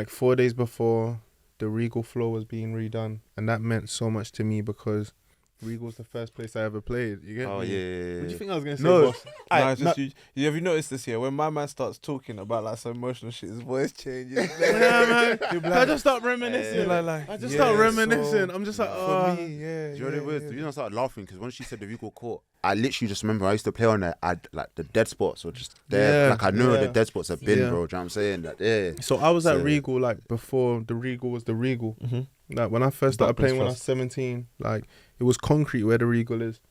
Speaker 1: 4 days before, the Regal floor was being redone, and that meant so much to me because Regal's the first place I ever played. You get me?
Speaker 2: Oh yeah.
Speaker 1: What do you think I was gonna say,
Speaker 2: No.
Speaker 1: boss?
Speaker 3: It's just you. Have you noticed this here? When my man starts talking about like some emotional shit, his voice changes.
Speaker 1: Yeah, man. I just start reminiscing. I just start reminiscing. I'm just like,
Speaker 3: for me,
Speaker 2: Do you know what it was? The reason I started laughing because when she said the Regal court, I literally just remember I used to play on that. Like the dead spots were just there.
Speaker 1: Yeah,
Speaker 2: like I know where the
Speaker 1: yeah.
Speaker 2: dead spots have been,
Speaker 1: Yeah.
Speaker 2: bro. Do you know what I'm saying? That yeah.
Speaker 1: So I was at
Speaker 2: So-
Speaker 1: Regal like before the Regal was the Regal.
Speaker 3: Mm-hmm.
Speaker 1: Like when I first started
Speaker 3: Buckland's
Speaker 1: playing when I was
Speaker 3: first.
Speaker 1: 17, like it was concrete where the Regal is.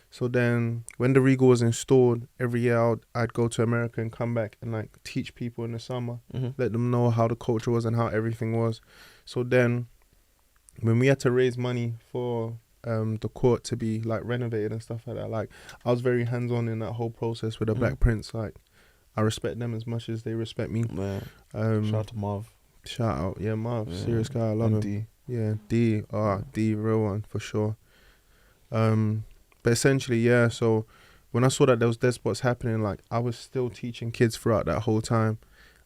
Speaker 1: So then when the Regal was installed, every year I'd go to America and come back and like teach people in the summer, let them know how the culture was and how everything was. So then when we had to raise money for the court to be like renovated and stuff like that, like I was very hands-on in that whole process with the Black Prince. Like I respect them as much as they respect me.
Speaker 3: Yeah.
Speaker 1: Shout
Speaker 3: Shout out to Marv.
Speaker 1: out, yeah, Marv,
Speaker 3: Yeah.
Speaker 1: serious guy, I love him.
Speaker 3: D.
Speaker 1: Yeah, D, real one for sure. But essentially, yeah. So when I saw that there was dead spots happening, like I was still teaching kids throughout that whole time.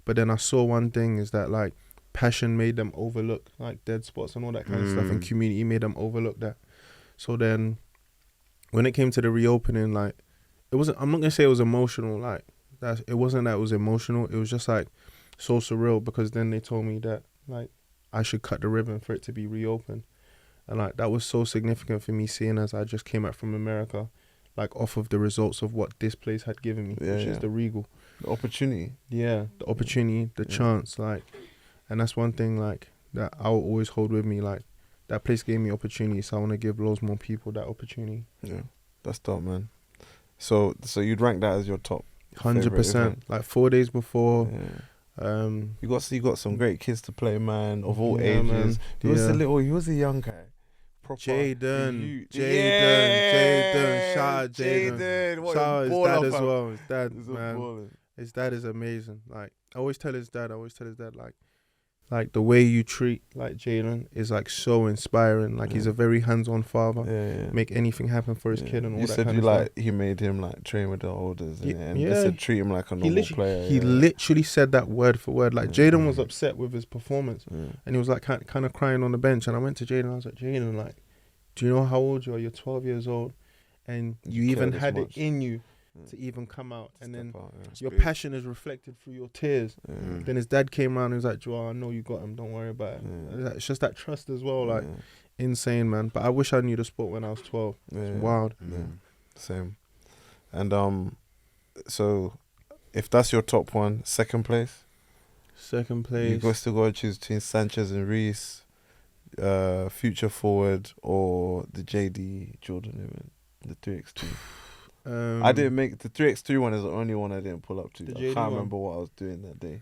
Speaker 1: But then I saw one thing is that like passion made them overlook like dead spots and all that kind of stuff, and community made them overlook that. So then when it came to the reopening, like it wasn't. I'm not gonna say it was emotional. Like it wasn't that it was emotional. It was just like so surreal because then they told me that like I should cut the ribbon for it to be reopened. And like that was so significant for me, seeing as I just came out from America, like off of the results of what this place had given me, which is the Regal.
Speaker 3: The opportunity.
Speaker 1: Yeah, the opportunity, the chance, like, and that's one thing like that I'll always hold with me. Like that place gave me opportunity, so I want to give loads more people that opportunity.
Speaker 3: Yeah, that's dope, man. So you'd rank that as your top?
Speaker 1: 100%. Like 4 days before.
Speaker 3: Yeah. You got some great kids to play, man, of all ages.
Speaker 1: Man.
Speaker 3: He was a young guy.
Speaker 1: Jaden. Shout out Jaden. Shout out his dad as well. His dad, man. His dad is amazing. Like I always tell his dad, like the way you treat like Jaden is like so inspiring. Like he's a very hands-on father.
Speaker 3: Yeah.
Speaker 1: Make anything happen for his kid and all
Speaker 3: you
Speaker 1: that
Speaker 3: said
Speaker 1: kind
Speaker 3: you
Speaker 1: of
Speaker 3: like
Speaker 1: stuff.
Speaker 3: he made him like train with the elders and
Speaker 1: Yeah.
Speaker 3: they said treat him like a normal player.
Speaker 1: He literally said that word for word. Like Jaden was upset with his performance and he was like kind of crying on the bench. And I went to Jaden and I was like, Jaden, like, do you know how old you are? You're 12 years old and you even had it in you to even come out, and then your passion is reflected through your tears. Then his dad came around and was like, Joel, I know you got him, don't worry about it. It's just that trust as well, like insane, man. But I wish I knew the sport when I was 12. It's wild.
Speaker 3: Same. And so if that's your top one, second place you still got to choose between Sanchez and Reece, Future Forward, or the JD Jordan event, the 3x2. I didn't make the 3x3 one. Is the only one I didn't pull up to. I can't remember what I was doing that day.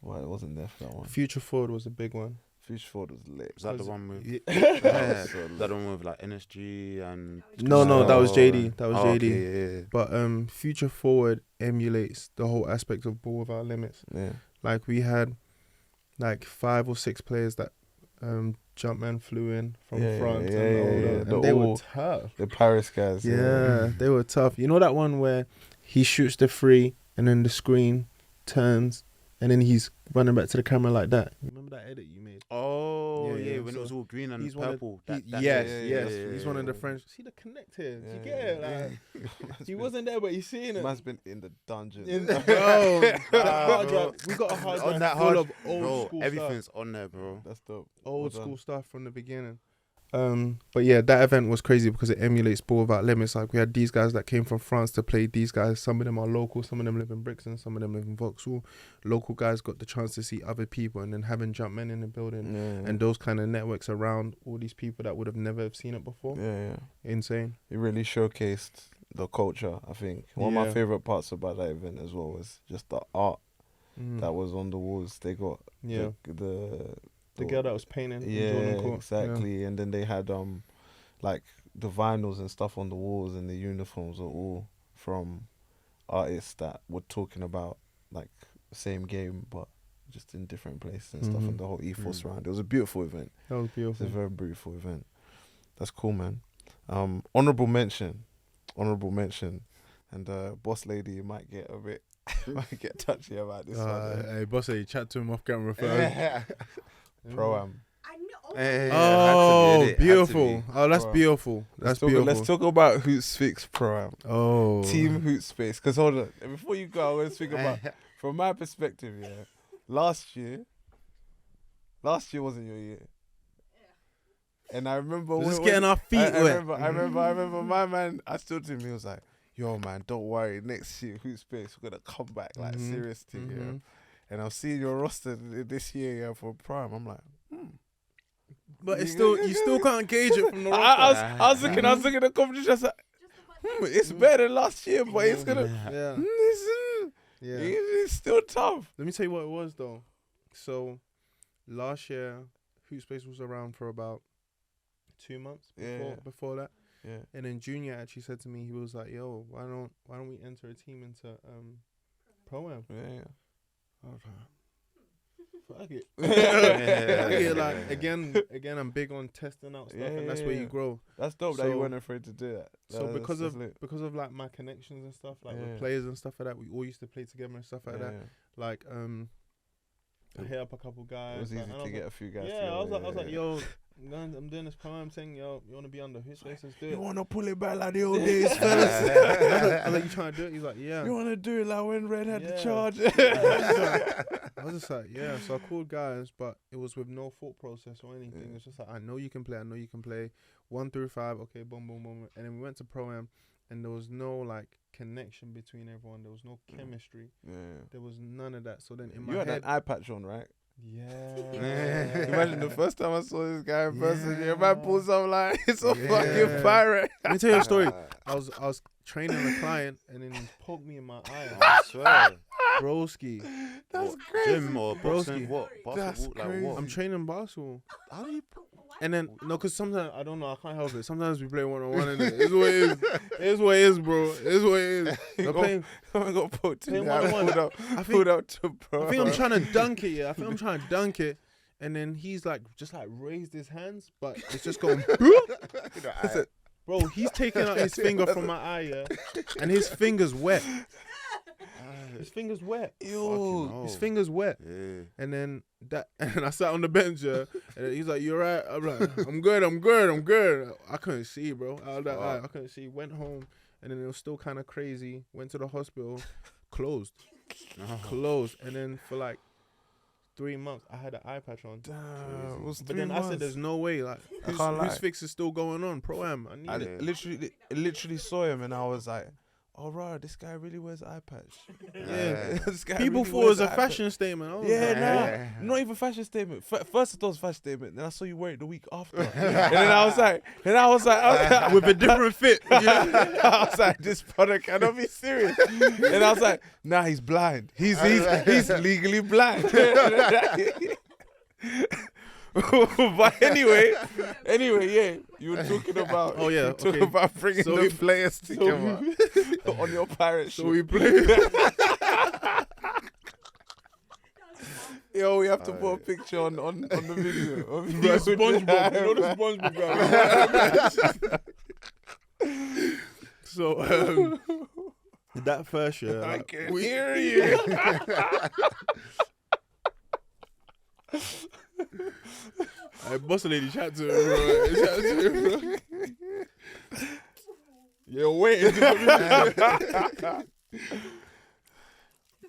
Speaker 3: Why I wasn't there for that one.
Speaker 1: Future Forward was a big one.
Speaker 3: Future Forward was lit.
Speaker 2: Was that the one with?
Speaker 3: That
Speaker 2: that the one with like NSG and?
Speaker 1: No, that was JD. That was JD.
Speaker 2: Okay, yeah.
Speaker 1: But Future Forward emulates the whole aspect of Ball Without Limits.
Speaker 3: Yeah.
Speaker 1: Like we had like 5 or 6 players that Jumpman flew in from France and they were tough.
Speaker 3: The Paris guys.
Speaker 1: Yeah, they were tough. You know that one where he shoots the free and then the screen turns and then he's running back to the camera like that. You remember that edit you made?
Speaker 2: Oh yeah, when it was all green and purple.
Speaker 1: Yes. He's one of the French. See the connect here. You get it? Like, he wasn't there, but he's seeing it.
Speaker 3: Man's been in the dungeon.
Speaker 1: Bro, we got a hard drive
Speaker 2: on that
Speaker 1: full of old school
Speaker 2: everything's
Speaker 1: stuff.
Speaker 2: on there, bro.
Speaker 3: That's dope.
Speaker 1: Old school stuff from the beginning. But yeah, that event was crazy because it emulates Ball Without Limits. Like we had these guys that came from France to play. These guys, some of them are local, some of them live in Brixton, some of them live in Vauxhall. Local guys got the chance to see other people, and then having Jumpmen in the building and those kind of networks around all these people that would have never have seen it before. Insane.
Speaker 3: It really showcased the culture. I think one of my favorite parts about that event as well was just the art that was on the walls. They got
Speaker 1: the girl that was painting.
Speaker 3: Yeah, exactly. And then they had like the vinyls and stuff on the walls, and the uniforms are all from artists that were talking about like the same game but just in different places and stuff, and the whole ethos around. It was a beautiful event.
Speaker 1: That was beautiful.
Speaker 3: It's a very beautiful event. That's cool, man. Honorable mention, and Boss Lady might get a bit might get touchy about this one.
Speaker 1: Hey, Boss Lady, chat to him off camera first.
Speaker 3: Pro-Am.
Speaker 1: Oh, beautiful. Oh, that's beautiful. That's beautiful.
Speaker 3: Let's talk about Hoopsfix Pro-Am.
Speaker 1: Oh.
Speaker 3: Team Hoopspace. Because hold on, before you go, I'm going to speak about, from my perspective, last year wasn't your year. And I remember
Speaker 1: just getting our feet wet.
Speaker 3: I remember my man, I stood to him, he was like, yo man, don't worry, next year Hoopspace, we're going to come back, like serious thing, And I'm seeing your roster this year for Prime. I'm like,
Speaker 1: But it's still, you still can't gauge it from the roster.
Speaker 3: I was looking at the competition. I was like, it's better than last year, but it's gonna. It's still tough.
Speaker 1: Let me tell you what it was though. So, last year, Hoopspace was around for about 2 months before that.
Speaker 3: Yeah.
Speaker 1: And then Junior actually said to me, he was like, "Yo, why don't we enter a team into Pro-Am?"
Speaker 3: Yeah.
Speaker 1: fuck it. Yeah, like again, I'm big on testing out stuff, and that's where you grow.
Speaker 3: That's dope that you weren't afraid to do that.
Speaker 1: So because of like my connections and stuff, like with players and stuff like that, we all used to play together and stuff like that. Like I hit up a couple guys.
Speaker 3: It was easy to get a few guys.
Speaker 1: Yeah, I was like, yo, I'm doing this Pro-Am thing. Yo, you want to be on the Hoopspace? Let's do it.
Speaker 3: You want to pull it back like the old days, fellas?
Speaker 1: I was like, you trying to do it? He's like, yeah.
Speaker 3: You want to do it like when Red had the charge?
Speaker 1: I was just like, yeah. So I called guys, but it was with no thought process or anything. It was just like, I know you can play. 1 through 5. Okay, boom, boom, boom. And then we went to Pro-Am, and there was no like connection between everyone. There was no chemistry. There was none of that. So then in my head,
Speaker 3: you had an eye patch on, right?
Speaker 1: Yeah.
Speaker 3: Imagine the first time I saw this guy in person. Your man pulls up like it's a fucking pirate.
Speaker 1: Let me tell you a story. I was training a client, and then he poked me in my eye.
Speaker 2: I swear.
Speaker 1: Broski.
Speaker 3: That's crazy.
Speaker 2: Gym or boxing? What?
Speaker 3: That's
Speaker 2: Basketball?
Speaker 3: crazy.
Speaker 2: Like what?
Speaker 1: I'm training basketball.
Speaker 2: How do you?
Speaker 1: And then because sometimes I don't know, I can't help it. Sometimes we play 1-on-1 and it's what it is. It's what it is, bro. It's what it is. I'm playing.
Speaker 3: I got poked in.
Speaker 1: Pulled out to bro. I think I'm trying to dunk it. Yeah, I think I'm trying to dunk it. And then he's like, just like raised his hands, but it's just going. Bro, he's taking out his finger from my eye, yeah, and his finger's wet. His finger's wet.
Speaker 3: Ew.
Speaker 1: His finger's wet.
Speaker 2: Yeah.
Speaker 1: And then and I sat on the bench, yeah, and he's like, "You right?" I'm like, "I'm good." I couldn't see, bro. I couldn't see. Went home, and then it was still kind of crazy. Went to the hospital, closed. And then for like 3 months, I had an eye patch on.
Speaker 3: Damn,
Speaker 1: But then I said, "There's no way. Like, Hoopsfix is still going on. Pro-Am. I need it."
Speaker 3: Literally saw him, and I was like, "Oh, right, this guy really wears eye patch."
Speaker 1: Yeah.
Speaker 3: This guy
Speaker 1: People
Speaker 3: really
Speaker 1: thought it was
Speaker 3: wears
Speaker 1: a
Speaker 3: eye
Speaker 1: fashion statement.
Speaker 3: Not even fashion statement. First I thought it was a fashion statement, then I saw you wear it the week after, and then I was like,
Speaker 1: with a different fit.
Speaker 3: I was like, this product cannot be serious. And I was like, nah, he's blind. He's legally blind. But anyway, yeah, you were talking about.
Speaker 1: Oh yeah,
Speaker 3: talking about bringing the players together on your pirate ship.
Speaker 1: So we played.
Speaker 3: Yo, we have to put a picture on the video. Of you
Speaker 1: SpongeBob, you know the SpongeBob guy. So that first year,
Speaker 3: I can hear you.
Speaker 1: I boss lady chat to her, bro.
Speaker 3: You're waiting.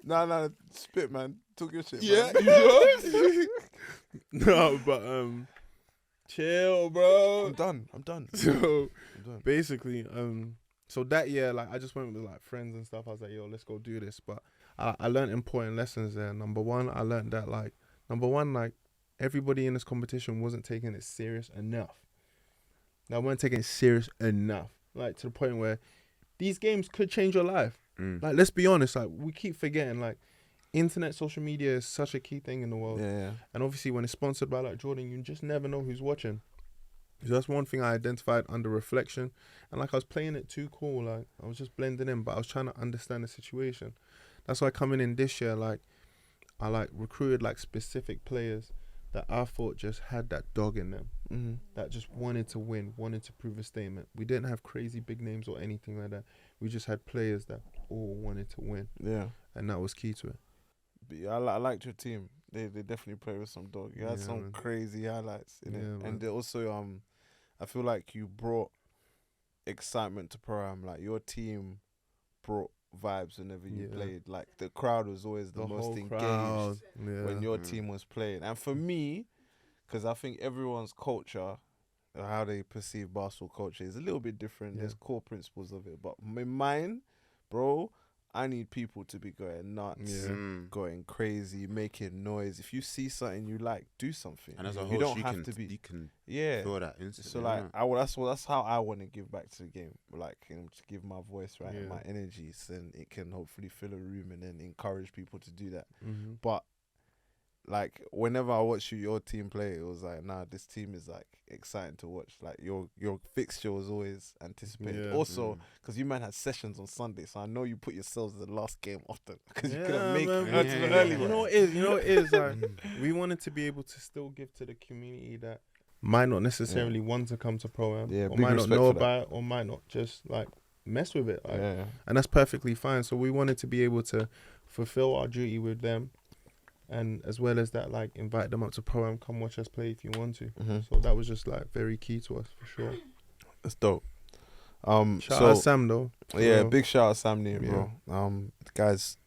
Speaker 3: Nah, spit, man. Took your shit, man.
Speaker 1: You No, but chill, bro.
Speaker 3: I'm done.
Speaker 1: So basically, so that year, like I just went with like friends and stuff. I was like, yo, let's go do this. But I learned important lessons there. Number one, I learned that like everybody in this competition wasn't taking it serious enough. They weren't taking it serious enough. Like to the point where these games could change your life. Like let's be honest, like we keep forgetting like internet, social media is such a key thing in the world.
Speaker 3: Yeah.
Speaker 1: And obviously when it's sponsored by like Jordan, you just never know who's watching. So that's one thing I identified under reflection. And like I was playing it too cool, like I was just blending in, but I was trying to understand the situation. That's why coming in this year, like I like recruited like specific players that I thought just had that dog in them, that just wanted to win, wanted to prove a statement. We didn't have crazy big names or anything like that. We just had players that all wanted to win. Yeah. And that was key to it.
Speaker 3: But yeah, I liked your team. They definitely played with some dog. You had some crazy highlights in it. Man. And they also, I feel like you brought excitement to Pro-Am. Like your team brought vibes whenever you played. Like the crowd was always the most engaged when your team was playing. And for me, because I think everyone's culture, how they perceive basketball culture is a little bit different. There's core principles of it. But in mine, bro, I need people to be going nuts, going crazy, making noise. If you see something you like, do something.
Speaker 2: And as a host,
Speaker 3: you don't have to be.
Speaker 2: You can feel that instantly.
Speaker 3: So like, that's how I want to give back to the game. Like, to give my voice, right, and my energies, and it can hopefully fill a room and then encourage people to do that. But like whenever I watch your team play, it was like, nah, this team is like exciting to watch. Like your fixture was always anticipated.
Speaker 1: Yeah.
Speaker 3: Also, because you man had sessions on Sunday, so I know you put yourselves in the last game often because you
Speaker 1: Yeah,
Speaker 3: couldn't make
Speaker 1: man.
Speaker 3: it to the early
Speaker 1: You
Speaker 3: one.
Speaker 1: know what it is? You know what it is? Like, we wanted to be able to still give to the community that might not necessarily want to come to Pro-Am,
Speaker 3: Yeah,
Speaker 1: or
Speaker 3: big
Speaker 1: might not
Speaker 3: respect
Speaker 1: know
Speaker 3: for that.
Speaker 1: about it, or might not just like mess with it. Like,
Speaker 3: Yeah.
Speaker 1: and that's perfectly fine. So we wanted to be able to fulfill our duty with them, and as well as that, like invite them up to Pro-Am, come watch us play if you want to. So that was just like very key to us for sure.
Speaker 3: That's dope.
Speaker 1: Shout out Sam though.
Speaker 3: Yeah,
Speaker 1: Bro.
Speaker 3: big shout out Sam Neal, bro. The guy's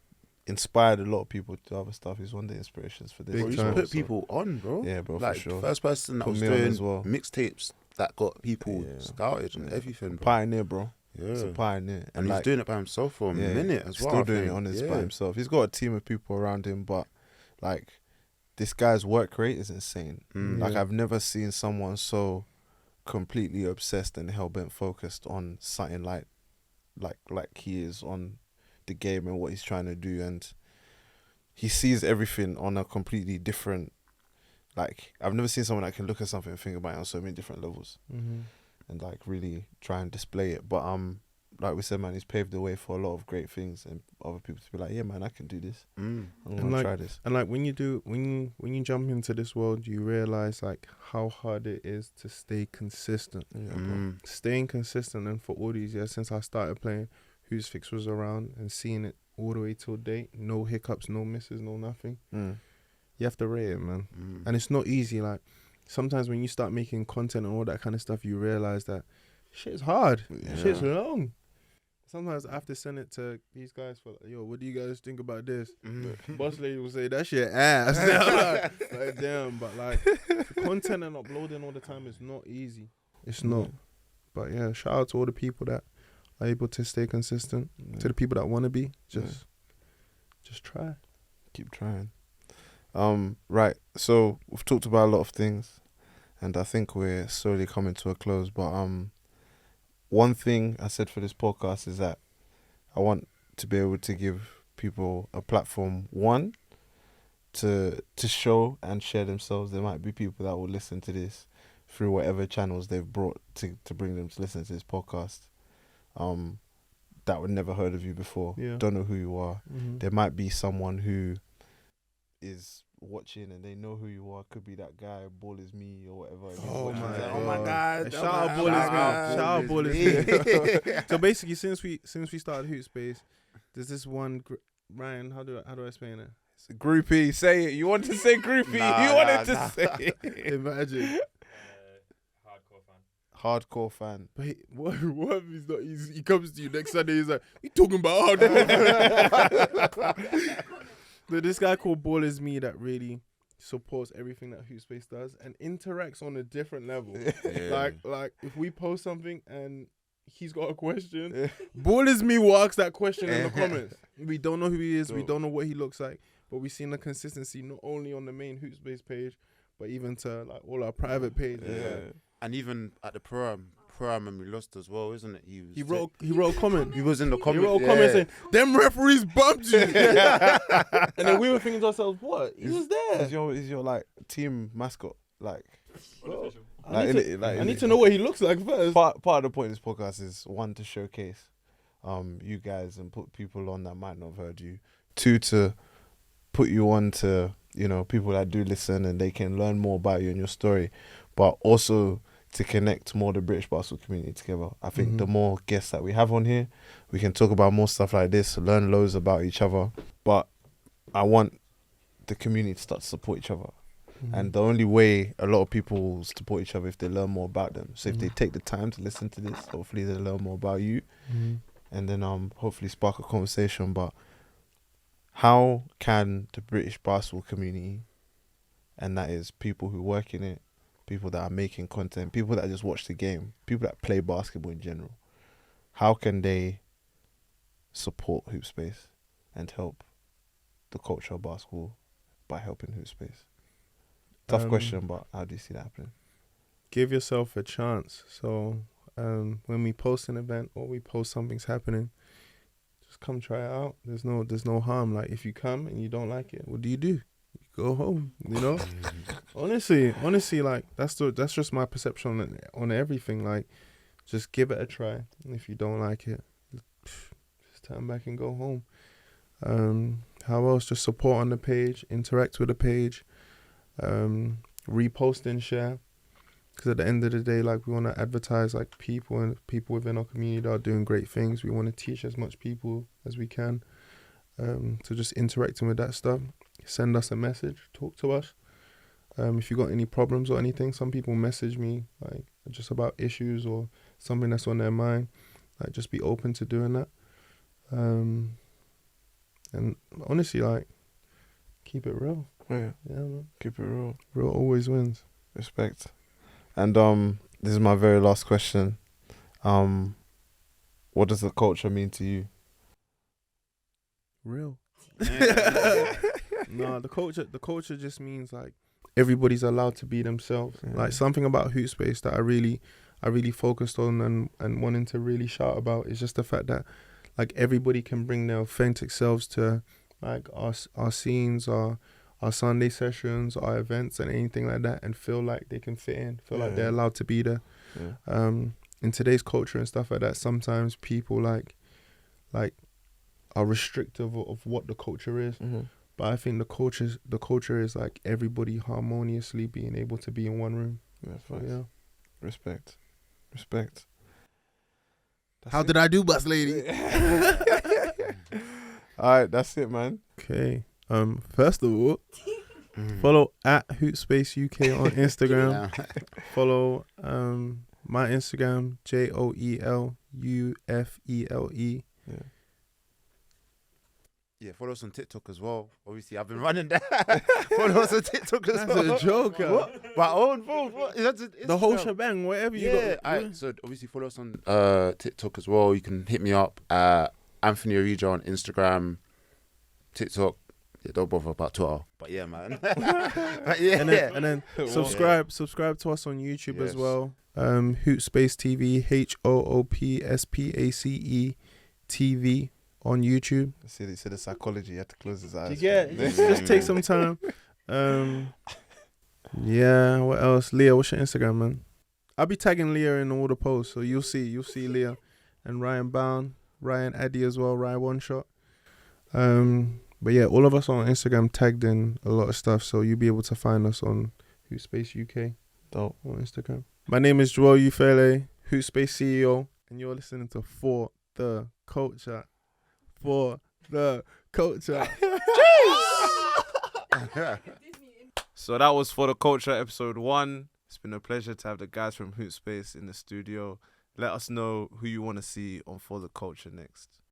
Speaker 3: inspired a lot of people to do other stuff. He's one of the inspirations for this.
Speaker 1: Big
Speaker 2: Bro, you
Speaker 1: time.
Speaker 2: should put people on, bro.
Speaker 3: Yeah, bro,
Speaker 2: Like,
Speaker 3: for sure.
Speaker 2: first person that
Speaker 3: Put
Speaker 2: was
Speaker 3: me on
Speaker 2: doing
Speaker 3: as well.
Speaker 2: mixtapes that got people
Speaker 3: Yeah.
Speaker 2: scouted and everything, bro.
Speaker 3: Pioneer, bro.
Speaker 2: Yeah.
Speaker 3: He's a pioneer.
Speaker 2: And he's
Speaker 3: like,
Speaker 2: doing it by himself for a minute as well.
Speaker 3: Still
Speaker 2: I
Speaker 3: doing
Speaker 2: think.
Speaker 3: it on his
Speaker 2: Yeah.
Speaker 3: by himself. He's got a team of people around him, but like this guy's work rate is insane. Like I've never seen someone so completely obsessed and hell bent focused on something like he is on the game and what he's trying to do, and he sees everything on a completely different. Like I've never seen someone that can look at something and think about it on so many different levels, and like really try and display it. But like we said, man, he's paved the way for a lot of great things, and other people to be like, yeah, man, I can do this. I'm gonna try this.
Speaker 1: And like when you jump into this world, you realize like how hard it is to stay consistent.
Speaker 3: Yeah, bro.
Speaker 1: Staying consistent, and for all these years since I started playing, Hoopsfix was around and seeing it all the way till date. No hiccups, no misses, no nothing. You have to rate it, man. And it's not easy. Like sometimes when you start making content and all that kind of stuff, you realize that shit's hard. Shit's long. Sometimes I have to send it to these guys for like, yo, what do you guys think about this? Boss lady will say that shit ass. Like, damn, but like the content and uploading all the time is not easy. It's not. But yeah, shout out to all the people that are able to stay consistent. To the people that want to be, just try.
Speaker 3: Keep trying. Right. So we've talked about a lot of things, and I think we're slowly coming to a close. But one thing I said for this podcast is that I want to be able to give people a platform, one, to show and share themselves. There might be people that will listen to this through whatever channels they've brought to bring them to listen to this podcast, that would never heard of you before, don't know who you are. There might be someone who is watching and they know who you are. Could be that guy, Ball is me or whatever.
Speaker 1: Oh
Speaker 3: my god!
Speaker 1: Shout out Ball is me. Shout out Ball is me. So basically, since we started Hoopspace, there's this one Ryan. How do I explain it?
Speaker 3: It's a groupie. Say it. You want to say groupie? You wanted to say it.
Speaker 1: Imagine.
Speaker 3: Hardcore fan.
Speaker 1: But what if he's not? He comes to you next Sunday. He's like, "You talking about hardcore?" But this guy called Ball is me that really supports everything that Hoopspace does and interacts on a different level. Like if we post something and he's got a question, Ball is me will ask that question in the comments. We don't know who he is. We don't know what he looks like, but we've seen the consistency not only on the main Hoopspace page, but even to like all our private pages. Like,
Speaker 2: and even at the Pro-Am when we lost as well, isn't it?
Speaker 1: He wrote a comment.
Speaker 2: He was in the
Speaker 1: He
Speaker 2: comment.
Speaker 1: wrote a comment saying, "Them referees bumped you." And then we were thinking to ourselves, "What? He was there."
Speaker 3: Is your like team mascot like?
Speaker 1: I need to know what he looks like first.
Speaker 3: Part of the point of this podcast is, one, to showcase you guys and put people on that might not have heard you. Two, to put you on to, you know, people that do listen and they can learn more about you and your story, but also to connect more the British basketball community together. I think the more guests that we have on here, we can talk about more stuff like this, learn loads about each other. But I want the community to start to support each other. And the only way a lot of people will support each other if they learn more about them. So if they take the time to listen to this, hopefully they learn more about you. And then hopefully spark a conversation. But how can the British basketball community, and that is people who work in it, people that are making content, people that just watch the game, people that play basketball in general, how can they support Hoopspace and help the culture of basketball by helping Hoopspace? Tough question, but how do you see that happening?
Speaker 1: Give yourself a chance. So when we post an event or we post something's happening, just come try it out. There's no harm. Like if you come and you don't like it, what do? go home. You know, honestly, like that's just my perception on everything. Like, just give it a try. If you don't like it, just turn back and go home. How else? Just support on the page, interact with the page, repost and share. Because at the end of the day, like, we want to advertise like people within our community that are doing great things. We want to teach as much people as we can. So just interacting with that stuff. Send us a message, talk to us. If you got any problems or anything, some people message me like just about issues or something that's on their mind. Like, just be open to doing that. And honestly, like, keep it real.
Speaker 3: Yeah,
Speaker 1: man.
Speaker 3: Keep it real.
Speaker 1: Real always wins.
Speaker 3: Respect. And this is my very last question. What does the culture mean to you?
Speaker 1: Real. No, the culture just means like everybody's allowed to be themselves.
Speaker 3: Yeah.
Speaker 1: Like, something about Hoopspace that I really focused on and wanting to really shout about is just the fact that like everybody can bring their authentic selves to like our scenes, our Sunday sessions, our events and anything like that, and feel like they can fit in, feel like they're allowed to be there.
Speaker 3: Yeah.
Speaker 1: In today's culture and stuff like that, sometimes people like are restrictive of what the culture is.
Speaker 3: Mm-hmm.
Speaker 1: But I think the culture is like everybody harmoniously being able to be in one room.
Speaker 3: That's
Speaker 1: So,
Speaker 3: nice.
Speaker 1: yeah.
Speaker 3: Respect.
Speaker 1: How did I do, boss lady?
Speaker 3: Alright, that's it, man.
Speaker 1: Okay. First of all, follow at Hoopspace UK on Instagram. Follow my Instagram, JOELUFELE.
Speaker 2: Yeah, follow us on TikTok as well. Obviously, I've been running that. Follow us on TikTok as well.
Speaker 1: That's a joke.
Speaker 2: My own phone.
Speaker 1: The whole shebang, whatever you got.
Speaker 2: Alright, so obviously follow us on TikTok as well. You can hit me up at Anthony Orija on Instagram, TikTok. Yeah, don't bother about Twitter. But yeah, man. But yeah.
Speaker 1: And then subscribe to us on YouTube as well. Hoopspace TV, HOOPSPACE TV on YouTube.
Speaker 3: See, they said the psychology. You had to close his eyes.
Speaker 1: Just take some time. Yeah, what else? Leah, what's your Instagram, man? I'll be tagging Leah in all the posts, so you'll see Leah and Ryan Bound, Ryan Addy as well, Ryan One Shot. But yeah, all of us on Instagram tagged in a lot of stuff, so you'll be able to find us on Hoopspace UK.
Speaker 3: Dope.
Speaker 1: On Instagram. My name is Joel Ufele, Hoopspace CEO, and you're listening to For the Culture. For the Culture.
Speaker 3: So that was For the Culture episode 1. It's been a pleasure to have the guys from Hoopspace in the studio. Let us know who you want to see on For the Culture next.